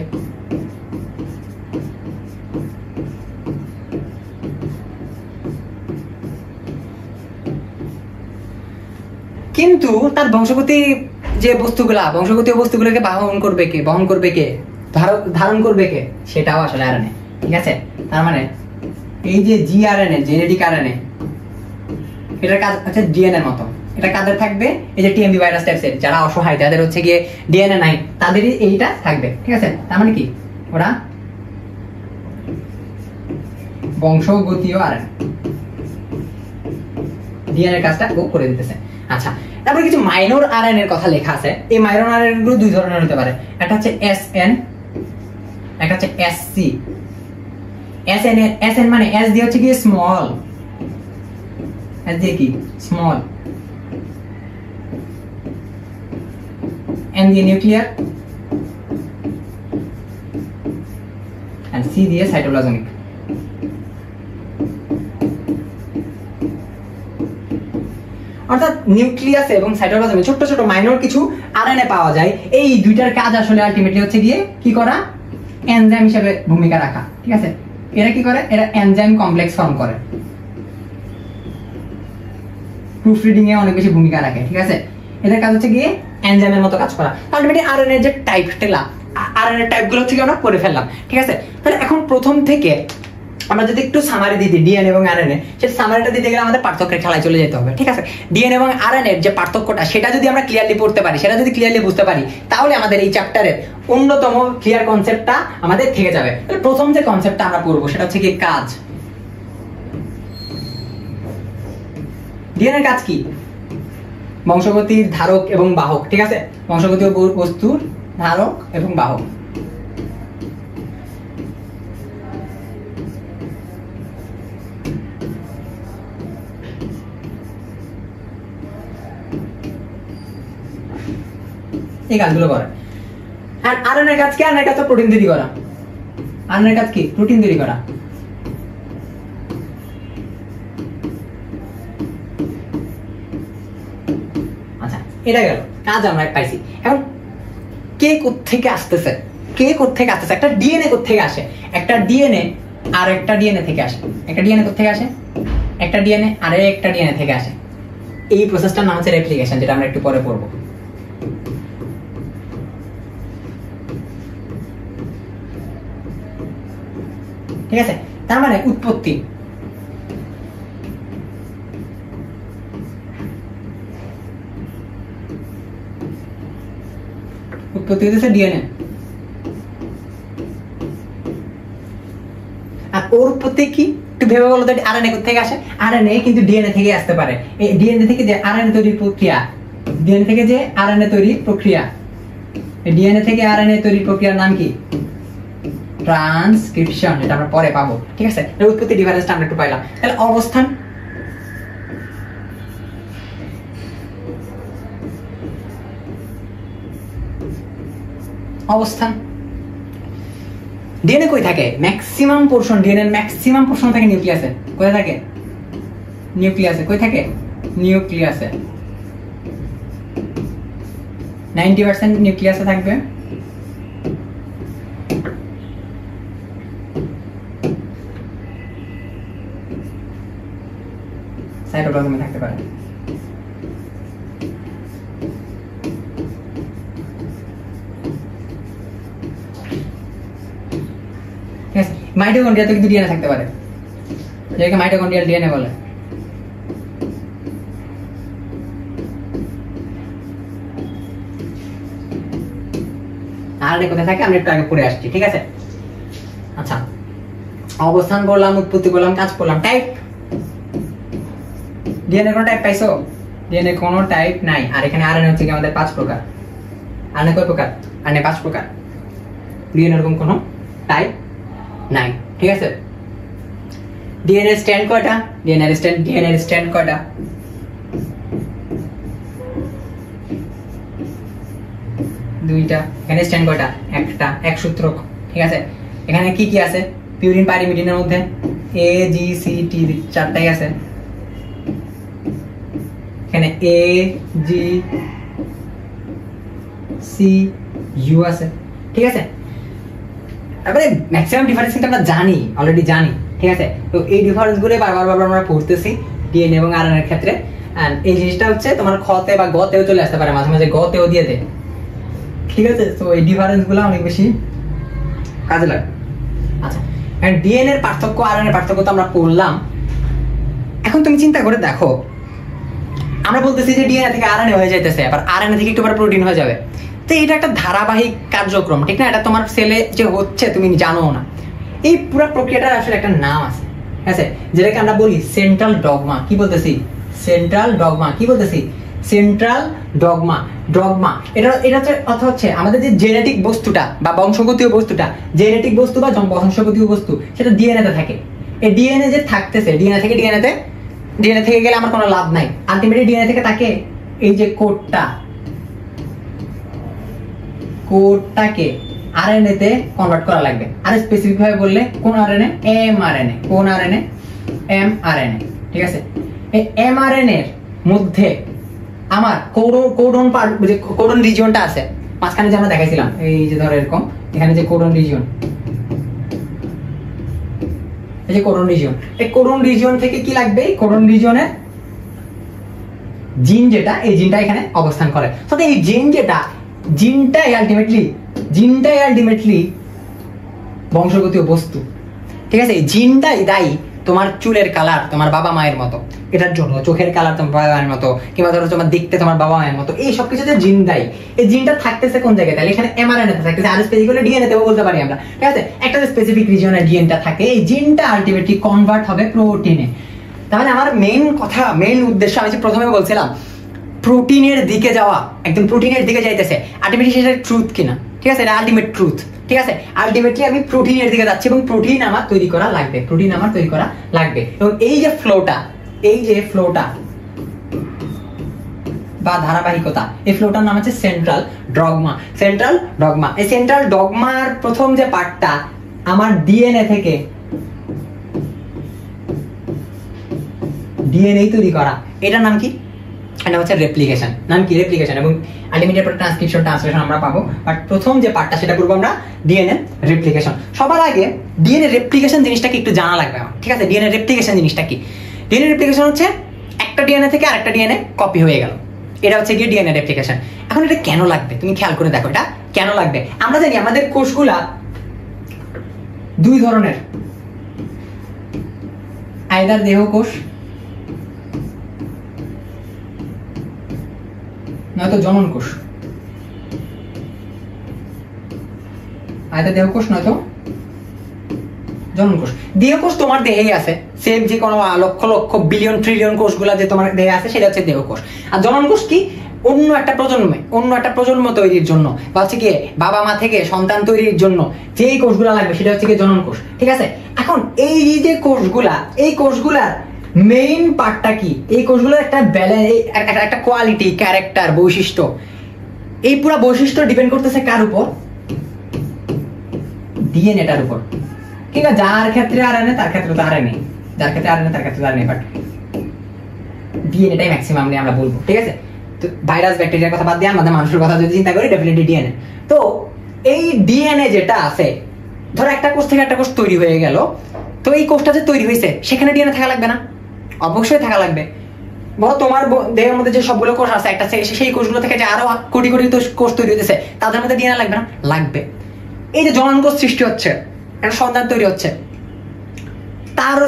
কিন্তু তার বংশগতীয় বস্তুগুলোকে বহন করবে কে, ধারণ করবে কে, সেটাও আসলে আরএনএ। ঠিক আছে, তার মানে এই যে জিআরএনএ, জেনেটিক আরএনএ, এটার কাজ হচ্ছে ডিএনএ এর মতো। এটা কাদের থাকবে, এই যে টিএমভি ভাইরাস টাইপসের যারা অসহায়, যাদের হচ্ছে গিয়ে ডিএনএ নাই, তাদেরই এইটা থাকবে। ঠিক আছে, তার মানে কি, ওরা বংশগতীয় আরএনএ, ডিএনএ এর কাজটা করে দিতেছে। আচ্ছা, তারপরে কিছু মাইনর আরএনএ এর কথা লেখা আছে। এই মাইনর আরএনএ গুলো দুই ধরনের হতে পারে, একটা হচ্ছে এসএন, একটা হচ্ছে এসসি। এসএন মানে এস দিয়ে হচ্ছে কি স্মল, এস দিয়ে কি স্মল, এন দিয়ে নিউক্লিয়ার, এন্ড সি দিয়ে সাইটোপ্লাজমিক। অর্থাৎ নিউক্লিয়াসে এবং সাইটোপ্লাজমে ছোট ছোট মাইনর কিছু আরএনএ পাওয়া যায়। এই দুইটার কাজ আসলে আলটিমেটলি হচ্ছে গিয়ে কি করা, এনজাইম হিসেবে ভূমিকা রাখা। ঠিক আছে, এরা কি করে, এরা এনজাইম কমপ্লেক্স ফর্ম করে, প্রুফ রিডিং এ অনেক বেশি ভূমিকা রাখে। ঠিক আছে, এদের কাজ হচ্ছে গিয়ে এনজাইমের মতো কাজ করা। আলটিমেটলি আরএনএ যে টাইপ টেলা, আরএনএ টাইপগুলো থেকে আমরা পড়ে ফেললাম। ঠিক আছে, তাহলে এখন প্রথম থেকে আমরা যদি একটু সামারি দিই ডিএনএ এবং আরএনএ, সেই সামারিটা দিতে গেলে আমাদের পার্থক্যের খেলায় চলে যেতে হবে। ঠিক আছে, ডিএনএ এবং আরএনএ যে পার্থক্যটা সেটা যদি আমরা ক্লিয়ারলি পড়তে পারি, সেটা যদি ক্লিয়ারলি বুঝতে পারি, তাহলে আমাদের এই চ্যাপ্টারের অন্যতম ক্লিয়ার কনসেপ্টটা আমাদের থেকে যাবে। তাহলে প্রথম যে কনসেপ্টটা আমরা পড়বো সেটা হচ্ছে কি কাজ। ডিএনএর কাজ কি? বংশগতির ধারক এবং বাহক। ঠিক আছে, বংশগতীয় বস্তুর ধারক এবং বাহক। এই কাজগুলো করে। আর আরএনএর কাজ কি? আরএনএর কাজ তো প্রোটিন তৈরি করা। আরএনএর কাজ কি? প্রোটিন তৈরি করা। আচ্ছা, এটা গেল কাজ আমরা পাইছি। এখন কে কোত্থেকে আসতেছে, কে কোত্থেকে আসতেছে? একটা ডিএনএ কোত্থেকে আসে? একটা ডিএনএ আর একটা ডিএনএ থেকে আসে। একটা ডিএনএ কোত্থেকে আসে? একটা ডিএনএ আর একটা ডিএনএ থেকে আসে। এই প্রসেসটার নাম হচ্ছে রেপ্লিকেশন, যেটা আমরা একটু পরে পড়বো। ঠিক আছে, তার মানে উৎপত্তি। উৎপত্তি হচ্ছে ডিএনএ। আর ওর উৎপত্তি কি একটু ভেবে বলো তো? আরএনএ কোথা থেকে আসে? আরএনএ কিন্তু ডিএনএ থেকে আসতে পারে। এই ডিএনএ থেকে যে আরএনএ তৈরির প্রক্রিয়া, ডিএনএ থেকে যে আরএনএ তৈরির প্রক্রিয়া, এই ডিএনএ থেকে আরএনএ তৈরির প্রক্রিয়ার নাম কি? ট্রান্সক্রিপশন, যেটা আমরা পরে পাবো। ঠিক আছে, এর উৎপত্তি ডিফারেন্সটা আমরা একটু পাইলাম। তাহলে অবস্থান, অবস্থান ডিএনএ কই থাকে? Maximum portion, DNA maximum portion থাকে নিউক্লিয়াসে। কোথায় থাকে? নিউক্লিয়াসে। কই থাকে? নিউক্লিয়াসে। 90% নিউক্লিয়াসে থাকবে। সাইটোপ্লাজমে থাকতে পারে। মাইটোকন্ড্রিয়াতে কিন্তু ডিএনএ থাকতে পারে, যেটাকে মাইটোকন্ড্রিয়াল ডিএনএ বলে। আরএনএ কোথায় থাকে আমরা একটু আগে পড়ে আসছি। ঠিক আছে, আচ্ছা, অবস্থান করলাম, উৎপত্তি করলাম, কাজ করলাম। টাইপ, ডিএনএ কোনো টাইপ পাইছো? ডিএনএ কোনো টাইপ নাই। আর এখানে আরএনএ হচ্ছে কি আমাদের 5 প্রকার। আরএনএ কয় প্রকার? আরএনএ 5 প্রকার। ডিএনএ এরকম কোনো টাইপ নাই। ঠিক আছে, ডিএনএ স্ট্র্যান্ড কয়টা? ডিএনএ স্ট্র্যান্ড কয়টা? দুইটা। এখানে স্ট্র্যান্ড কয়টা? একটা, এক সূত্র। ঠিক আছে, এখানে কি কি আছে? পিউরিন পাইরিমিডিনের মধ্যে এ জি সি টি চারটাই আছে। এখানে এ জি সি ইউ আছে। ঠিক আছে, তারপরে ম্যাক্সিমাম ডিফারেন্স কিন্তু আমরা জানি, অলরেডি জানি। ঠিক আছে, তো এই ডিফারেন্স গুলো বারবার আমরা পড়তেছি ডিএনএ এবং আরএনএ এর ক্ষেত্রে। এন্ড এই জিনিসটা হচ্ছে তোমার খতে বা গতেও চলে আসতে পারে, মাঝে মাঝে গতেও দিয়ে দেয়। ঠিক আছে, তো এই ডিফারেন্স গুলো অনেক বেশি কাজে লাগে। আচ্ছা, এন্ড ডিএনএ এর পার্থক্য, আরএনএ এর পার্থক্য তো আমরা পড়লাম। এখন তুমি চিন্তা করে দেখো, আমরা বলতেছি যে ডিএনএ থেকে আরএনএ হয়ে যাইতেছে, আবার আরএনএ থেকে একটু পরে প্রোটিন হয়ে যাবে। তো এটা একটা ধারাবাহিক কার্যক্রম, ঠিক না? এটা তোমার সেলে যে হচ্ছে তুমি জানো না। এই পুরো প্রক্রিয়াটার আসলে একটা নাম আছে, ঠিক আছে, যেটাকে আমরা বলি সেন্ট্রাল ডগমা। কি বলতেছি? Central dogma. কি বলতেছি? Central dogma. ডগমা এটা হচ্ছে আমাদের যে জেনেটিক বস্তুটা বা বংশগতীয় বস্তুটা, জেনেটিক বস্তু বা বংশগতীয় বস্তু, সেটা ডিএনএ তে থাকে। এই ডিএনএ যে থাকতেছে, ডিএনএ থেকে গেলে আমার কোনো লাভ নাই। আলটিমেটলি ডিএনএ থেকে থাকে এই যে কোডটাকে আরএনএ তে কনভার্ট করা লাগবে। আর স্পেসিফিক ভাবে বললে কোন আরএনএ? এমআরএনএ। কোন আরএনএ? এমআরএনএ। ঠিক আছে, এই এমআরএনএ এর মধ্যে আমার কোডন পার্ট, যে কোডন রিজিয়নটা আছে মাঝখানে যে আমরা দেখাইছিলাম, এই যে ধরো এরকম এখানে যে কোডন রিজিয়ন, এই যে কোডন রিজিয়ন, এই কোডন রিজিয়ন থেকে কি লাগবে? কোডন রিজিয়নে জিন যেটা, এই জিনটা এখানে অবস্থান করে। তো এই জিন যেটা, জিনটাই আলটিমেটলি বংশগতীয় বস্তু, ঠিক আছে? এই জিনটাই দায়ী তোমার চুলের কালার তোমার বাবা মায়ের মতো, এটার জন্য চোখের কালার তোমার বাবা মায়ের মতো, কিংবা ধরো তোমার দেখতে তোমার বাবা মায়ের মতো, এই সব কিছুতে জিন দায়ী। এই জিনটা থাকতেছে কোন জায়গায়? তাহলে এখানে এমআরএনএ তে থাকতেছে, আর স্পেসিফিক্যালি ডিএনএ তেও বলতে পারি আমরা, ঠিক আছে? একটা স্পেসিফিক রিজিয়নে জিনটা থাকে, এই জিনটা আলটিমেটলি কনভার্ট হবে প্রোটিনে। তাহলে আমার মেইন উদ্দেশ্য, আমি যে প্রথমে বলছিলাম প্রোটিনের দিকে যাওয়া, একদম প্রোটিনের দিকে যাইতেছে, আলটিমেটলি সেটা ট্রুথ কিনা, ঠিক আছে? এটা আলটিমেট ট্রুথ, ঠিক আছে? আলটিমেটলি আমি প্রোটিনের দিকে যাচ্ছি এবং প্রোটিন আমার তৈরি করা লাগবে। এবং এই যে ফ্লোটা বা ধারাবাহিকতা, এই ফ্লোটার নাম হচ্ছে সেন্ট্রাল ডগমা। এই সেন্ট্রাল ডগমার প্রথম যে পার্টটা আমার ডিএনএ থেকে ডিএনএ তৈরি করা, এটার নাম কি? এটা হচ্ছে রেপ্লিকেশন। এবং আলটিমেটলি পর ট্রান্সলেশন আমরা পাবো, বাট প্রথম যে পার্টটা সেটা করবো আমরা ডিএনএ রেপ্লিকেশন। সবার আগে ডিএনএ রেপ্লিকেশন জিনিসটাকে একটু জানা লাগবে আমার, ঠিক আছে? ডিএনএ রেপ্লিকেশন জিনিসটা কি? ডিএনএ রেপ্লিকেশন হচ্ছে একটা ডিএনএ থেকে আরেকটা ডিএনএ কপি হয়ে গেল, এটা হচ্ছে গিয়ে ডিএনএ রেপ্লিকেশন। এখন এটা কেন লাগবে তুমি খেয়াল করে দেখো, এটা কেন লাগবে? আমরা জানি আমাদের কোষগুলা দুই ধরনের, আইদার দেহ কোষ নয়তো জনন কোষ, দেহ কোষ নয়তো জনন কোষ। দেহ কোষ তোমার দেহেই আছে, সেম যে কোনো লক্ষ লক্ষ বিলিয়ন ট্রিলিয়ন কোষগুলা যে তোমার দেহে আছে সেটা হচ্ছে দেহ কোষ। আর জনন কোষ কি? অন্য একটা প্রজন্ম তৈরির জন্য, বা হচ্ছে কি বাবা মা থেকে সন্তান তৈরির জন্য যেই কোষগুলা লাগবে সেটা হচ্ছে কি জনন কোষ, ঠিক আছে? এখন এই যে কোষগুলা, এই কোষগুলার মেইন পার্টটা কি? এই কোষগুলোর একটা একটা কোয়ালিটি, ক্যারেক্টার, বৈশিষ্ট্য, এই পুরো বৈশিষ্ট্য ডিপেন্ড করতেছে কার উপর? ডিএনএটার উপর। কিংবা যার ক্ষেত্রে আরএনএ তার ক্ষেত্রে তো আরএনএ, যার ক্ষেত্রে আরএনএ তার ক্ষেত্রে আরএনএ, বাট ডিএনএটাই ম্যাক্সিমাম নিয়ে আমরা বলবো, ঠিক আছে? তো ভাইরাস ব্যাকটেরিয়ার কথা বাদ দিয়ে আমাদের মানুষের কথা যদি চিন্তা করি, ডেফিনেটলি ডিএনএ। তো এই ডিএনএ যেটা আছে, ধরো একটা কোষ থেকে একটা কোষ তৈরি হয়ে গেল, তো এই কোষটা যে তৈরি হয়েছে সেখানে ডিএনএ থাকা লাগবে না? অবশ্যই থাকা লাগবে। বলো তোমার দেহের মধ্যে যে সবগুলো কোষ আছে, একটা সেই কোষগুলো থেকে যে আরো কোটি কোটি কোষ তৈরি হতেছে, তাদের মধ্যে ডিএনএ লাগবে না? লাগবে। এই যে জনন কোষ সৃষ্টি হচ্ছে, একটা সন্তান তৈরি হচ্ছে, তার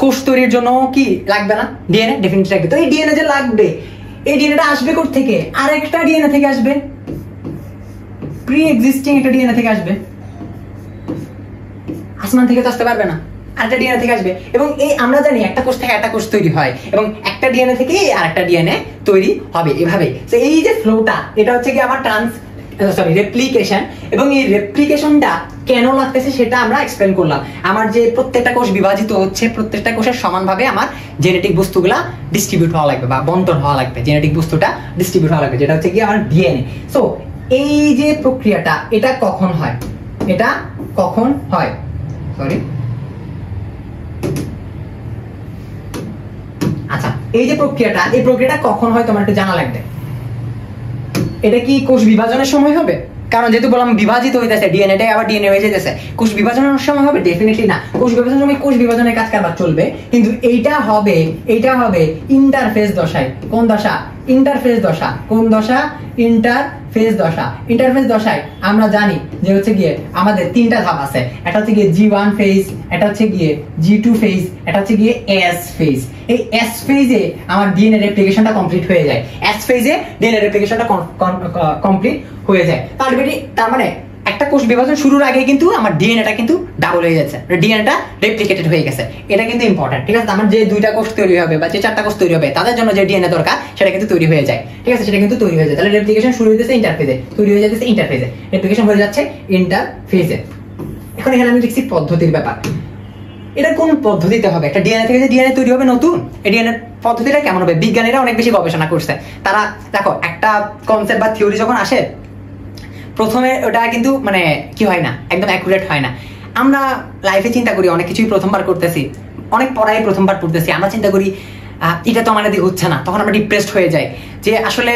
কোষ তৈরির জন্য কি লাগবে না? ডিএনএ ডেফিনেটলি লাগবে। তো এই ডিএনএ যে লাগবে, এই ডিএনএটা আসবে কোথা থেকে? আরেকটা ডিএনএ থেকে আসবে, প্রি এক্সিস্টিং একটা ডিএনএ থেকে আসবে, আসমান থেকে তো আসতে পারবে না, আরেকটা ডিএনএ থেকে আসবে। এবং এই আমরা জানি একটা কোষ থেকে একটা কোষ তৈরি হয়, এবং একটা ডিএনএ থেকে আরেকটা ডিএনএ তৈরি হবে এভাবেই। তো এই যে ফ্লোটা, এটা হচ্ছে কি আমার রেপ্লিকেশন। এবং এই রেপ্লিকেশনটা কেন লাগতেছে সেটা আমরা এক্সপ্লেন করলাম। আমার যে প্রত্যেকটা কোষ বিভাজিত হচ্ছে, প্রত্যেকটা কোষের সমানভাবে আমার জেনেটিক বস্তুগুলা ডিস্ট্রিবিউট হওয়া লাগবে বা বন্টন হওয়া লাগবে, জেনেটিক বস্তুটা ডিস্ট্রিবিউট হওয়া লাগবে, যেটা হচ্ছে কি আমার ডিএনএ। সো এই যে প্রক্রিয়াটা, এটা কখন হয়? আচ্ছা, এই যে প্রক্রিয়াটা, এই প্রক্রিয়াটা কখন হয় তোমার একটু জানা লাগবে। এটা কি কোষ বিভাজনের সময় হবে? কারণ যেহেতু বললাম বিভাজিত হইতেছে, ডিএনএটাই আবার ডিএনএ হয়ে যেতেছে, কোষ বিভাজনের সময় হবে? ডেফিনেটলি না। কোষ বিভাজনের সময় কোষ বিভাজনের কাজ কারবার চলবে, কিন্তু এইটা হবে ইন্টারফেজ দশায়। কোন দশা? ইন্টারফেজ দশা। কোন দশা? ইন্টারফেজ দশা। ইন্টারফেজ দশায় আমরা জানি যে হচ্ছে গিয়ে আমাদের তিনটা ধাপ আছে। একটা হচ্ছে গিয়ে G1 ফেজ, এটা হচ্ছে গিয়ে G2 ফেজ, এটা হচ্ছে গিয়ে S ফেজ। এই S ফেজে আমার ডিএনএ রেপ্লিকেশনটা কমপ্লিট হয়ে যায়। S ফেজে ডিএনএ রেপ্লিকেশনটা কমপ্লিট হয়ে যায়। তার মানে একটা কোষ বিভাজন শুরুর আগে কিন্তু আমার ডিএনএটা কিন্তু ডাবল হয়ে যাচ্ছে, ডিএনএটা রেপ্লিকেটেড হয়ে গেছে। এটা কিন্তু ইম্পর্টেন্ট, ঠিক আছে? আমার যে দুইটা কোষ তৈরি হবে বা যে চারটা কোষ তৈরি হবে, তাদের জন্য যে ডিএনএ দরকার সেটা কিন্তু তৈরি হয়ে যায়, ঠিক আছে? সেটা কিন্তু তৈরি হয়ে যায়। তাহলে রেপ্লিকেশন শুরু হইতেছে ইন্টারফেজে, তৈরি হয়ে যাচ্ছে ইন্টারফেজে, রেপ্লিকেশন হয়ে যাচ্ছে ইন্টারফেজে। এখন এখানে আমি লিখছি পদ্ধতির ব্যাপার। এটা কোন পদ্ধতিতে হবে? একটা ডিএনএ থেকে যে ডিএনএ তৈরি হবে নতুন, এই ডিএনএ পদ্ধতিটা কেমন হবে? বিজ্ঞানীরা অনেক বেশি গবেষণা করছে। তারা দেখো, একটা কনসেপ্ট বা থিওরি যখন আসে, প্রথমে ওটা কিন্তু মানে কি হয় না, একদম অ্যাকুরেট হয় না। আমরা লাইফে চিন্তা করি অনেক কিছুই প্রথমবার করতেছি, অনেক পড়াই প্রথমবার পড়তেছি, আমরা চিন্তা করি এটা তো আমার দিয়ে হচ্ছে না, তখন আমরা ডিপ্রেসড হয়ে যাই যে আসলে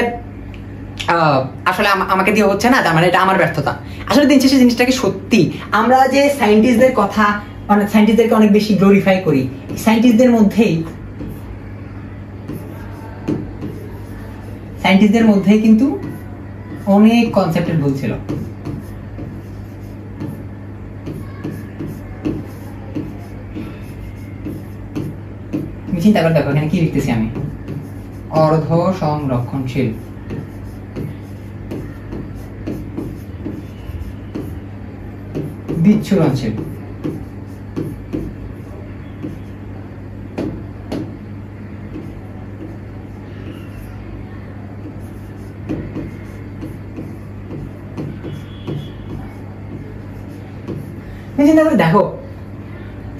আসলে আমাকে দিয়ে হচ্ছে না, তার মানে এটা আমার ব্যর্থতা। আসলে দিন শেষে জিনিসটাকে সত্যি আমরা যে সায়েন্টিস্টদের কথা, অনেক সায়েন্টিস্টদেরকে অনেক বেশি গ্লোরিফাই করি, সায়েন্টিস্টদের মধ্যেই কিন্তু অনেক কনসেপ্টের ভুল ছিল। তুমি চিন্তা করে দেখো এখানে কি লিখতেছি আমি, অর্ধ সংরক্ষণশীল। বিচ্ছুরণশীল। চিন্তা করে দেখো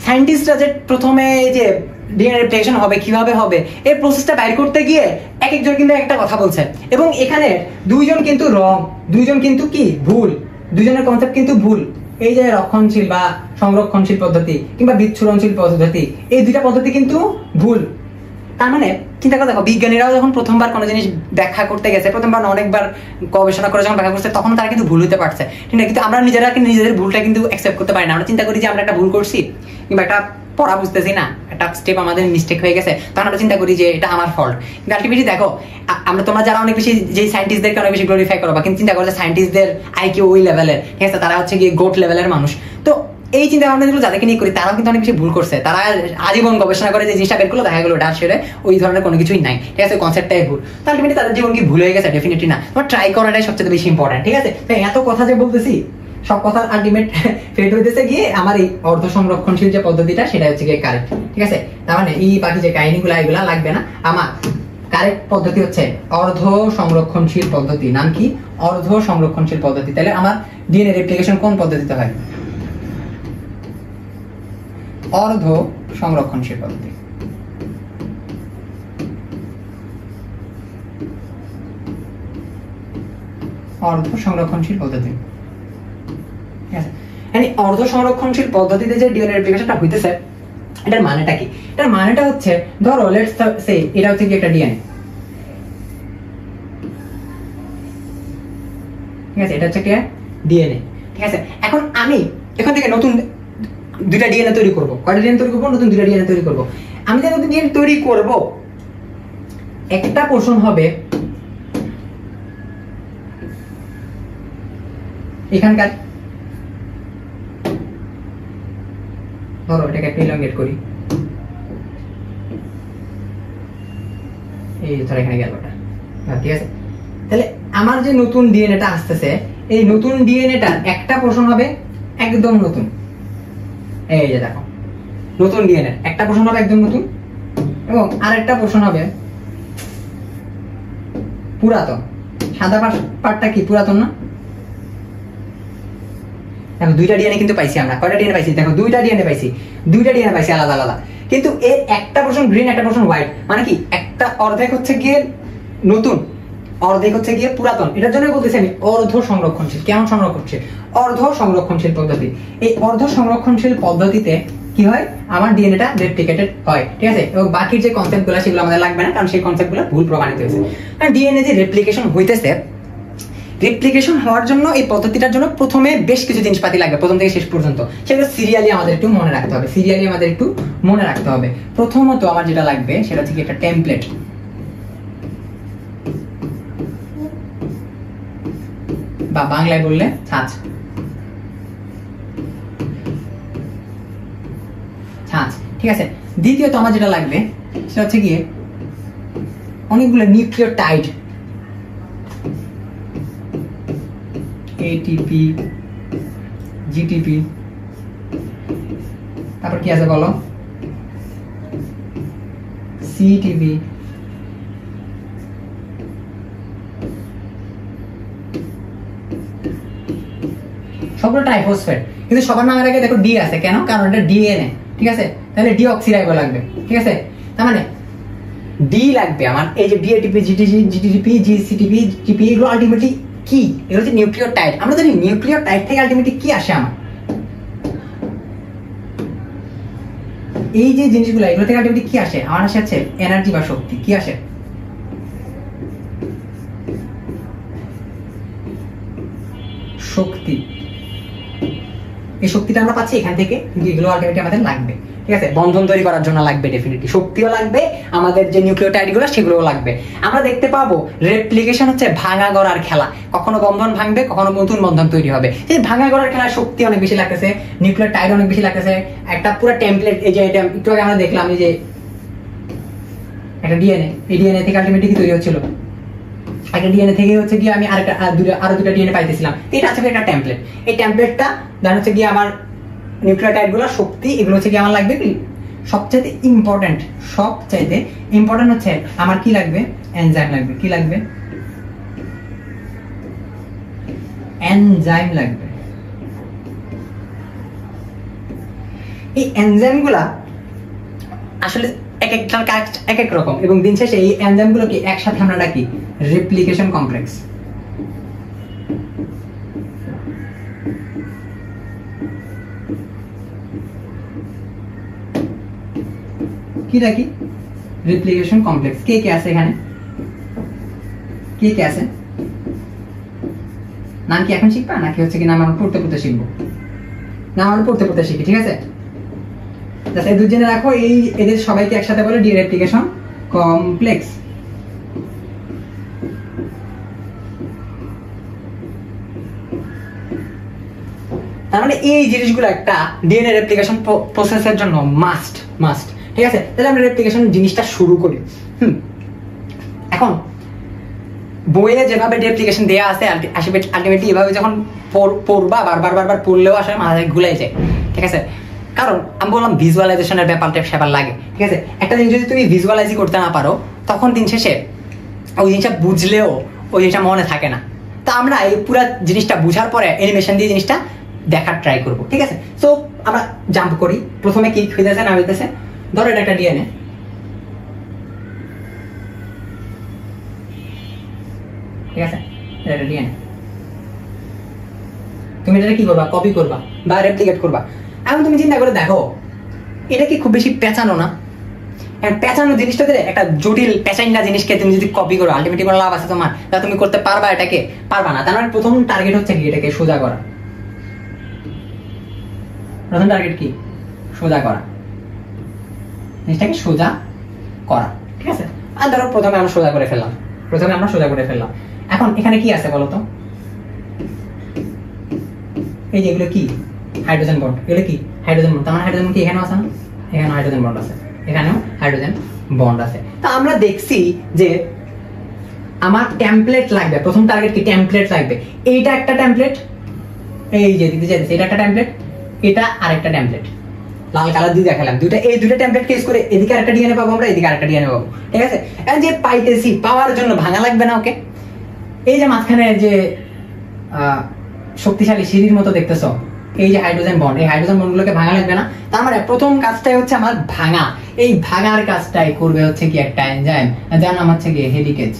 সায়েন্টিস্টরা যে প্রথমে এই যে ডিএনএ রেপ্লিকেশন হবে কিভাবে হবে এই প্রসেসটা বাইর করতে গিয়ে এক একজন কিন্তু একটা কথা বলছে, এবং এখানে দুইজন কিন্তু রং, দুইজন কিন্তু কি ভুল, দুইজনের কনসেপ্ট কিন্তু ভুল। এই যে রক্ষণশীল বা সংরক্ষণশীল পদ্ধতি কিংবা বিচ্ছুরণশীল পদ্ধতি, এই দুইটা পদ্ধতি কিন্তু ভুল। তার মানে চিন্তা করে দেখো বিজ্ঞানীরাও যখন প্রথমবার কোনো জিনিস ব্যাখ্যা করতে গেছে, প্রথমবার অনেকবার গবেষণা করে যখন ব্যাখ্যা করছে, তখন তারা কিন্তু ভুল হতে পারছে, ঠিক না? কিন্তু আমরা নিজেরা কিন্তু নিজেদের ভুলটা কিন্তু অ্যাকসেপ্ট করতে পারি না। আমরা চিন্তা করি যে আমরা একটা ভুল করছি কিংবা একটা পড়া বুঝতেছি না, একটা স্টেপ আমাদের মিস্টেক হয়ে গেছে, তখন আমরা চিন্তা করি যে এটা আমার ফল্ট। কিন্তু আলটিমেটলি দেখো আমরা, তোমরা যারা অনেক বেশি যে সায়েন্টিস্টদেরকে অনেক বেশি গ্লোরিফাই করো, বা কিন্তু চিন্তা করো যে সায়েন্টিস্টদের আইকিউ ওই লেভেলের, ঠিক আছে, তারা হচ্ছে গিয়ে গোট লেভেলের মানুষ। তো এই চিন্তা ভাবনাগুলো যাদেরকে নিয়ে করি তারাও কিন্তু অনেক বেশি ভুল করছে। তারা আজীবন গবেষণা করে যে জিনিসটা বের করলো, দেখা গেলো এটা আসলে ওই ধরনের কোনো কিছুই নাই, ঠিক আছে, কনসেপ্টটাই ভুল। তো আলটিমেটলি তাদের জীবন কি ভুল হয়ে গেছে? ডেফিনেটলি না। তোমার ট্রাই করাটাই সবচেয়ে বেশি ইম্পর্টেন্ট, ঠিক আছে? তো এত কথা যে বলতেছি, সব কথা আলটিমেট ফেট হইতেছে গিয়ে আমার এই অর্ধ সংরক্ষণশীল যে পদ্ধতিটা সেটা হচ্ছে গিয়ে কারেক্ট, ঠিক আছে? তার মানে এই বাকি যে কাহিনীগুলো এগুলা লাগবে না, আমার কারেক্ট পদ্ধতি হচ্ছে অর্ধ সংরক্ষণশীল পদ্ধতি। নাম কি? অর্ধ সংরক্ষণশীল পদ্ধতি। তাহলে আমার ডিএনএ রেপ্লিকেশন কোন পদ্ধতিতে হয়? অর্ধ সংরক্ষণশীল পদ্ধতি। অর্ধ সংরক্ষণশীল পদ্ধতি, ঠিক আছে? মানে অর্ধ সংরক্ষণশীল পদ্ধতিতে যে ডিএনএ রেপ্লিকেশনটা হইতেছে, এটার মানেটা কি? এটার মানেটা হচ্ছে ধরো লেটস সে এটা হচ্ছে কি একটা ডিএনএ, ঠিক আছে? এটা হচ্ছে কি ডিএনএ, ঠিক আছে? এখন আমি এখান থেকে নতুন দুইটা ডিএনএ তৈরি করব। কয়টা ডিএনএ তৈরি করব? নতুন দুইটা ডিএনএ তৈরি করব। আমি যে নতুন ডিএনএ তৈরি করব, একটা পোর্শন হবে এখানকার, ধরো এটাকে একটা ইলংগেট করি, এই ধরো এখানে গেল ওটা, ঠিক আছে? তাহলে আমার যে নতুন ডিএনএটা আসতেছে, এই নতুন ডিএনএটার একটা পোর্শন হবে একদম নতুন। এই যে দেখো নতুন ডিএনএ একটা পোর্শন হবে একদম নতুন, এবং আরেকটা পোর্শন হবে পুরাতন। সাদা পার্টটা কি পুরাতন না? দেখো দুইটা ডিএনএ কিন্তু পাইছি আমরা। কয়টা ডিএনএ পাইছি? দেখো দুইটা ডিএনএ পাইছি, দুইটা ডিএনএ পাইছি আলাদা আলাদা, কিন্তু এর একটা পোর্শন গ্রিন, একটা পোর্শন হোয়াইট। মানে কি একটা অর্ধেক হচ্ছে গিয়ে নতুন, অর্ধেক হচ্ছে গিয়ে পুরাতন। এটার জন্য বলতেছি আমি অর্ধ সংরক্ষণশীল। কেমন সংরক্ষণশীল? অর্ধ সংরক্ষণশীল পদ্ধতি। এই অর্ধ সংরক্ষণশীল পদ্ধতিতে কি হয়? আমার ডিএনএটা রেপ্লিকেটেড হয়, ঠিক আছে? এবং বাকি যে কনসেপ্টগুলো সেগুলো আমাদের লাগবে না, কারণ সেই কনসেপ্টগুলো ভুল প্রমাণিত হয়েছে। কারণ ডিএনএ যে রেপ্লিকেশন হইতেছে, রেপ্লিকেশন হওয়ার জন্য এই পদ্ধতিটার জন্য প্রথমে বেশ কিছু জিনিসপাতি লাগবে, প্রথম থেকে শেষ পর্যন্ত। সেগুলো সিরিয়ালি আমাদের একটু মনে রাখতে হবে, সিরিয়ালি আমাদের একটু মনে রাখতে হবে। প্রথমত আমার যেটা লাগবে সেটা হচ্ছে একটা টেমপ্লেট, বা বাংলায় বললে ছাঁচ। ছাঁচ, ঠিক আছে? দ্বিতীয়ত আমার যেটা লাগবে সেটা হচ্ছে গিয়ে অনেকগুলো নিউক্লিওটাইড, এটিপি, জিটিপি, তারপর কি আছে বলো, সিটিপি, সবগুলো ট্রাইফসফেট। কিন্তু সবার নামের আগে দেখো ডি আছে, কেন? কারণ এটা ডিএনএ, ঠিক আছে? তাহলে ডিঅক্সিরাইবো লাগবে, ঠিক আছে? তার মানে ডি লাগবে আমার। এই যে ডিএটিপি, জিটিপি, জিসিটিপি, জিটিপি, এগুলো আলটিমেটলি কি? এগুলো হচ্ছে নিউক্লিওটাইড। আমরা জানি নিউক্লিওটাইড থেকে আলটিমেটলি কি আসে আমার? এই যে জিনিসগুলো এগুলো থেকে আলটিমেটলি কি আসে? আমার আসে এনার্জি বা শক্তি। কি আসে? শক্তি। এই শক্তিটা আমরা পাচ্ছি এখান থেকে, কিন্তু এগুলো আলটিমেটলি আমাদের লাগবে, ঠিক আছে? বন্ধন তৈরি করার জন্য লাগবে, ডেফিনেটলি শক্তিও লাগবে, আমাদের যে নিউক্লিওটাইড গুলো সেগুলোও লাগবে। আমরা দেখতে পাবো রেপ্লিকেশন হচ্ছে ভাঙা গড়ার খেলা, কখনো বন্ধন ভাঙবে, কখনো নতুন বন্ধন তৈরি হবে। এই ভাঙা গড়ার খেলায় শক্তি অনেক বেশি লাগতেছে, নিউক্লিওটাইড অনেক বেশি লাগতেছে। একটা পুরো টেমপ্লেট, এই যে এটা একটু আগে আমরা দেখলাম, এই যে একটা ডিএনএ, এই ডিএনএ থেকে আলটিমেটলি কি তৈরি হচ্ছিল? একটা ডিএনএ থেকে হচ্ছে গিয়ে আমি আরো দুটো ডিএনএ পাইতেছিলাম। এটা আছে একটা টেমপ্লেট। এই টেমপ্লেটটা দেন হচ্ছে গিয়ে আমার নিউক্লিওটাইড গুলো, শক্তি, এগুলো হচ্ছে কি আমার লাগবে। সবচাইতে ইম্পর্টেন্ট হচ্ছে আমার কি লাগবে? এনজাইম লাগবে। কি লাগবে? এনজাইম লাগবে। এই এনজাইম গুলা আসলে এক একটার কাজ এক এক রকম, এবং দিন শেষে এই এনজাইম গুলোকে একসাথে আমরা ডাকি রেপ্লিকেশন কমপ্লেক্স। কি ডাকি? Replication complex. কে কে আছে এখানে? কে কে আছে? নাম কি এখন শিখবা, নাকি হচ্ছে কি নাম আমরা পড়তে পড়তে শিখবো? নাম আমরা পড়তে পড়তে শিখি, ঠিক আছে? এই দুজনে রাখো, এই এদের সবাইকে একসাথে বলে ডি রেপ্লিকেশন কমপ্লেক্স। তার মানে এই জিনিসগুলো একটা ডিএনএ রেপ্লিকেশন প্রসেসের জন্য মাস্ট, ঠিক আছে? তাহলে আমরা রেপ্লিকেশন জিনিসটা শুরু করি। এখন বইয়ে যেভাবে রেপ্লিকেশন দেয়া আছে আলটিমেটলি এভাবে যখন পড়বা, বারবার পড়লেও আসলে মাথায় ঘুরে যায়, ঠিক আছে? কারণ আমি বললাম ভিজুয়ালাইজেশনের ব্যাপারটা সেবার লাগে, ঠিক আছে? একটা জিনিস যদি তুমি ভিজুয়ালাইজ করতে না পারো, তখন দিন শেষে ওই জিনিসটা বুঝলেও ওই জিনিসটা মনে থাকে না। তা আমরা এই পুরো জিনিসটা বুঝার পরে অ্যানিমেশন দিয়ে জিনিসটা দেখার ট্রাই করবো, ঠিক আছে? সো আমরা জাম্প করি। প্রথমে কি হইতেছে না হইতেছে, ধরো এটা একটা ডিএনএ, ঠিক আছে? এটা ডিএনএ, তুমি এটা কি করবা? কপি করবা বা রেপ্লিকেট করবা। এখন তুমি চিন্তা করে দেখো, এটা কি খুব বেশি পেঁচানো না? পেঁচানো জিনিসটাতে একটা জটিল পেঁচাইনা জিনিসকে তুমি যদি কপি করো, আলটিমেটলি কোনো লাভ আছে তোমার? তা তুমি করতে পারবা? এটাকে পারবা না। তার মানে প্রথম টার্গেট হচ্ছে কি? এটাকে সোজা করা। প্রথম টার্গেট কি? সোজা করা, জিনিসটাকে সোজা করা, ঠিক আছে? আর ধরো প্রথমে আমরা সোজা করে ফেললাম। এখন এখানে কি আছে বলতো? এই যে এগুলো কি? Hydrogen bond. এগুলো কি? Hydrogen bond. তার মানে হাইড্রোজেন কি এখানেও আছে না? এখানেও হাইড্রোজেন বন্ড আছে, এখানেও হাইড্রোজেন বন্ড আছে। তা আমরা দেখছি যে আমার টেমপ্লেট লাগবে। প্রথম টার্গেট কি? টেমপ্লেট লাগবে। এইটা একটা টেমপ্লেট, এই যে দিতে চাইছে এটা একটা টেমপ্লেট, এটা আরেকটা টেমপ্লেট, লাল কালার দিয়ে দেখালাম দুইটা। এই দুইটা টেমপ্লেট কেস করে এদিকে আরেকটা ডিএনএ পাবো আমরা, এদিকে আরেকটা ডিএনএ পাবো, ঠিক আছে? এখন যে পাইতেছি, পাওয়ার জন্য ভাঙা লাগবে না ওকে? এই যে মাঝখানে যে শক্তিশালী সিঁড়ির মতো দেখতেছো, এই যে হাইড্রোজেন বন্ড, এই হাইড্রোজেন বন্ডগুলোকে ভাঙা লাগবে না? তার মানে প্রথম কাজটাই হচ্ছে আমার ভাঙা। এই ভাঙার কাজটাই করবে হচ্ছে কি একটা এনজাইম, যার নাম হচ্ছে কি হেলিকেজ।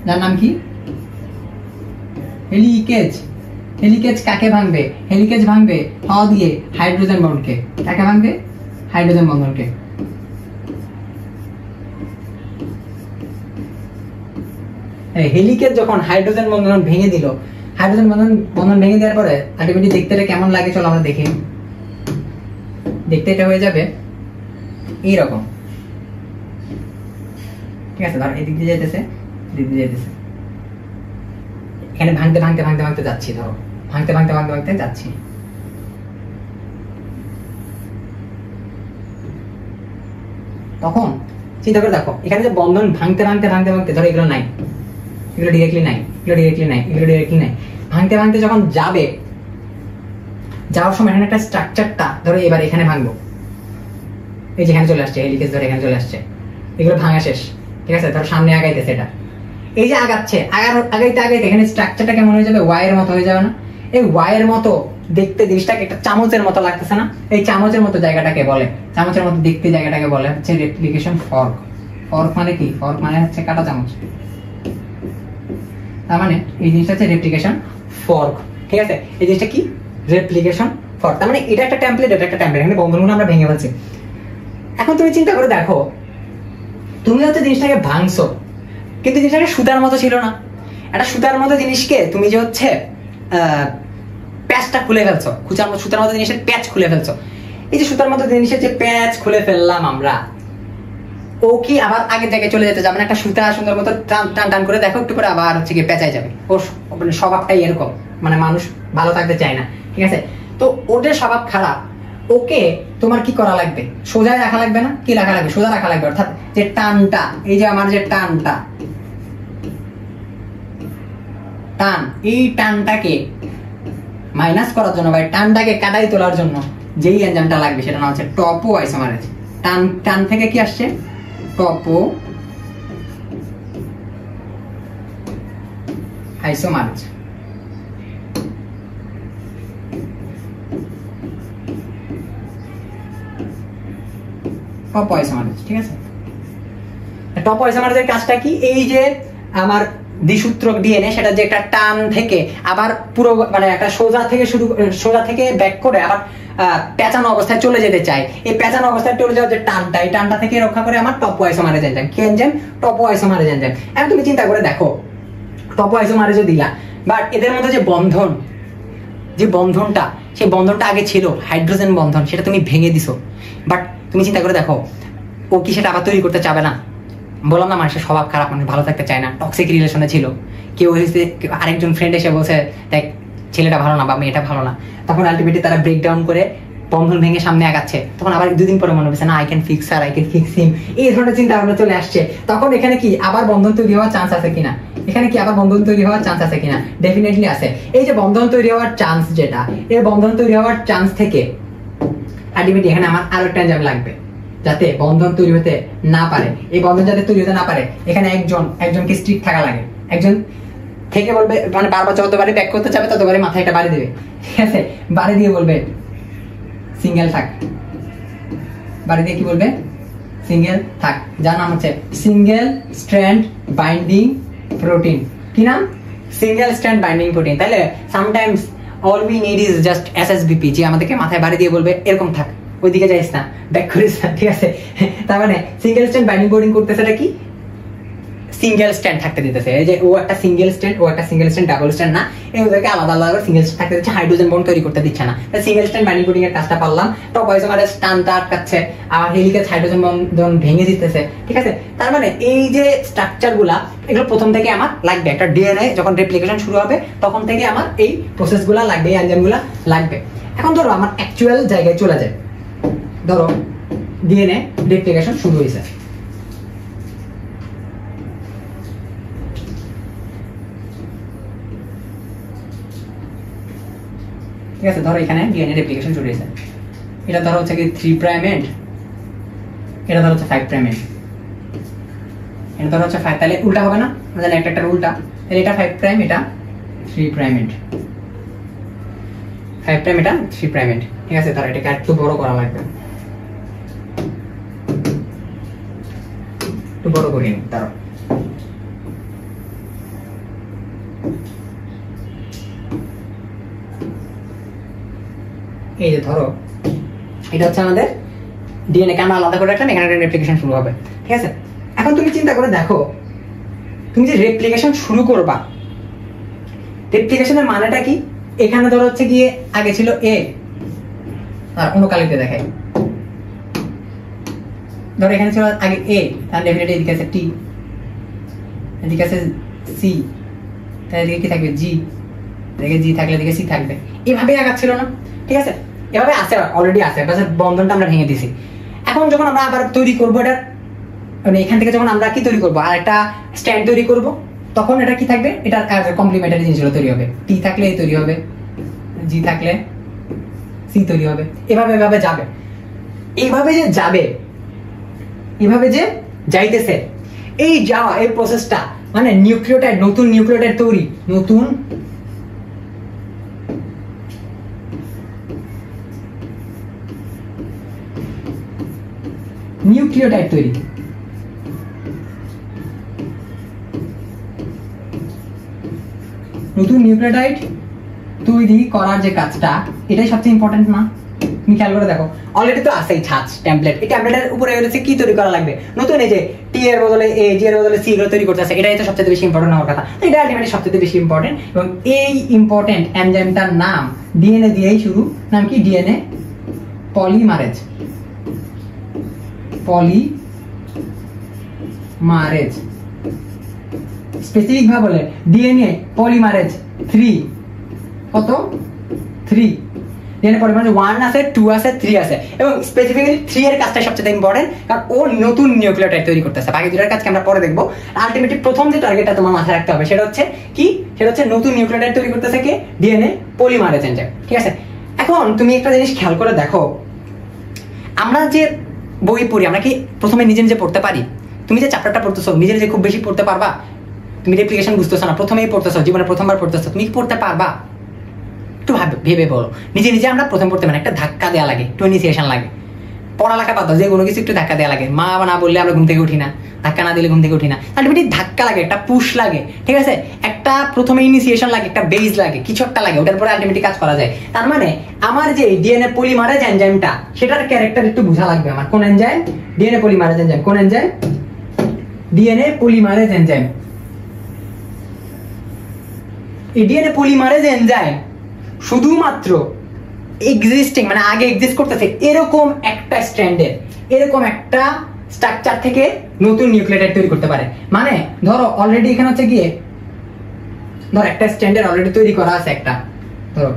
যার নাম কি? হেলিকেজ। হেলিকেজ কাকে ভাঙবে? হেলিকেজ ভাঙবে দিয়ে হাইড্রোজেন বন্ডকে। কাকে ভাঙবে? হাইড্রোজেন বন্ধনকে। হেলিকেজ যখন হাইড্রোজেন বন্ধন ভেঙে দিল, হাইড্রোজেন বন্ধন ভেঙে দেওয়ার পরে আলটিমেটলি দেখতে এটা কেমন লাগে চলো আমরা দেখি। দেখতে এটা হয়ে যাবে এইরকম, ঠিক আছে? ধর এদিক দিয়ে যাইতেছে, এখানে ভাঙতে যাচ্ছি, ধরো ভাঙতে যাচ্ছি। তখন চিন্তা করে দেখো, এখানে যে বন্ধন ভাঙতে ধরো এগুলো নাই, এগুলো ডিরেক্টলি নাই, ভাঙতে যখন যাবে, যাওয়ার সময় এখানে একটা স্ট্রাকচারটা ধরো এবার এখানে ভাঙবো, এই যে এখানে চলে আসছে হেলিকেজ, ধরো এখানে চলে আসছে, এগুলো ভাঙা শেষ, ঠিক আছে? ধরো সামনে আগাইতেছে, এটা এই যে আগাচ্ছে, আগাইতে এখানে স্ট্রাকচারটা কেমন হয়ে যাবে? ওয়াইয়ের মতো হয়ে যাবে না? এই ওয়াইয়ের মতো দেখতে জিনিসটাকে একটা চামচের মতো লাগতেছে না? এই চামচের মতো জায়গাটাকে বলে, চামচের মতো দেখতে জায়গাটাকে বলে হচ্ছে রেপ্লিকেশন ফর্ক। ফর্ক মানে কি? ফর্ক মানে হচ্ছে কাটা চামচ। তার মানে এই জিনিসটা হচ্ছে রেপ্লিকেশন ফর্ক, ঠিক আছে? এই জিনিসটা কি? রেপ্লিকেশন ফর, তার মানে এটা একটা টেমপ্লেট, এটা একটা টেমপ্লেট, এখানে বন্ধনগুলো আমরা ভেঙে ফেলছি। এখন তুমি চিন্তা করে দেখো, তুমি হচ্ছে জিনিসটাকে ভাঙছো, কিন্তু জিনিসটাকে সুতার মতো ছিল না। একটা সুতার মতো জিনিসকে তুমি যে হচ্ছে প্যাচটা খুলে ফেলছো, সুতার মতো জিনিসের প্যাচ খুলে ফেলছো। এই যে সুতার মতো জিনিসের যে প্যাচ খুলে ফেললাম আমরা, ও কি আবার আগের জায়গায় চলে যেতে যাবে না? একটা সুতা সুন্দর মতো টান টান টান করে দেখো, একটু করে আবার হচ্ছে গিয়ে পেঁচাই যাবে। ওর স্বভাবটাই এরকম, মানে মানুষ ভালো থাকতে চায় না, ঠিক আছে? তো ওদের স্বভাব খারাপ, ওকে তোমার কি করা লাগবে? সোজায় রাখা লাগবে না? কি রাখা লাগবে? সোজা রাখা লাগবে। অর্থাৎ যে টানটা, এই যে আমার যে টানটা, টান, এই টানটাকে মাইনাস করার জন্য বা টানটাকে কাটাই তোলার জন্য যেই এনজাইমটা লাগবে সেটা নাম হচ্ছে টপো আইসোমারেজ। টান, টান থেকে কি আসছে? টপো আইসোমারেজ। টপো আইসোমারেজ, ঠিক আছে? টপো আইসোমারেজের কাজটা কি? এই যে আমার দ্বিসূত্র ডিএনএ, সেটা যে একটা টান থেকে আবার পুরো মানে একটা সোজা থেকে ব্যাক করে আবার পেঁচানো অবস্থায় চলে যেতে চাই। এই পেঁচানো অবস্থায় চলে যাওয়ার যে টানটা, এই টানটা থেকে রক্ষা করে আমার টপো আইসোমারেজ এনজাইম। কি এনজাইম? Topoisomerase enzyme. এখন তুমি চিন্তা করে দেখো, টপো আইসোমারেজও দিলা, বাট এদের মধ্যে যে বন্ধন, যে বন্ধনটা, সেই বন্ধনটা আগে ছিল হাইড্রোজেন বন্ধন, সেটা তুমি ভেঙে দিছো। বাট তুমি চিন্তা করে দেখো, ও কি সেটা আবার তৈরি করতে চাবে না? বললাম না, মানুষের স্বভাব খারাপ, মানুষ ভালো থাকতে চায় না, টক্সিক রিলেশনে ছিল। কেউ হয়েছে, আরেকজন ফ্রেন্ড এসে বলছে দেখ ছেলেটা ভালো না বা মেয়েটা ভালো না, তখন আলটিমেটলি তারা ব্রেকডাউন করে বন্ধন ভেঙে সামনে আগাচ্ছে। তখন আবার দুদিন পরে মনে হচ্ছে না, I can fix her, I can fix him, এই ধরনের চিন্তা ভাবনা চলে আসছে। তখন এখানে কি আবার বন্ধন তৈরি হওয়ার চান্স আছে কিনা? এখানে কি আবার বন্ধন তৈরি হওয়ার চান্স আছে কিনা? ডেফিনেটলি আছে। এই যে বন্ধন তৈরি হওয়ার চান্স, যেটা এই বন্ধন তৈরি হওয়ার চান্স থেকে আলটিমেটলি এখানে আমার আরো একটা এনজাইম লাগবে যাতে বন্ধন তৈরি হতে না পারে। এই বন্ধন যাতে তৈরি হতে না পারে, এখানে একজনকে স্ট্রিক্ট থাকা লাগে। একজন থেকে বলবে, মানে বারবার যতবারই ব্যাক করতে চাবে ততবারই মাথায় একটা বাড়ি দেবে, ঠিক আছে? বাড়ি দিয়ে বলবে সিঙ্গেল থাক, বাড়ি দিয়ে কি বলবে? সিঙ্গেল থাক। যার নাম হচ্ছে সিঙ্গেল স্ট্র্যান্ড বাইন্ডিং প্রোটিন। কি নাম? Single strand binding protein. তাহলে sometimes all we need is just SSBP, যে আমাদেরকে মাথায় বাড়ি দিয়ে বলবে এরকম থাক, ওইদিকে যাইস না, ব্যাক করিস না, ঠিক আছে? তার মানে সিঙ্গেল স্ট্র্যান্ড বাইন্ডিং প্রোটিন করতেছে এটা কি? সিঙ্গেল স্ট্যান্ড থাকতে দিতেছে। এই যে ও একটা সিঙ্গেল স্ট্যান্ড, ও একটা সিঙ্গেল স্ট্যান্ড, ডাবল স্ট্যান্ড না, এই ওদেরকে আলাদা আলাদা সিঙ্গেল স্ট্যান্ড থাকতে দিচ্ছে, হাইড্রোজেন বন্ড তৈরি করতে দিচ্ছে না। তাই সিঙ্গেল স্ট্যান্ড বাইন্ডিং প্রোটিন এর কাজটা পারলাম। টপ আইসোমারেজ টানটা আটকাচ্ছে, আর হেলিকেজ হাইড্রোজেন বন্ড ভেঙে দিতেছে, ঠিক আছে? তার মানে এই যে স্ট্রাকচার গুলা, এগুলো প্রথম থেকে আমার লাগবে। একটা ডিএনএ যখন রেপ্লিকেশন শুরু হবে তখন থেকে আমার এই প্রসেস গুলা লাগবে, এই এনজাইম গুলা লাগবে। এখন ধরো আমার অ্যাকচুয়াল জায়গায় চলে যায়, ধরো ডিএনএ রেপ্লিকেশন শুরু হয়েছে, ঠিক আছে? ধরো এখানে ডিএনএ রেপ্লিকেশন শুরু হয়েছে, এটা ধরো হচ্ছে কি 3 প্রাইম এন্ড, এটা ধরো হচ্ছে 5 প্রাইম এন্ড, এটা ধরো হচ্ছে 5, তাহলে উল্টা হবে না? মানে একটা উল্টা, তাহলে এটা 5 প্রাইম, এটা 3 প্রাইম এন্ড, 5 প্রাইম, এটা 3 প্রাইম এন্ড, ঠিক আছে? তাহলে এটাকে একটু বড় করা লাগবে, একটু বড় করি ধরো। এই যে ধরো এটা হচ্ছে আমাদের ডিএনএ কে আমরা আলাদা করে রাখলাম, এখানে রেপ্লিকেশন শুরু হবে, ঠিক আছে? এখন তুমি চিন্তা করে দেখো, তুমি যে রেপ্লিকেশন শুরু করবা, রেপ্লিকেশনের মানেটা কি? এখানে ধরো হচ্ছে গিয়ে আগে ছিল এ, আর অন্য কালিতে দেখাই, ধরো এখানে ছিল আগে এ, তার ডেফিনেটলি এদিকে আছে টি, এদিকে আছে সি, তাহলে এদিকে কি থাকবে? জি, এদিকে জি থাকলে এদিকে সি থাকবে। এভাবে আগাচ্ছিল না, ঠিক আছে? এভাবে আছে, অলরেডি আছে, বন্ধনটা আমরা ভেঙে দিছি। এখন যখন আমরা আবার তৈরি করবো এটা, মানে এখান থেকে যখন আমরা কি তৈরি করবো, আর একটা স্ট্যান্ড তৈরি করব, তখন এটা কি থাকবে? এটা কমপ্লিমেন্টারি জিনিসগুলো তৈরি হবে। টি থাকলে এ তৈরি হবে, জি থাকলে সি তৈরি হবে, এভাবে এভাবে যাবে। এইভাবে যে যাবে, এভাবে যে যাইতেছে, এই যাওয়া, এই প্রসেসটা মানে নিউক্লিওটাইড, নতুন নিউক্লিওটাইড তৈরি, নতুন নিউক্লিওটাইড তৈরি, নতুন নিউক্লিওটাইড তৈরি করার যে কাজটা, এটাই সবচেয়ে ইম্পর্টেন্ট না? তুমি খেয়াল করে দেখো, অলরেডি তো আছেই ছাঁচ টেমপ্লেট, এই টেমপ্লেটের উপরে হচ্ছে কি তৈরি করা লাগবে, নতুন এই যে টি এর বদলে এ, জি এর বদলে সি এগুলো তৈরি করতে আছে, এটাই তো সবচেয়ে বেশি ইম্পর্টেন্ট হওয়ার কথা। তো এটা আলটিমেটলি সবচেয়ে বেশি ইম্পর্টেন্ট, এবং এই ইম্পর্টেন্ট এনজাইমটার নাম ডিএনএ দিয়েই শুরু। নাম কি? DNA polymerase. পলিমারেজ স্পেসিফিক ভাবে বলে ডিএনএ পলিমারেজ 3। কত? 3। ডিএনএ পলিমারেজ 1 আছে, 2 আছে, 3 আছে, এবং স্পেসিফিক্যালি 3 এর কাজটা সবচেয়ে ইম্পর্টেন্ট, কারণ ও নতুন নিউক্লিওটাইড তৈরি করতেছে। বাকি দুটোর কাজকে আমরা পরে দেখবো। আলটিমেটলি প্রথম যে টার্গেটটা তোমার মাথায় রাখতে হবে সেটা হচ্ছে কি? সেটা হচ্ছে নতুন নিউক্লিওটাইড তৈরি করতেছে কে? DNA polymerase enzyme. ঠিক আছে, এখন তুমি একটা জিনিস খেয়াল করে দেখো, আমরা যে বই পড়ি, আমরা কি প্রথমে নিজে নিজে পড়তে পারি? তুমি যে চ্যাপ্টারটা পড়তেছো নিজে নিজে খুব বেশি পড়তে পারবা? তুমি রেপ্লিকেশন বুঝতেছো না, প্রথমেই পড়তেছো, জীবনে প্রথমবার পড়তেছো, তুমি কি পড়তে পারবা? একটু ভেবে বলো। নিজে নিজে আমরা প্রথম পড়তে মানে একটা ধাক্কা দেওয়া লাগে, একটু ইনিশিয়েশন লাগে। পড়ালেখা বাদ দাও, যে কোনো কিছু একটু ধাক্কা দেওয়া লাগে। মা না বললে আমরা ঘুম থেকে উঠি না, ধাক্কা না দিলে ঘুম থেকে উঠি না। আলটিমেটলি ধাক্কা লাগে, একটা পুশ লাগে, ঠিক আছে, একটা প্রথমে ইনিশিয়েশন লাগে, একটা বেস লাগে, কিছু একটা লাগে, ওটার পরে আলটিমেটলি কাজ করা যায়। তার মানে আমার যে ডিএনএ পলিমারেজ এনজাইমটা, সেটার ক্যারেক্টার একটু বোঝা লাগবে আমার। কোন এনজাইম? DNA polymerase enzyme. কোন এনজাইম? DNA polymerase enzyme. এই ডিএনএ পলিমারেজ এনজাইম শুধুমাত্র এক্সিস্টিং মানে আগে এক্সিস্ট করতেছে এরকম একটা স্ট্র্যান্ডের, এরকম একটা স্ট্রাকচার থেকে নতুন নিউক্লিওটাইড তৈরি করতে পারে। মানে ধরো অলরেডি এখানে হচ্ছে গিয়ে, ধর একটা স্ট্র্যান্ডের অলরেডি তৈরি করা আছে, একটা ধরো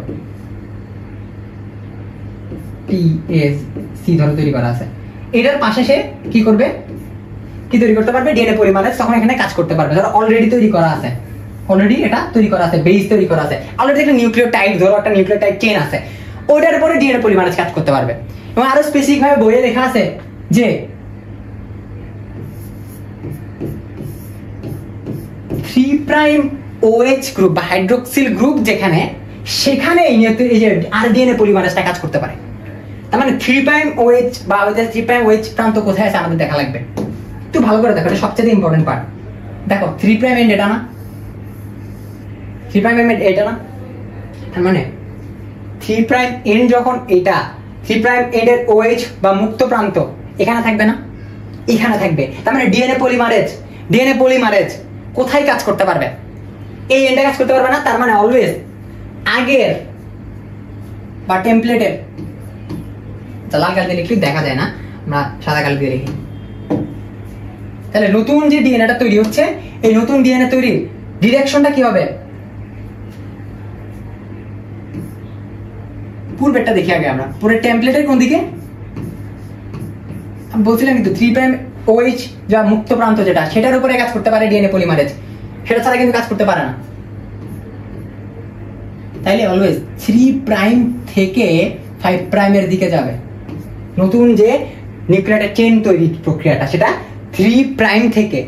টিএসসি ধরো তৈরি করা আছে, এটার পাশে সে কি করবে? কি তৈরি করতে পারবে? DNA polymerase. তখন এখানে কাজ করতে পারবে। ধরো অলরেডি তৈরি করা আছে, অলরেডি এটা তৈরি করা আছে, বেস তৈরি করা আছে, অলরেডি একটা নিউক্লিওটাইড, ধরো একটা নিউক্লিওটাইড চেইন আছে, ওইটার উপরে ডিএনএ পলিমারেজ কাজ করতে পারবে। এবং আরো স্পেসিফিক ভাবে বইয়ে লেখা আছে যে 3' OH গ্রুপ বা হাইড্রোক্সিল গ্রুপ যেখানে, সেখানে এই যে আরডিএনএ পলিমারেজটা কাজ করতে পারে। তার মানে 3' OH বা 3' OH প্রান্ত কোথায় আছে আমাদের দেখা লাগবে। একটু ভালো করে দেখো, এটা সবচেয়ে ইম্পর্টেন্ট পার্ট। দেখো 3' এন্ড এটা না, 3' এন্ড এটা না, তার মানে 3' এন্ড যখন এটা, 3' এন্ডের OH বা মুক্ত প্রান্ত এখানে থাকবে না, এখানে থাকবে। তার মানে ডিএনএ পলিমারেজ কোথায় কাজ করতে পারবে? এই এন্ডে কাজ করতে পারবে না। তার মানে অলওয়েজ আগের বা টেমপ্লেটের, লাল কালি দিয়ে লিখলে দেখা যায় না, আমরা সাদা কালি দিয়ে লিখি। তাহলে নতুন যে ডিএনএটা তৈরি হচ্ছে, এই নতুন ডিএনএ তৈরির ডিরেকশনটা কি হবে? পূর্বেরটা দেখি আগে আমরা, পুরো টেমপ্লেটের কোন দিকে বলছিলাম কিন্তু 3' OH যা মুক্ত প্রান্ত যেটা, সেটার উপরে কাজ করতে পারে ডিএনএ পলিমারেজ, সেটা ছাড়া কিন্তু কাজ করতে পারে না। তাইলে অলওয়েজ 3' থেকে 5' এর দিকে যাবে নতুন যে নিউক্লিওটাইড চেইন তৈরির প্রক্রিয়াটা, সেটা 3' থেকে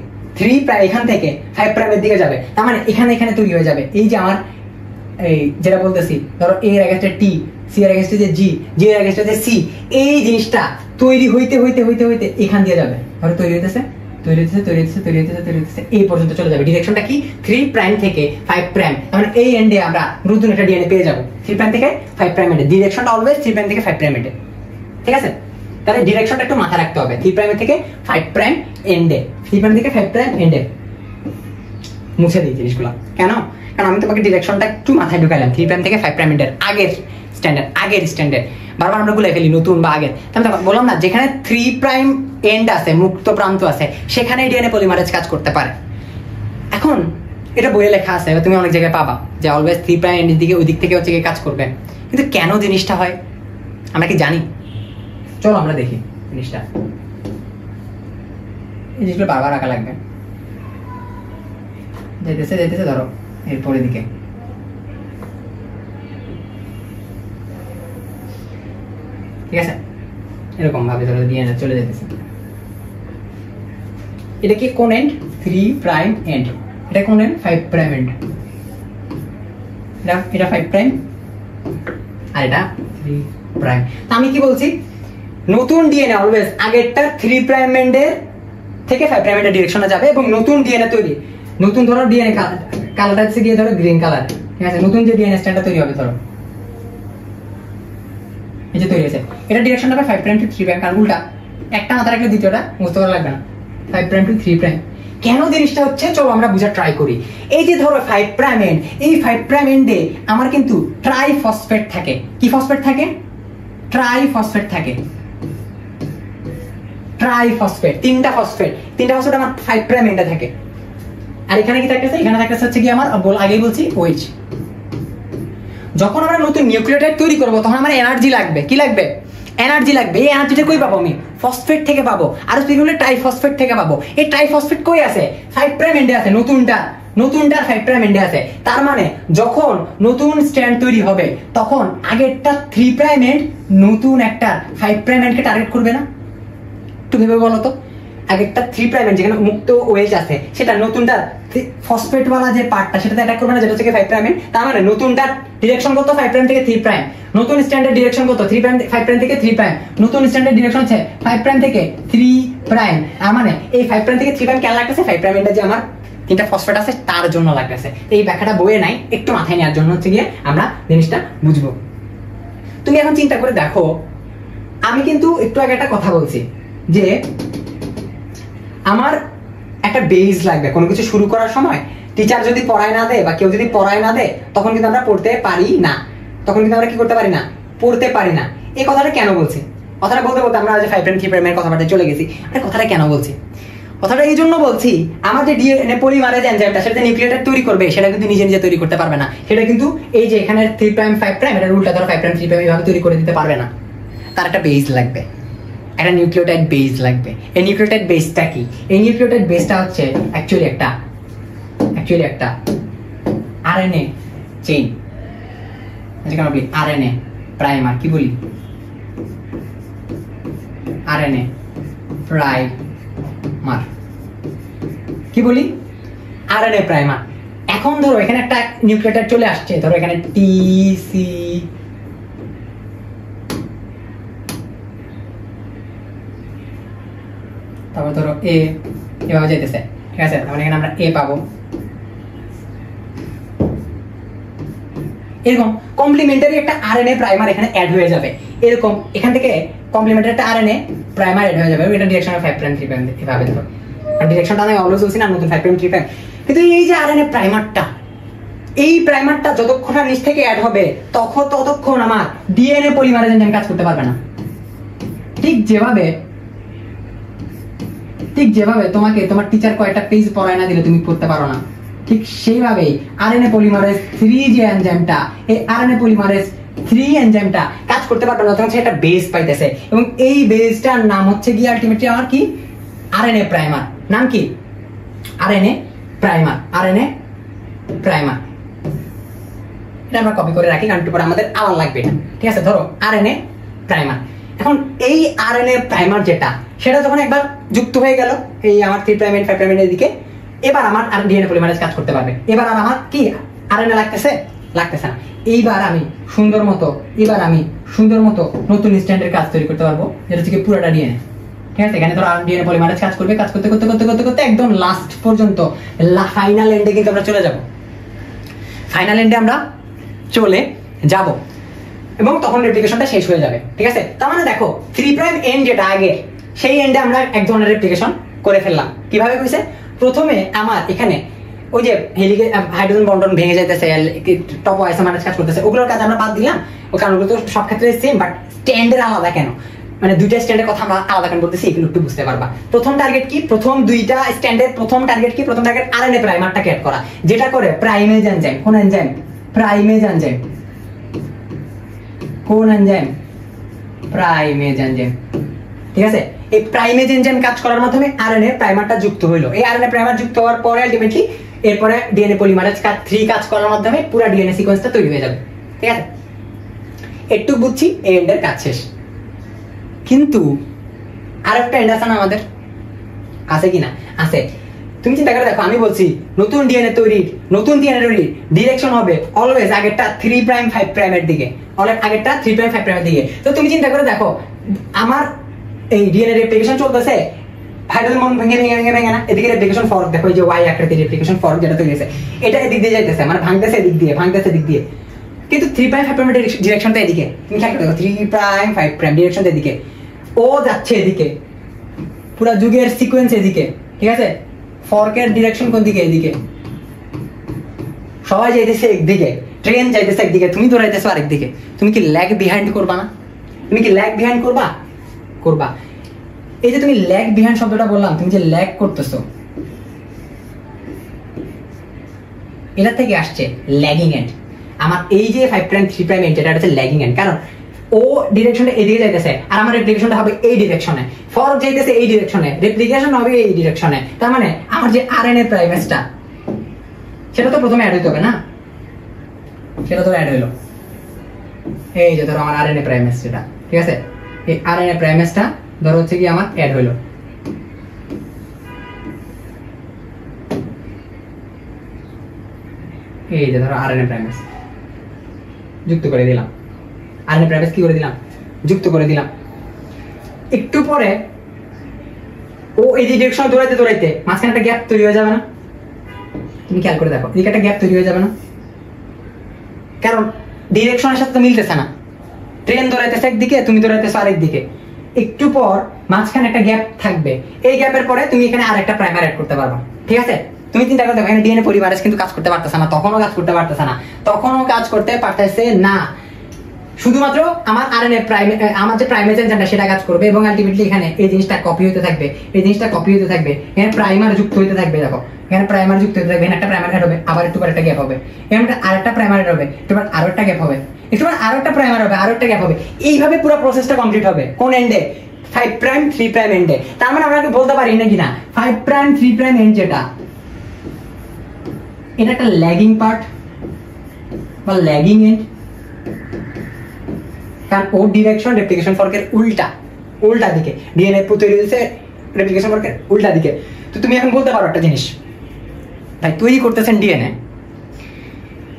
এখান থেকে 5' এর দিকে যাবে। তার মানে এখানে তৈরি হয়ে যাবে। এই যে আমার এই যেটা বলতেছি, ধরো এর এগেইনস্টে টি, সি এর এগেইনস্টে যে জি, জি এর এগেইনস্টে যে সি, এই জিনিসটা তৈরি হইতে এখান দিয়ে যাবে। ধরো তৈরি হইতেছে এই পর্যন্ত চলে যাবে। ডিরেকশনটা কি? 3' থেকে 5'। মানে এই এন্ডে আমরা নতুন একটা ডিএনএ পেয়ে যাব। 3' থেকে 5' এন্ডে ডিরেকশনটা অলওয়েজ 3' থেকে 5' এন্ডে। ঠিক আছে, তাহলে ডিরেকশনটা একটু মাথায় রাখতে হবে। 3' থেকে 5' এন্ডে, 3' থেকে 5' এন্ডে। মুছে দিই জিনিসগুলো কেন? কারণ আমি তোমাকে ডিরেকশনটা একটু মাথায় ঢুকাইলাম। 3' থেকে 5' এন্ডের আগের স্ট্যান্ডার্ড বারবার আমরা ভুলে ফেলি, নতুন বা আগের। তাহলে বললাম না, যেখানে 3' এন্ড আছে, মুক্ত প্রান্ত আছে, সেখানে ডিএনএ পলিমারেজ কাজ করতে পারে। এখন এটা বইয়ে লেখা আছে, তুমি অনেক জায়গায় পাবা যে অলওয়েজ 3' এন্ডের দিকে, ওই দিক থেকে হচ্ছে কাজ করবে। কিন্তু কেন জিনিসটা হয় আমরা কি জানি? চলো আমরা দেখি জিনিসটা। এই জিনিসগুলো বারবার রাখা লাগবে। যেতেছে ধরো এরপরের দিকে, ঠিক আছে, এরকম ভাবে ধরো ডিএনএ চলে যেতেছে। এটা কি কোন এন্ড? 3' এন্ড। এটা কোন এন্ড? 5' এন্ড। এটা 5' আর এটা 3'। আমি কি বলছি? নতুন ডিএনএ অলওয়েজ আগেরটা 3' এন্ডের থেকে 5' এন্ডের ডিরেকশনে যাবে, এবং নতুন ডিএনএ তৈরি, নতুন ধরো ডিএনএ কালারটা হচ্ছে গিয়ে ধরো গ্রিন কালার, ঠিক আছে, নতুন যে ডিএনএ স্ট্র্যান্ডটা তৈরি হবে ধরো এই যে তৈরি হয়েছে, এটা ডিরেকশন হবে 5 প্রাইম টু 3 প্রাইম, কারণ উল্টা একটা মাথা রাখলে দ্বিতীয়টা বুঝতে পারা লাগবে না। 5 প্রাইম টু 3 প্রাইম কেন জিনিসটা হচ্ছে চলো আমরা বুঝা ট্রাই করি। এই যে ধরো 5 প্রাইম এন্ড, এই 5 প্রাইম এন্ডে আমার কিন্তু ট্রাইফসফেট থাকে। কি ফসফেট থাকে? ট্রাইফসফেট থাকে। ট্রাইফসফেট, তিনটা ফসফেট আমার 5 প্রাইম এন্ডে থাকে। আর এখানে কি থাকতেছে? এখানে থাকতেছে হচ্ছে কি আমার আগেই বলছি OH। যখন আমরা নতুন নিউক্লিওটাইড তৈরি করব তখন আমার এনার্জি লাগবে। কি লাগবে? এনার্জি লাগবে। এই এনার্জিটা কই পাবো? আমি ফসফেট থেকে পাবো, আর স্পেশালি ট্রাইফসফেট থেকে পাবো। এই ট্রাইফসফেট কই আছে? 5 প্রাইম এন্ডে আছে, নতুনটার 5 প্রাইম এন্ডে আছে। তার মানে যখন নতুন স্ট্র্যান্ড তৈরি হবে তখন আগেরটা 3 প্রাইম এন্ড নতুন একটা 5 প্রাইম এন্ডকে টার্গেট করবে না? একটু ভেবে বলো তো। আগেরটা 3 প্রাইম এন্ড যেখানে মুক্ত OH আছে সেটা নতুনটা ফসফেট ওয়ালা যে পার্টটা সেটাতে অ্যাটাক করবে না, যেটা হচ্ছে 5 প্রাইম এন্ড। তার মানে নতুনটার ডিরেকশন কত? 5 প্রাইম থেকে 3 প্রাইম। নতুন স্ট্যান্ডার্ড ডিরেকশন কত? 3 প্রাইম 5 প্রাইম থেকে 3 প্রাইম। নতুন স্ট্যান্ডার্ড ডিরেকশন হচ্ছে 5 প্রাইম থেকে 3 প্রাইম। তার মানে এই 5 প্রাইম থেকে 3 প্রাইম কেন লাগতেছে? 5 প্রাইম এন্ডে যে আমার তিনটা ফসফেট আছে তার জন্য লাগতেছে। এই ব্যাখ্যাটা বইয়ে নাই, একটু মাথায় নেওয়ার জন্য হচ্ছে গিয়ে আমরা জিনিসটা বুঝবো। তুমি এখন চিন্তা করে দেখো, আমি কিন্তু একটু আগে একটা কথা বলছি যে আমার একটা বেস লাগবে কোনো কিছু শুরু করার সময়। টিচার যদি পড়ায় না দেয় বা কেউ যদি পড়ায় না দেয় তখন কিন্তু আমরা পড়তে পারি না। তখন কিন্তু আমরা কি করতে পারি না? পড়তে পারি না। এই কথাটা কেন বলছি? কথাটা বলতে বলতে আমরা 5 প্রাইম 3 প্রাইমের কথাবার্তায় চলে গেছি। কথাটা কেন বলছি? কথাটা এই জন্য বলছি, আমার যে ডিএনএ পলিমারেজ এনজাইমটা সেটা নিউক্লিওটাইড তৈরি করবে সেটা কিন্তু নিজে নিজে তৈরি করতে পারবে না। সেটা কিন্তু এই যে এখানে 3 প্রাইম 5 প্রাইম এটা উল্টা ধরো 5 প্রাইম 3 প্রাইম এইভাবে তৈরি করে দিতে পারবে না। তার একটা বেস লাগবে, একটা নিউক্লিওটাইড বেস লাগবে। এই নিউক্লিওটাইড বেসটা কি? এই নিউক্লিওটাইড বেসটা হচ্ছে অ্যাকচুয়ালি একটা আরএনএ চেইন, যেখানে বলি আরএনএ প্রাইমার। কি বলি? RNA primer. কি বলি? RNA primer. এখন ধরো এখানে একটা নিউক্লিওটাইড চলে আসছে, ধরো এখানে টিসি, তারপর ধরো এ, এভাবে যাইতেছে। ঠিক আছে, তার মানে এখানে আমরা এ পাবো। এরকম কমপ্লিমেন্টারি একটা আরএনএ প্রাইমার এখানে অ্যাড হয়ে যাবে। এরকম এখান থেকে কমপ্লিমেন্টারি একটা আরএনএ প্রাইমার অ্যাড হয়ে যাবে। এটা ডিরেকশন 5 প্রাইম 3 প্রাইম এভাবে ধরো। আর ডিরেকশনটা আমি অলওয়েজ বলছি না, নতুন 5 প্রাইম 3 প্রাইম। কিন্তু এই যে আরএনএ প্রাইমারটা, এই প্রাইমারটা যতক্ষণ নিচ থেকে অ্যাড হবে ততক্ষণ আমার ডিএনএ পলিমারেজ এনজাইম কাজ করতে পারবে না। ঠিক যেভাবে তোমাকে তোমার টিচার কয়েকটা পেজ পড়ায় না দিলে তুমি পড়তে পারো না, ঠিক সেইভাবেই আরএনএ পলিমারেজ 3 যে এনজাইমটা, এই আরএনএ পলিমারেজ 3 এনজাইমটা কাজ করতে পারবে না। তখন সে একটা বেস পাইতেছে এবং এই বেসটার নাম হচ্ছে কি আলটিমেটলি আমার কি? RNA primer. নাম কি? RNA primer. এটা আমরা কপি করে রাখি, কারণ পরে আমাদের আবার লাগবে না। ঠিক আছে, ধরো আরএনএ প্রাইমার। এখন এই আরএনএ প্রাইমার যেটা, সেটা যখন একবার যুক্ত হয়ে গেল এই আমার 3 প্রাইম 5 প্রাইম এর দিকে, এবার আমার আর ডিএনএ পলিমারেজ কাজ করতে পারবে। এবার আর আমার কি আরএনএ লাগতেছে না। এইবার আমি সুন্দর মতো নতুন স্ট্যান্ডের কাজ তৈরি করতে পারবো, যেটা হচ্ছে পুরোটা ডিএনএ। ঠিক আছে, এখানে ধরো ডিএনএ পলিমারেজ কাজ করবে, কাজ করতে একদম লাস্ট পর্যন্ত ফাইনাল এন্ডে কিন্তু আমরা চলে যাব। ফাইনাল এন্ডে আমরা চলে যাব এবং তখন রেপ্লিকেশনটা শেষ হয়ে যাবে। ঠিক আছে, তার মানে দেখো 3 প্রাইম এন্ড যেটা আগে, সেই এন্ডে আমরা এক ধরনের রেপ্লিকেশন করে ফেললাম। কিভাবে কইছে? প্রথমে আমার এখানে ওই যে হাইড্রোজেন বন্ডন ভেঙে যাইতেছে, টপ আইসোমারেজ কাজ করতেছে, ওগুলোর কাজ আমরা বাদ দিলাম। ও কারণগুলো তো সব ক্ষেত্রে সেম, বাট স্ট্যান্ডের আলাদা কেন, মানে দুইটা স্ট্যান্ডের কথা আমরা আলাদা কেন বলতেছি এগুলো একটু বুঝতে পারবা। প্রথম টার্গেট কি? প্রথম দুইটা স্ট্যান্ডের প্রথম টার্গেট কি? প্রথম টার্গেট আরএনএ প্রাইমারটাকে অ্যাড করা, যেটা করে প্রাইমেজ এনজাইম। কোন এনজাইম? Primase enzyme. কোন এনজাইম? Primase enzyme. ঠিক আছে, এই প্রাইমেজ এনজাইম কাজ করার মাধ্যমে আরএনএ প্রাইমারটা যুক্ত হলো। এই আরএনএ প্রাইমার যুক্ত হওয়ার পরে আলটিমেটলি এরপরে ডিএনএ পলিমারেজ 3 কাজ করার মাধ্যমে পুরো ডিএনএ সিকোয়েন্সটা তৈরি হয়ে যাবে। ঠিক আছে, একটু বুঝছি এই এন্ডের কাজ শেষ। কিন্তু আরেকটা এন্ড আছে না আমাদের? আছে কি না? আছে। তুমি চিন্তা করে দেখো, আমি বলছি নতুন ডিএনএ তৈরির ডিরেকশন হবে অলওয়েজ আগেরটা 3 প্রাইম 5 প্রাইমের দিকে, আগেরটা 3 প্রাইম 5 প্রাইমের দিকে। তো তুমি চিন্তা করে দেখো, আমার এই ডিএনএ রেপ্লিকেশন চলতেছে হাইড্রোজেন বন্ড ভেঙে ভেঙে ভেঙে ভেঙে না, এদিকে রেপ্লিকেশন ফর্ক দেখো, এই যে ওয়াই আকৃতির রেপ্লিকেশন ফর্ক যেটা তৈরি হয়েছে, এটা এদিক দিয়ে যাইতেছে, মানে ভাঙতেছে এদিক দিয়ে, ভাঙতেছে এদিক দিয়ে, কিন্তু 3'5' ডিরেকশনটা এদিকে। তুমি খেয়াল করে দেখো 3'5' ডিরেকশনটা এদিকে, ও যাচ্ছে এদিকে, পুরো যুগের সিকোয়েন্স এদিকে, ঠিক আছে? ফর্কের ডিরেকশন কোন দিকে? এদিকে। সবাই যাইতেছে একদিকে, ট্রেন যাইতেছে একদিকে, তুমি দৌড়াইতেছো আরেক দিকে। তুমি কি ল্যাগ বিহাইন্ড করবা না? তুমি কি ল্যাগ বিহাইন্ড করবা? করবা। এই যে তুমি ল্যাগ বিহাইন্ড শব্দটা বললাম, তুমি যে ল্যাগ করতেছো, এটা থেকে আসছে ল্যাগিং এন্ড। আমার এই যে 5', 3' এন্ড, এটা হচ্ছে ল্যাগিং এন্ড, কারণ ও ডিরেকশনটা এদিকে যাইতেছে আর আমার রেপ্লিকেশনটা হবে এই ডিরেকশনে, ফর্ক যাইতেছে এই ডিরেকশনে, রেপ্লিকেশন হবে এই ডিরেকশনে। তার মানে আমার যে আরএনএ প্রাইমেসটা, সেটা তো প্রথমে অ্যাড হইতে হবে না? সেটা তো অ্যাড হইলো, এই যে ধরো আমার আরএনএ প্রাইমেস যেটা, ঠিক আছে? এই আরএনএ প্রাইমেসটা ধরো হচ্ছে কি আমার অ্যাড হইলো, এই যে ধরো আরএনএ প্রাইমেস যুক্ত করে দিলাম, আরএনএ প্রাইমেস কি করে দিলাম? যুক্ত করে দিলাম। একটু পরে ও এই যে ডিরেকশন দৌড়াইতে দৌড়াইতে মাঝখানে একটা গ্যাপ তৈরি হয়ে যাবে না? তুমি খেয়াল করে দেখো, এদিকে একটা গ্যাপ তৈরি হয়ে যাবে না? কারণ ডিরেকশনের সাথে তো মিলতেছে না, ট্রেন দৌড়াইতেছে একদিকে, তুমি দৌড়াইতেছো আরেক দিকে। একটু পর মাঝখানে একটা গ্যাপ থাকবে, এই গ্যাপের পরে তুমি এখানে আরেকটা প্রাইমার অ্যাড করতে পারবা, ঠিক আছে? তুমি চিন্তা করে দেখো, এখানে ডিএনএ পলিমারেজ কিন্তু কাজ করতে পারতেছে না, তখনও কাজ করতে পারতেছে না, তখনও কাজ করতে পারতেছে না। শুধুমাত্র আমার আরএনএ আমার যে প্রাইমেজ এনজাইমটা সেটা কাজ করবে, এবং আলটিমেটলি এখানে এই জিনিসটা কপি হতে থাকবে, এই জিনিসটা কপি হতে থাকবে, এখানে প্রাইমার যুক্ত হতে থাকবে। দেখো এখানে প্রাইমার যুক্ত হতে থাকবে, এখানে একটা প্রাইমার অ্যাড হবে, আবার একটু পর একটা গ্যাপ হবে, এখানে আরেকটা প্রাইমার অ্যাড হবে, একটু পর আরো একটা গ্যাপ হবে, একটু পর আরো একটা প্রাইমার হবে, আরো একটা গ্যাপ হবে। এইভাবে পুরো প্রসেসটা কমপ্লিট হবে কোন এন্ডে? 5', 3' এন্ডে। তার মানে আমরা বলতে পারি নাকি না 5', 3' এন্ড যেটা, এটা একটা ল্যাগিং পার্ট বা ল্যাগিং এন্ড, কারণ ও ডিরেকশন রেপ্লিকেশন ফর্কের উল্টা, উল্টা দিকে ডিএনএ তৈরি হয়েছে রেপ্লিকেশন ফর্কের উল্টা দিকে। তো তুমি এখন বলতে পারো একটা জিনিস, ভাই তৈরি করতেছেন ডিএনএ,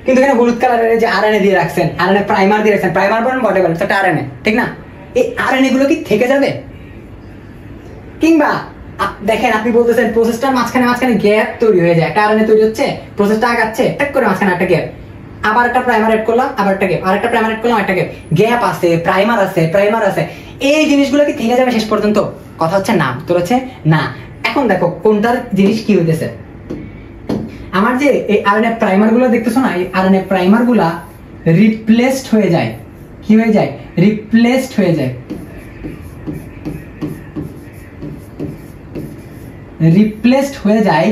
কিন্তু এখানে হলুদ কালারের যে আরএনএ দিয়ে রাখছেন, আরএনএ প্রাইমার দিয়ে রাখছেন, প্রাইমার বলেন হোয়াটএভার, সেটা আরএনএ, ঠিক না? এই আরএনএ গুলো কি থেকে যাবে? কিংবা দেখেন আপনি বলতেছেন প্রসেসটার মাঝখানে মাঝখানে গ্যাপ তৈরি হয়ে যায়, একটা আরএনএ তৈরি হচ্ছে, প্রসেসটা আগাচ্ছে, ট্যাক করে মাঝখানে একটা গ্যাপ, আবার একটা প্রাইমার এড করলাম, আবার একটা গ্যাপ, আরেকটা প্রাইমার এড করলাম, একটা গ্যাপ, গ্যাপ আছে, প্রাইমার আছে, প্রাইমার আছে, এই জিনিসগুলো কি থেকে যাবে শেষ পর্যন্ত? কথা হচ্ছে না, তোর হচ্ছে না। এখন দেখো কোনটার জিনিস কি হইতেছে, আমার যে এই আরএনএ প্রাইমার গুলো দেখতেছো না, এই আরএনএ প্রাইমার গুলা রিপ্লেসড হয়ে যায়, কি হয়ে যায়? রিপ্লেসড হয়ে যায়, রিপ্লেসড হয়ে যায়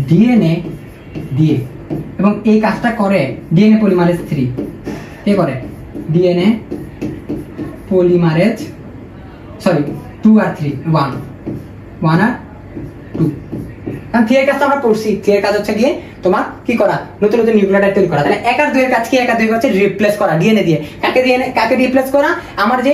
ডিএনএ দিয়ে, এবং এই কাজটা করে ডিএনএ পলিমারেজ 3। কে করে? ডিএনএ পলিমারেজ, সরি 2 আর 3, 1 আর 2। কারণ 3 এর কাজটা আমরা পড়ছি, 3 এর কাজ হচ্ছে গিয়ে তোমার কি করা? নতুন নতুন নিউক্লিওটাইড তৈরি করা। তাহলে 1 আর 2 এর কাজ কি? 1 আর 2 হচ্ছে রিপ্লেস করা ডিএনএ দিয়ে। কাকে রিপ্লেস করা? আমার যে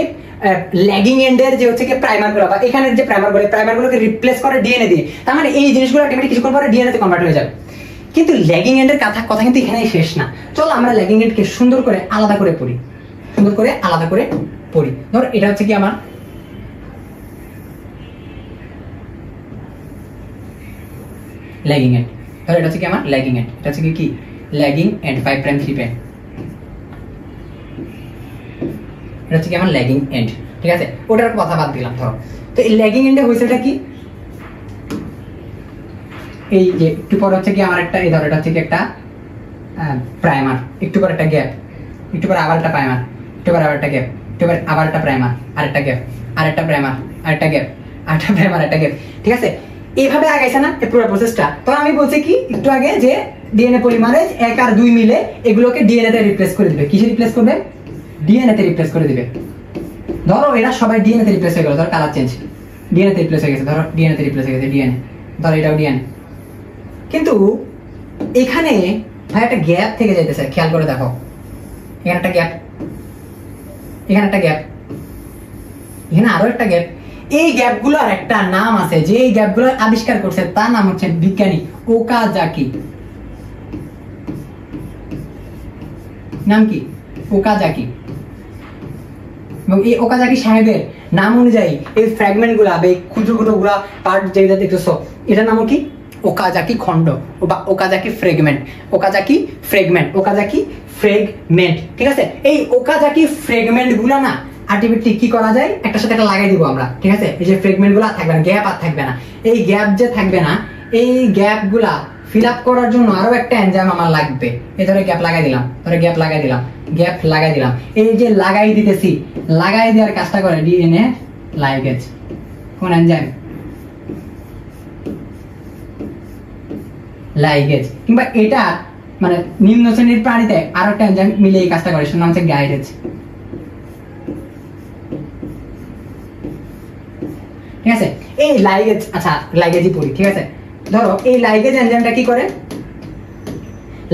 ল্যাগিং এন্ডের যে হচ্ছে কি প্রাইমার গুলো, বা এখানের যে প্রাইমার গুলোকে রিপ্লেস করে ডিএনএ দিয়ে। তার মানে এই জিনিসগুলো অটোমেটিক কিছুক্ষণ পরে ডিএনএ তে কনভার্ট হয়ে যাবে। কিন্তু ল্যাগিং এন্ডের কথা কিন্তু এখানেই শেষ না। চলো আমরা ল্যাগিং এন্ডকে সুন্দর করে আলাদা করে পড়ি, সুন্দর করে আলাদা করে পড়ি। ধর এটা হচ্ছে কি আমার ল্যাগিং এন্ড, ধর এটা হচ্ছে কি আমার ল্যাগিং এন্ড, এটা হচ্ছে কি ল্যাগিং এন্ড 5', 3', এটা হচ্ছে কি আমার ল্যাগিং এন্ড, ঠিক আছে? ওটার কথা বাদ দিলাম। ধরো তো এই ল্যাগিং এন্ডে হয়েছেটা কি? এই যে একটু পর হচ্ছে কি আমার একটা, এই ধর এটা হচ্ছে কি একটা প্রাইমার, একটু পর একটা গ্যাপ, একটু পর আবার একটা প্রাইমার, একটু পর আবার একটা গ্যাপ, একটু পর আবার একটা প্রাইমার, আরেকটা গ্যাপ, আরেকটা প্রাইমার, আরেকটা গ্যাপ, আরেকটা প্রাইমার, একটা গ্যাপ, ঠিক আছে? এইভাবে আগাইছে না এই পুরো প্রসেসটা। তো আমি বলছি কি একটু আগে যে ডিএনএ পলিমারেজ 1 আর 2 মিলে এগুলোকে ডিএনএ তে রিপ্লেস করে দিবে। কিসে রিপ্লেস করবে? ডিএনএ তে রিপ্লেস করে দিবে। ধরো এরা সবাই ডিএনএ তে রিপ্লেস হয়ে গেল, ধরো কালার চেঞ্জ, ডিএনএ তে রিপ্লেস হয়ে গেছে, ধরো ডিএনএ তে রিপ্লেস হয়ে গেছে, ডিএনএ, ধরো এটাও ডিএনএ। কিন্তু এখানে ভাই একটা গ্যাপ থেকে যাইতেছে, খেয়াল করে দেখো, এখানে একটা গ্যাপ, এখানে একটা গ্যাপ, এখানে আরো একটা গ্যাপ। এই গ্যাপগুলোর একটা নাম আছে, যে এই গ্যাপগুলো আবিষ্কার করছে তার নাম হচ্ছে বিজ্ঞানী ওকাজাকি। নাম কি? ওকাজাকি। এবং এই ওকাজাকি সাহেবের নাম অনুযায়ী এই ফ্র্যাগমেন্ট গুলা বা এই ক্ষুদ্র ক্ষুদ্র গুলা পার্ট যেটা দেখতেছো এটার নাম কি ওকাজাকি খণ্ড বা Okazaki fragment. Okazaki fragment, Okazaki fragment, ঠিক আছে। এই ওকাজাকি ফ্র্যাগমেন্ট গুলা না আলটিমেটলি কি করা যায়, একটা সাথে একটা লাগাই দিব আমরা, ঠিক আছে। এই যে ফ্র্যাগমেন্ট গুলা থাকবে না, গ্যাপ আর থাকবে না, এই গ্যাপ যে থাকবে না এই গ্যাপ গুলা ফিল আপ করার জন্য আরো একটা এনজাইম আমার লাগবে। এই ধরে গ্যাপ লাগাই দিলাম, ধরে গ্যাপ লাগাই দিলাম, গ্যাপ লাগাই দিলাম। এই যে লাগাই দিতেছি, লাগাই দেওয়ার কাজটা করে ডিএনএ লাইগেজ। কোন এনজাইম? লাইগেজ। কিংবা এটা মানে নিম্ন শ্রেণীর প্রাণীতে আরো একটা এনজাইম মিলে এই কাজটা করে, সেটার নাম হচ্ছে গাইডেজ। ঠিক আছে, এই লাইগেজ, আচ্ছা লাইগেজই পড়ি, ঠিক আছে। ধরো এই লাইগেজ এনজাইমটা কি করে,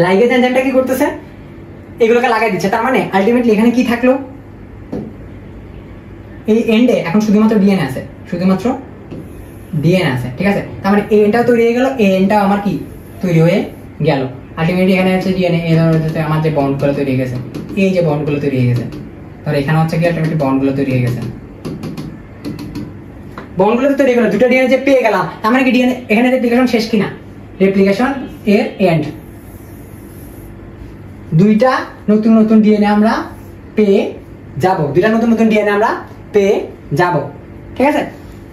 লাইগেজ এনজাইমটা কি করতেছে, এগুলোকে লাগাই দিচ্ছে। তার মানে আলটিমেটলি এখানে কি থাকলো, এই এন্ডে এখন শুধুমাত্র ডিএনএ আছে, শুধুমাত্র ডিএনএ আছে, ঠিক আছে। তার মানে এই এন্ডটাও তৈরি হয়ে গেল, এই এন্ডটাও আমার কি তৈরি হয়ে গেল। আলটিমেটলি এখানে হচ্ছে ডিএনএ, এই ধরো আমার যে বন্ডগুলো তৈরি হয়ে গেছে, এই যে বন্ডগুলো তৈরি হয়ে গেছে, ধরো এখানে হচ্ছে কি আলটিমেটলি বন্ডগুলো তৈরি হয়ে গেছে, বন্ডগুলো তো তৈরি হয়ে গেল, দুটো ডিএনএ যে পেয়ে গেলাম। তার মানে কি ডিএনএ এখানে রেপ্লিকেশন শেষ কিনা, রেপ্লিকেশন এর এন্ড। দুইটা নতুন নতুন ডিএনএ আমরা পেয়ে যাব, দুইটা নতুন নতুন ডিএনএ আমরা পেয়ে যাব, ঠিক আছে।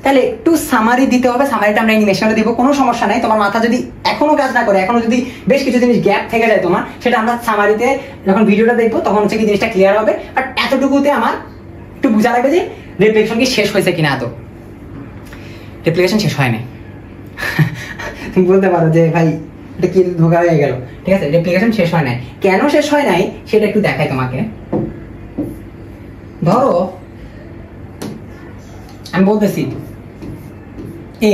তাহলে একটু সামারি দিতে হবে, সামারিটা আমরা অ্যানিমেশনে দিব, কোনো সমস্যা নাই। তোমার মাথা যদি এখনো কাজ না করে, এখনো যদি বেশ কিছু জিনিস গ্যাপ থেকে যায় তোমার, সেটা আমরা সামারিতে যখন ভিডিওটা দেখবো তখন হচ্ছে কি জিনিসটা ক্লিয়ার হবে। বাট এতটুকুতে আমার একটু বোঝা লাগবে যে রেপ্লিকেশন কি শেষ হয়েছে কিনা। এত রেপ্লিকেশন শেষ হয় নাই। তুমি বলতে পারো যে ভাই এটা কি ধোকা হয়ে গেল, ঠিক আছে। রেপ্লিকেশন শেষ হয় নাই, কেন শেষ হয় নাই সেটা একটু দেখাই তোমাকে। ধরো আমি বলতেছি এ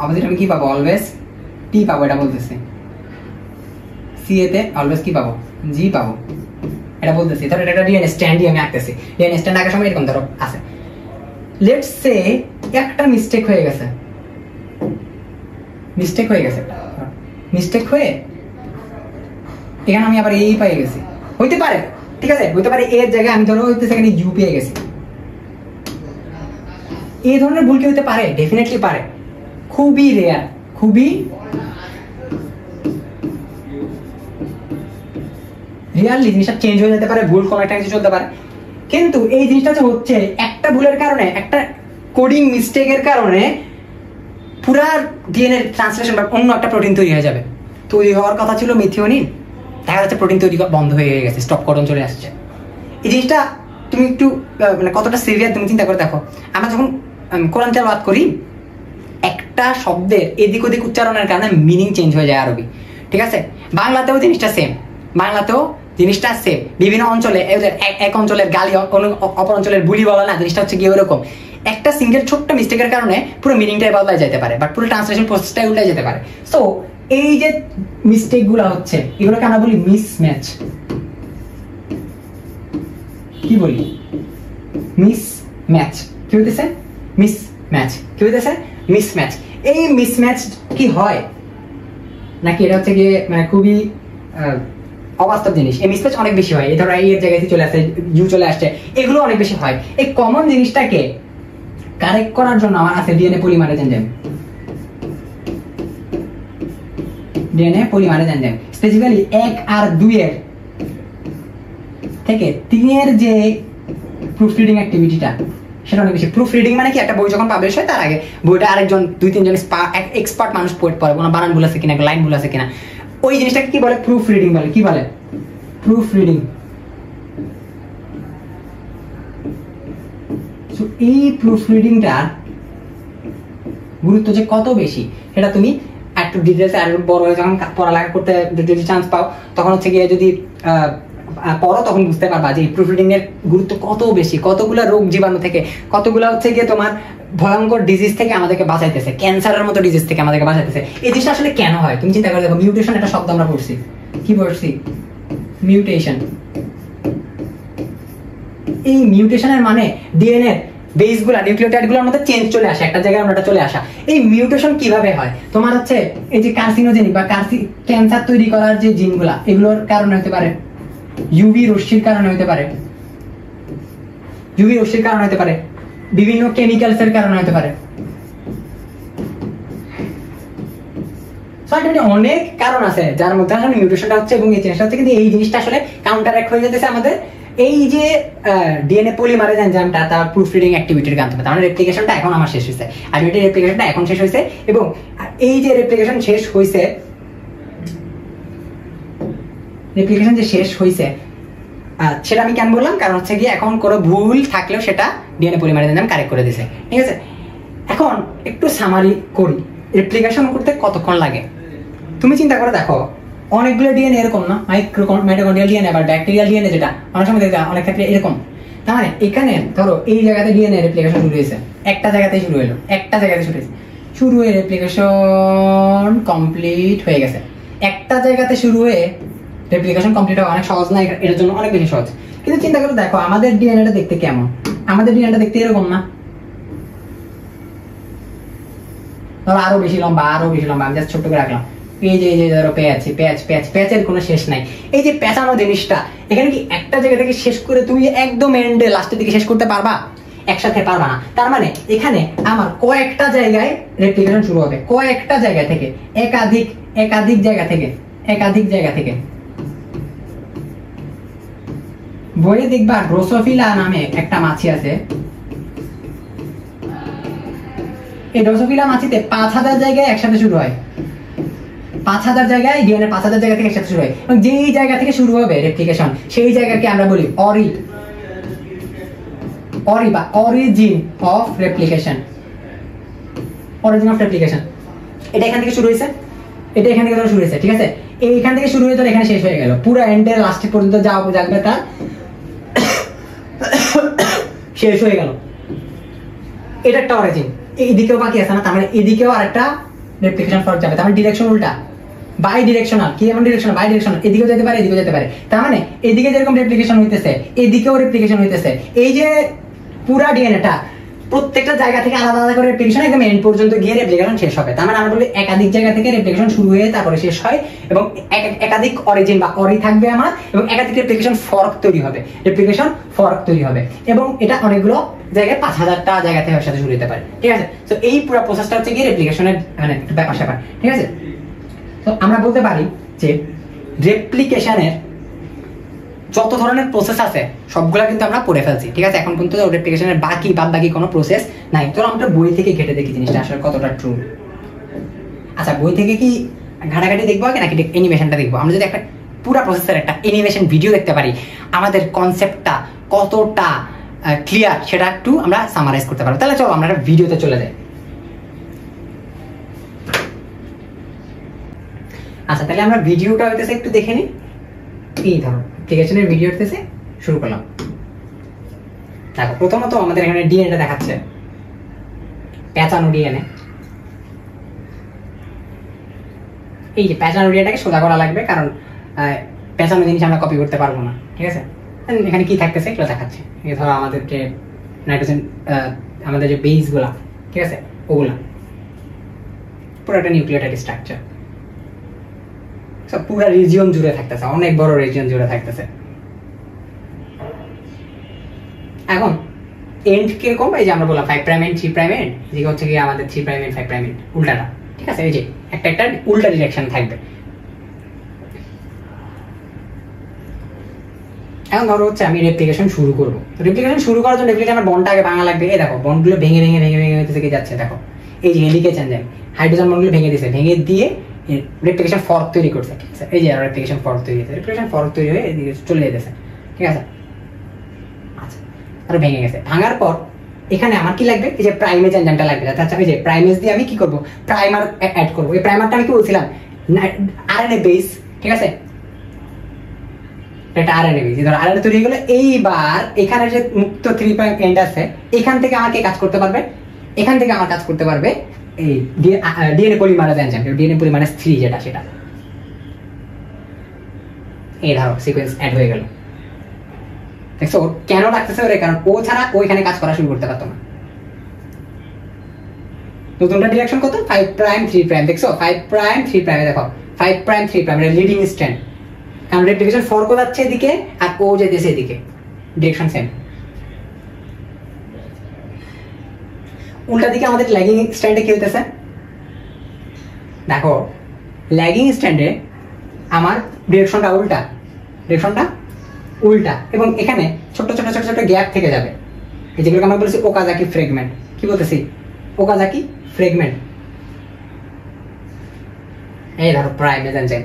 অবশ্যই আমি কি পাবো, অলওয়েজ টি পাবো, এটা বলতেছি। সি এ তে অলওয়েজ কি পাবো, জি পাবো, এটা বলতেছি। ধরো এটা ডিএনএ স্ট্যান্ডই আমি আঁকতেছি, ডিএনএ স্ট্যান্ড আঁকার সময় এরকম ধরো আছে। লেটস সে একটা মিস্টেক হয়ে গেছে, মিস্টেক হয়ে গেছে, মিস্টেক হয়ে এখানে আমি আবার এই পেয়ে গেছি, হইতে পারে, ঠিক আছে, হইতে পারে এর জায়গায় আমি ধরো হইতেছে এখানে ইউ পেয়ে গেছি। এই ধরনের ভুল কি হতে পারে? ডেফিনেটলি পারে, খুবই রেয়ার, খুবই রিয়ারলি জিনিসটা চেঞ্জ হয়ে যেতে পারে, ভুল কোনো একটা কিছু চলতে পারে। কিন্তু এই জিনিসটা যে হচ্ছে একটা ভুলের কারণে, একটা কোডিং মিস্টেকের কারণে পুরা ডিএনএ ট্রান্সলেশন বা অন্য একটা প্রোটিন তৈরি হয়ে যাবে। তৈরি হওয়ার কথা ছিল মিথিওনিন, দেখা যাচ্ছে প্রোটিন তৈরি বন্ধ হয়ে গেছে, স্টপ কোডন চলে আসছে। এই জিনিসটা তুমি একটু মানে কতটা সিভিয়ার তুমি চিন্তা করে দেখো। আমরা যখন কোরআন তেলাওয়াত করি, একটা শব্দের এদিক ওদিক উচ্চারণের কারণে মিনিং চেঞ্জ হয়ে যায় আরবি, ঠিক আছে। বাংলাতেও জিনিসটা সেম, বাংলাতেও জিনিসটা সেম। বিভিন্ন অঞ্চলে এক অঞ্চলের গালি অপর অঞ্চলের বুলি বলা না, জিনিসটা হচ্ছে গিয়ে ওরকম। একটা সিঙ্গেল ছোট্ট মিস্টেকের কারণে পুরো মিনিংটাই বদলায় যেতে পারে, বাট পুরো ট্রান্সলেশন প্রসেসটাই উল্টাই যেতে পারে। সো এই যে মিস্টেক গুলো হচ্ছে, এগুলোকে আমরা বলি মিসম্যাচ। কি বলি? মিসম্যাচ। কি হইতেছে? মিসম্যাচ। কি হইতেছে? মিসম্যাচ। এই মিসম্যাচ কি হয় নাকি এটা হচ্ছে গিয়ে মানে খুবই অবাস্তব জিনিস? এই মিসম্যাচ অনেক বেশি হয়। এই ধরো এই এর জায়গায় চলে আসছে, ইউ চলে আসছে, এগুলো অনেক বেশি হয়। এই কমন জিনিসটাকে কারেক্ট করার জন্য আমার আছে DNA polymerase enzyme. DNA polymerase enzyme specifically 1 আর 2 এর থেকে 3 এর যে প্রুফ রিডিং অ্যাক্টিভিটিটা সেটা অনেক বেশি। প্রুফ রিডিং মানে কি, একটা বই যখন পাবলিশ হয় তার আগে বইটা আরেকজন 2-3 জন এক্সপার্ট মানুষ পড়ে, কোনো বানান ভুল আছে কিনা, লাইন ভুল আছে কিনা, ওই জিনিসটাকে কি বলে? প্রুফ রিডিং বলে। কি বলে? Proof reading. সো এই প্রুফ রিডিংটার গুরুত্ব যে কত বেশি সেটা তুমি একটু ডিটেলসে আর বড় হয়ে যখন পড়ালেখা করতে যদি চান্স পাও, তখন হচ্ছে গিয়ে যদি পড়ো তখন বুঝতে পারবা যে প্রুফ রিডিং এর গুরুত্ব কত বেশি। কতগুলা রোগ জীবাণু থেকে, কতগুলা হচ্ছে গিয়ে তোমার ভয়ঙ্কর ডিজিজ থেকে আমাদেরকে বাঁচাইতেছে, ক্যান্সারের মতো ডিজিজ থেকে আমাদেরকে বাঁচাইতেছে। এই জিনিসটা আসলে কেন হয় তুমি চিন্তা করে দেখো। মিউটেশন একটা শব্দ আমরা পড়ছি, কি পড়ছি? মিউটেশন। এই মিউটেশনের মানে ডিএনএ বেস গুলা, নিউক্লিওটাইড গুলোর মধ্যে চেঞ্জ চলে আসে, একটা জায়গায় অন্যটা চলে আসা। এই মিউটেশন কিভাবে হয়? তোমার হচ্ছে এই যে কার্সিনোজেনিক বা ক্যান্সার তৈরি করার যে জিনগুলা, এগুলোর কারণে হতে পারে, ইউভি রশ্মির কারণে হতে পারে, ইউভি রশ্মির কারণে হতে পারে, বিভিন্ন কেমিক্যালসের কারণে হতে পারে। অনেক কারণ আছে যার মধ্যে আসলে মিউটেশনটা হচ্ছে এবং এই চেঞ্জটা হচ্ছে, কিন্তু এই জিনিসটা আসলে কাউন্টারঅ্যাক্ট হয়ে যেতেছে আমাদের এই যে ডিএনএ পলিমারেজ এনজাইমটা তার প্রুফ রিডিং অ্যাক্টিভিটির কারণে। তার মানে রেপ্লিকেশনটা এখন আমার শেষ হয়েছে, আলটিমেটলি রেপ্লিকেশনটা এখন শেষ হয়েছে। এবং এই যে রেপ্লিকেশন শেষ হয়েছে, রেপ্লিকেশন যে শেষ হয়েছে সেটা আমি কেন বললাম, কারণ হচ্ছে গিয়ে এখন কোনো ভুল থাকলেও সেটা ডিএনএ পলিমারেজ এনজাইম কারেক্ট করে দিয়েছে, ঠিক আছে। এখন একটু সামারি করি, রেপ্লিকেশন করতে কতক্ষণ লাগে তুমি চিন্তা করে দেখো। অনেকগুলো ডিএনএ এরকম না, মাইটোকন্ড্রিয়াল ডিএনএ বা ব্যাকটেরিয়াল ডিএনএ, যেটা অনেক সময় দেখবে অনেক ক্ষেত্রে এরকম। তার মানে এখানে ধরো এই জায়গাতে ডিএনএ রেপ্লিকেশন শুরু হয়েছে, একটা জায়গাতেই শুরু হলো, একটা জায়গাতে শুরু হয়ে রেপ্লিকেশন কমপ্লিট হয়ে গেছে। একটা জায়গাতে শুরু হয়ে রেপ্লিকেশন কমপ্লিট হওয়া অনেক সহজ না, এর জন্য অনেক বেশি সহজ। কিন্তু চিন্তা করে দেখো আমাদের ডিএনএটা দেখতে কেমন, আমাদের ডিএনএটা দেখতে এরকম না, ধরো আরো বেশি লম্বা, আরো বেশি লম্বা। আমি জাস্ট ছোট্ট করে রাখলাম। এই যে ধরো প্যাচের কোনো শেষ নাই। এই যে প্যাচানো জিনিসটা, এখানে কি একটা জায়গা থেকে শেষ করে তুমি একদম এন্ডে লাস্টের দিকে শেষ করতে পারবা? একসাথে পারবা না। তার মানে এখানে আমার কয়েকটা জায়গায় রেপ্লিকেশন শুরু হবে, কয়েকটা জায়গা থেকে, একাধিক জায়গা থেকে। বইয়ে দেখবা ড্রোসোফিলা নামে একটা মাছি আছে, এই ড্রোসোফিলা মাছিতে 5000 জায়গায় একসাথে শুরু হয়, 5000 জায়গায় ডিএনএ 5000 জায়গা থেকে একসাথে শুরু হয়। এবং যেই জায়গা থেকে শুরু হবে রেপ্লিকেশন, সেই জায়গাকে আমরা বলি অরিজিন অফ রেপ্লিকেশন। এটা এখান থেকে শুরু হয়েছে, এটা এখান থেকে শুরু হয়েছে, ঠিক আছে। এইখান থেকে শুরু হয়ে তো এখানে শেষ হয়ে গেল, পুরো এন্ডের লাস্ট পর্যন্ত যাবে তার শেষ হয়ে গেল। এটা একটা অরিজিন। এইদিকেও বাকি আছে না, তার মানে এদিকেও আরেকটা রেপ্লিকেশন ফর্ক যাবে। তার মানে ডিরেকশন উল্টা, বাই ডিরেকশনাল। কি এমন ডিরেকশন? By directional. এদিকেও যেতে পারে, এদিকেও যেতে পারে। তার মানে এদিকে যেরকম রেপ্লিকেশন হইতেছে, এদিকেও রেপ্লিকেশন হইতেছে। এই যে পুরা ডিএনএটা প্রত্যেকটা জায়গা থেকে আলাদা আলাদা করে রেপ্লিকেশন একদম এন্ড পর্যন্ত গিয়ে রেপ্লিকেশন শেষ হবে। তার মানে আমরা বলি একাধিক জায়গা থেকে রেপ্লিকেশন শুরু হয়ে তারপরে শেষ হয়, এবং একাধিক অরিজিন বা অরি থাকবে আমার, এবং একাধিক রেপ্লিকেশন ফর্ক তৈরি হবে, এবং এটা অনেকগুলো জায়গায় 5000টা জায়গা থেকে একসাথে শুরু হতে পারে, ঠিক আছে। তো এই পুরো প্রসেসটা হচ্ছে গিয়ে রেপ্লিকেশনের মানে ব্যাপার স্যাপার, ঠিক আছে। তো আমরা বলতে পারি যে রেপ্লিকেশনের যত ধরনের প্রসেস আছে সবগুলা কিন্তু আমরা পড়ে ফেলছি, ঠিক আছে। এখন পর্যন্ত রেপ্লিকেশনের বাদ বাকি কোনো প্রসেস নাই। তো আমরা বই থেকে ঘেটে দেখি জিনিসটা আসলে কতটা ট্রু। আচ্ছা, বই থেকে কি ঘাটাঘাটি দেখবো আগে নাকি অ্যানিমেশনটা দেখবো? আমরা যদি একটা পুরো প্রসেসের একটা অ্যানিমেশন ভিডিও দেখতে পারি, আমাদের কনসেপ্টটা কতটা ক্লিয়ার সেটা একটু আমরা সামারাইজ করতে পারবো। তাহলে চলো আমরা একটা ভিডিওতে চলে যাই। আচ্ছা, তাহলে আমরা ভিডিওটা হইতেছে একটু দেখে নিই। এই ধরো রেপ্লিকেশনের ভিডিও হইতেছে, শুরু করলাম। দেখো প্রথমত আমাদের এখানে ডিএনএটা দেখাচ্ছে, প্যাঁচানো ডিএনএ। এই যে প্যাঁচানো ডিএনএটাকে সোজা করা লাগবে, কারণ প্যাঁচানো জিনিস আমরা কপি করতে পারবো না, ঠিক আছে। এখানে কি থাকতেছে এগুলো দেখাচ্ছে। ধরো আমাদের যে নাইট্রোজেন, আমাদের যে বেস গুলা, ঠিক আছে, ওগুলা পুরো একটা নিউক্লিওটাইড স্ট্রাকচার পুরো রিজিয়ন জুড়ে থাকতেছে, অনেক বড় রিজিয়ন জুড়ে থাকতেছে। এখন এন্ড কিরকম? এই যে আমরা বললাম 5 প্রাইম এন্ড 3 প্রাইম এন্ড, এদিকে হচ্ছে কি আমাদের 3 প্রাইম এন্ড 5 প্রাইম এন্ড উল্টাটা, ঠিক আছে। এই যে একটা উল্টা ডিরেকশন থাকবে। এখন ধরো হচ্ছে আমি রেপ্লিকেশন শুরু করবো। রেপ্লিকেশন শুরু করার জন্য আমার বন্ডটা আগে ভাঙা লাগবে। এই দেখো বন্ডগুলো ভেঙে হইতেছে কি যাচ্ছে, দেখো এই যে হেলিকেজ এনজাইম হাইড্রোজেন বন্ডগুলো ভেঙে দিয়ে রেপ্লিকেশন ফর্ক তৈরি করছে, ঠিক আছে। এই যে রেপ্লিকেশন ফর্ক তৈরি হয়েছে, রেপ্লিকেশন ফর্ক তৈরি হয়ে এদিকে চলে যেতেছে, ঠিক আছে। আচ্ছা, আর ভেঙে গেছে। ভাঙার পর এখানে আমার কি লাগবে? এই যে প্রাইমেজ এনজাইমটা লাগবে। আচ্ছা, এই যে প্রাইমেজ দিয়ে আমি কি করব? প্রাইমার অ্যাড করব। এই প্রাইমারটা আমি কি বলছিলাম? আরএনএ বেস, ঠিক আছে। এটা আরএনএ বেস। ধরো আরএনএ তৈরি হয়ে গেল। এইবার এখানে যে মুক্ত 3 প্রাইম এন্ড আছে, এখান থেকে আমাকে কাজ করতে পারবে, এখান থেকে আমার কাজ করতে পারবে এই DNA polymerase enzyme, DNA polymerase 3 যেটা, সেটা। এই ধরো সিকোয়েন্স অ্যাড হয়ে গেল। দেখছো কেন রাখতেছে ওরে? কারণ ও ছাড়া ও এখানে কাজ করা শুরু করতে পারতো না। নতুনটা ডিরেকশন কত? 5 প্রাইম 3 প্রাইম। দেখছো 5 প্রাইম 3 প্রাইম, দেখো 5 প্রাইম 3 প্রাইম এর লিডিং স্ট্র্যান্ড, কারণ রেপ্লিকেশন ফর্ক যাচ্ছে এদিকে আর ও যেতেছে এদিকে, ডিরেকশন সেম। উল্টা দিকে আমাদের ল্যাগিং স্ট্যান্ডে কি হইতেছে, দেখো ল্যাগিং স্ট্যান্ডে আমার ডিরেকশনটা উল্টা এবং এখানে ছোট ছোট ছোট ছোট গ্যাপ থেকে যাবে, এই যেগুলোকে আমরা বলছি ওকাজাকি ফ্রেগমেন্ট। কি বলতেছি? Okazaki fragment. এই ধরো প্রাইমেজ এনজাইম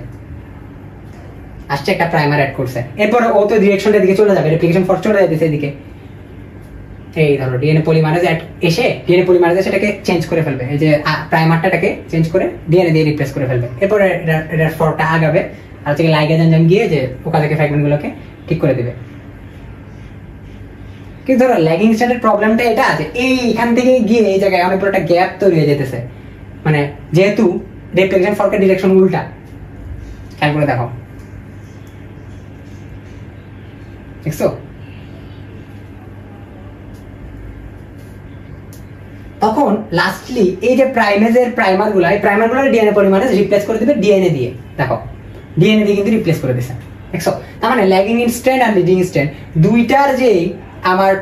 আসছে, একটা প্রাইমার অ্যাড করছে, এরপরে ও তো ডিরেকশনটার দিকে চলে যাবে, রেপ্লিকেশন ফর্ক চলে যাবে এদিকে। এই ধরো ডিএনএ পলিমারেজ এসে ডিএনএ পলিমারেজ সেটাকে চেঞ্জ করে ফেলবে, এই যে প্রাইমারটাকে চেঞ্জ করে ডিএনএ দিয়ে রিপ্লেস করে ফেলবে। এরপরে এটার ফর্কটা আগাবে আর হচ্ছে লাইগেজ এনজাইম গিয়ে যে ওকাজাকি ফ্র্যাগমেন্টগুলোকে ঠিক করে দিবে। কিন্তু ধরো ল্যাগিং স্ট্যান্ডের প্রবলেমটা এটা আছে, এইখান থেকে গিয়ে এই জায়গায় অনেক বড় একটা গ্যাপ তৈরি হয়ে যেতেছে, মানে যেহেতু রেপ্লিকেশন ফর্কের ডিরেকশন উল্টা। খেয়াল করে দেখো, দেখছো? তখন লাস্টলি এই যে প্রাইমেজের প্রাইমারগুলো, এই প্রাইমারগুলো ডিএনএ পলিমারেজ রিপ্লেস করে দিবে ডিএনএ দিয়ে। দেখো ডিএনএ দিয়ে কিন্তু রিপ্লেস করে দিছে, দেখছো? তার মানে ল্যাগিং স্ট্র্যান্ড আর লিডিং স্ট্র্যান্ড দুইটার যে আমার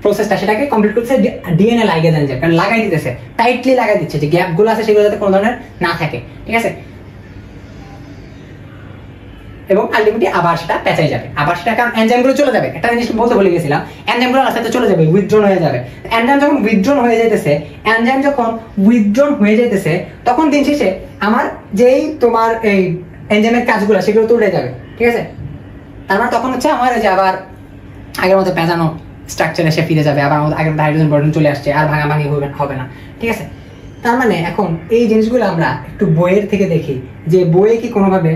প্রসেসটা সেটাকে কমপ্লিট করছে ডিএনএ লাইগেজ এনজাইম, কারণ লাগাই দিতেছে, টাইটলি লাগাই দিচ্ছে, যে গ্যাপগুলো আছে সেগুলো যাতে কোনো ধরনের না থাকে, ঠিক আছে? এবং আলটিমেটলি আবার সেটা পেঁচাই যাবে, আবার সেটা, কারণ এনজাইমগুলো চলে যাবে। একটা জিনিস বলতে ভুলে গেছিলাম, এনজাইমগুলো রাস্তাতে চলে যাবে, উইথড্রন হয়ে যাবে। এনজাইম যখন উইথড্রন হয়ে যাইতেছে, তখন দিন শেষে আমার যেই তোমার এই এনজাইমের কাজগুলো সেগুলো তো উঠে যাবে, ঠিক আছে? তার মানে তখন হচ্ছে আমার যে আবার আগের মতো পেঁচানো স্ট্রাকচার এসে ফিরে যাবে, আবার আমাদের আগের মতো হাইড্রোজেন বন্ড চলে আসছে, আর ভাঙাভাঙি হবে না, ঠিক আছে? তার মানে এখন এই জিনিসগুলো আমরা একটু বইয়ের থেকে দেখি, যে বইয়ে কি কোনোভাবে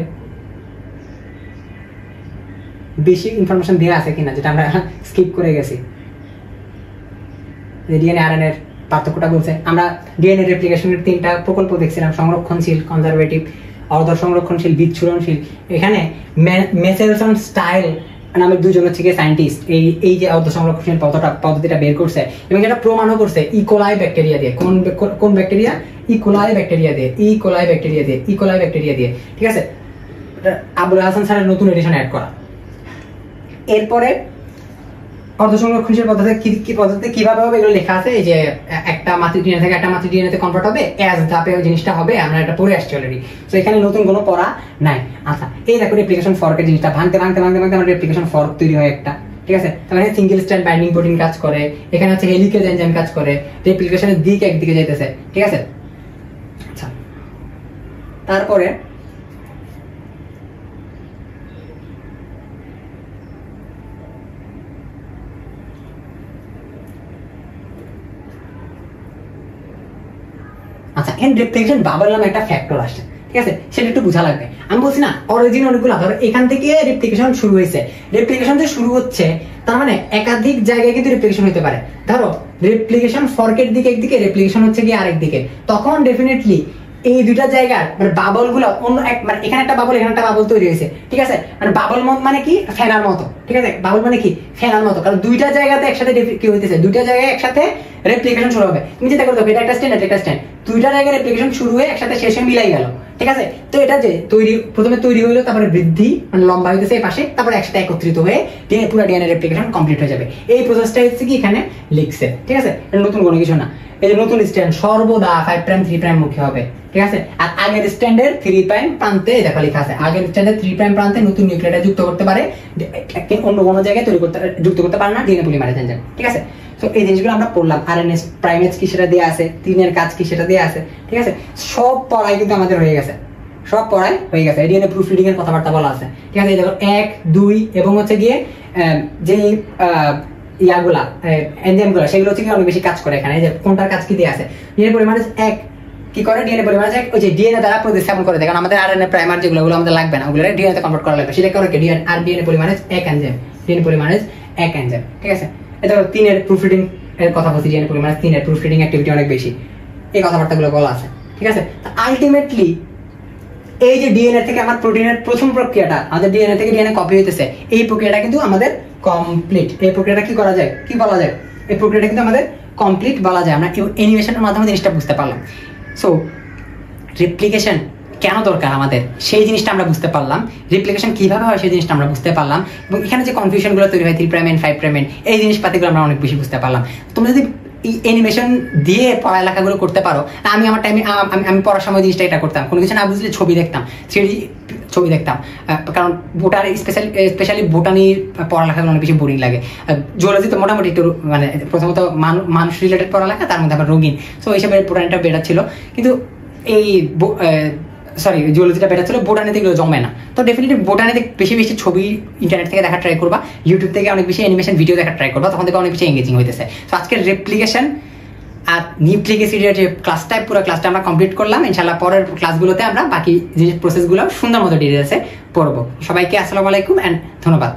বেশি ইনফরমেশন দেওয়া আছে কিনা, যেটা আমরা স্কিপ করে গেছি। ডিএনএ আরএনএ এর পার্থক্যটা বলছে, আমরা ডিএনএ রেপ্লিকেশনের 3টা প্রকল্প দেখছিলাম, সংরক্ষণশীল, কনজারভেটিভ, অর্ধ সংরক্ষণশীল, বিচ্ছুরণশীল। এখানে মেসেলসন স্টাইল নামে দুজন হচ্ছে গিয়ে সায়েন্টিস্ট এই যে অর্ধ সংরক্ষণশীল পদ্ধতিটা বের করছে এবং যেটা প্রমাণও করছে ইকোলাই ব্যাকটেরিয়া দিয়ে। কোন ব্যাকটেরিয়া? ইকোলাই ব্যাকটেরিয়া দিয়ে, ঠিক আছে? আবুল হাসান স্যারের নতুন এডিশন অ্যাড করা। এরপরে অর্ধ সংরক্ষণশীল পদ্ধতি কিভাবে হবে এগুলো লেখা আছে, এই যে একটা মাতৃ ডিএনএ থেকে একটা মাতৃ ডিএনএ তে কনভার্ট হবে, অ্যাজ ধাপে ওই জিনিসটা হবে, আমরা এটা পড়ে আসছি অলরেডি, তো এখানে নতুন কোনো পড়া নাই। আচ্ছা, এই দেখো রেপ্লিকেশন ফর্কের জিনিসটা ভাঙতে আমার রেপ্লিকেশন ফর্ক তৈরি হয় একটা, ঠিক আছে? তাহলে সিঙ্গেল স্ট্র্যান্ড বাইন্ডিং প্রোটিন কাজ করে, এখানে হচ্ছে হেলিকেজ এনজাইম কাজ করে, রেপ্লিকেশনের দিক একদিকে যাইতেছে, ঠিক আছে? আচ্ছা, তারপরে আচ্ছা, এন্ড রেপ্লিকেশন বাবল নামে একটা ফ্যাক্টর আসছে, ঠিক আছে? সেটা একটু বোঝা লাগবে। আমি বলছি না অরিজিন অনেকগুলো, ধরো এখান থেকে রেপ্লিকেশন শুরু হয়েছে, রেপ্লিকেশন যে শুরু হচ্ছে তার মানে একাধিক জায়গায় কিন্তু রেপ্লিকেশন হতে পারে। ধরো রেপ্লিকেশন ফর্কের দিকে একদিকে, রেপ্লিকেশন হচ্ছে কি আরেক দিকে, তখন ডেফিনেটলি এই দুইটা জায়গার মানে বাবল গুলো অন্য এক, মানে এখানে একটা বাবল এখানে একটা বাবল তৈরি হয়েছে, ঠিক আছে? মানে বাবল মানে কি? ফেনার মতো, ঠিক আছে? বাবল মানে কি? ফেনার মতো, কারণ দুইটা জায়গাতে একসাথে কি হইতেছে, দুইটা জায়গায় একসাথে রেপ্লিকেশন শুরু হবে। তুমি চিন্তা করে দেখো, এটা একটা স্ট্যান্ড, দুইটা জায়গায় রেপ্লিকেশন শুরু হয়ে একসাথে শেষে মিলাই গেল, ঠিক আছে? তো এটা যে প্রথমে তৈরি হইলো, তারপরে বৃদ্ধি মানে লম্বা হইতেছে এই পাশে, তারপরে একসাথে একত্রিত হয়ে পুরো ডিএনএ রেপ্লিকেশন কমপ্লিট হয়ে যাবে। এই প্রসেসটা হচ্ছে কি এখানে লিখছে, ঠিক আছে? এটা নতুন কোনো কিছু না। এই যে নতুন স্ট্যান্ড সর্বদা 5 প্রাইম 3 প্রাইম মুখে হবে, ঠিক আছে? আর আগের স্ট্যান্ডের 3 প্রাইম প্রান্তে দেখো লেখা আছে, আগের স্ট্যান্ডের 3 প্রাইম প্রান্তে নতুন নিউক্লিওটাইড যুক্ত করতে পারে, অন্য কোনো জায়গায় যুক্ত করতে পারে না ডিএনএ পলিমারেজ এনজাইম, ঠিক আছে? তো এই জিনিসগুলো আমরা পড়লাম, আরএনএ প্রাইমেজ কি সেটা দেয়া আছে, 3 এর কাজ কি সেটা দেয়া আছে, ঠিক আছে? সব পড়াই কিন্তু আমাদের হয়ে গেছে, ডিএনএ প্রুফ রিডিং এর কথাবার্তা বলা আছে, ঠিক আছে? দেখো 1, 2 এবং হচ্ছে গিয়ে যে ইয়াগুলা এনজাইমগুলো সেগুলো হচ্ছে কি অনেক বেশি কাজ করে এখানে। এই যে কোনটার কাজ কি দেয়া আছে, ডিএনএ পলিমারেজ 1 কি করে, ডিএনএ পলিমারেজ 1 ওই যে ডিএনএ দ্বারা প্রতিস্থাপন করে দেয়, কারণ আমাদের আরএনএ প্রাইমার যেগুলো আমাদের লাগবে না, ওগুলো ডিএনএ তে কনভার্ট করা লাগবে, সেটা করে কি ডিএনএ পলিমারেজ 1 এনজাইম, ঠিক আছে? এটা 3 এর প্রুফ রিডিং এর কথা বলছি, ডিএনএ পলিমারেজ 3 এর প্রুফ রিডিং অ্যাক্টিভিটি অনেক বেশি, এই কথাবার্তাগুলো বলা আছে, ঠিক আছে? আলটিমেটলি এই যে ডিএনএ থেকে আমার প্রোটিনের প্রথম প্রক্রিয়াটা, আমাদের ডিএনএ থেকে ডিএনএ কপি হইতেছে, এই প্রক্রিয়াটা কিন্তু আমাদের কমপ্লিট। এই প্রক্রিয়াটা কি করা যায়, কি বলা যায়? এই প্রক্রিয়াটা কিন্তু আমাদের কমপ্লিট বলা যায়। আমরা অ্যানিমেশনের মাধ্যমে জিনিসটা বুঝতে পারলাম। সো রেপ্লিকেশন কেন দরকার আমাদের, সেই জিনিসটা আমরা বুঝতে পারলাম। রেপ্লিকেশন কিভাবে হয় সেই জিনিসটা আমরা বুঝতে পারলাম, এবং এখানে যে কনফিউশনগুলো তৈরি হয় 3 প্রাইম এন্ড 5 প্রাইম এন্ড এই জিনিসপাতিগুলো আমরা অনেক বেশি বুঝতে পারলাম। তোমরা যদি অ্যানিমেশন দিয়ে পড়ালেখাগুলো করতে পারো। আমি আমার টাইমে আমি পড়ার সময় জিনিসটা এটা করতাম, কোনো কিছু না বুঝলে ছবি দেখতাম, 3D ছবি দেখতাম, কারণ বোটানি স্পেশালি বোটানির পড়ালেখাগুলো অনেক বেশি বোরিং লাগে। জুওলজি তো মোটামুটি একটু মানে প্রথমত মানুষ রিলেটেড পড়ালেখা, তার মধ্যে আবার রঙিন, সো হিসাবে বোটানিটা বেটার ছিল। কিন্তু এই জুওলজিটা বেটার ছিল, বোটানিতে এগুলো জমে না। তো ডেফিনেটলি বোটানিতে বেশি বেশি ছবি ইন্টারনেট থেকে দেখা ট্রাই করবা, ইউটিউব থেকে অনেক বেশি অ্যানিমেশন ভিডিও দেখা ট্রাই করবা, তখন থেকে অনেক বেশি এঙ্গেজিং হইতেছে। তো আজকের রেপ্লিকেশন আর নিউক্লিক অ্যাসিডের যে পুরো ক্লাসটা আমরা কমপ্লিট করলাম। ইনশাআল্লাহ পরের ক্লাসগুলোতে আমরা বাকি যে প্রসেসগুলো সুন্দর মতো ডিটেইলসে পড়বো। সবাইকে আসসালামু আলাইকুম এন্ড ধন্যবাদ।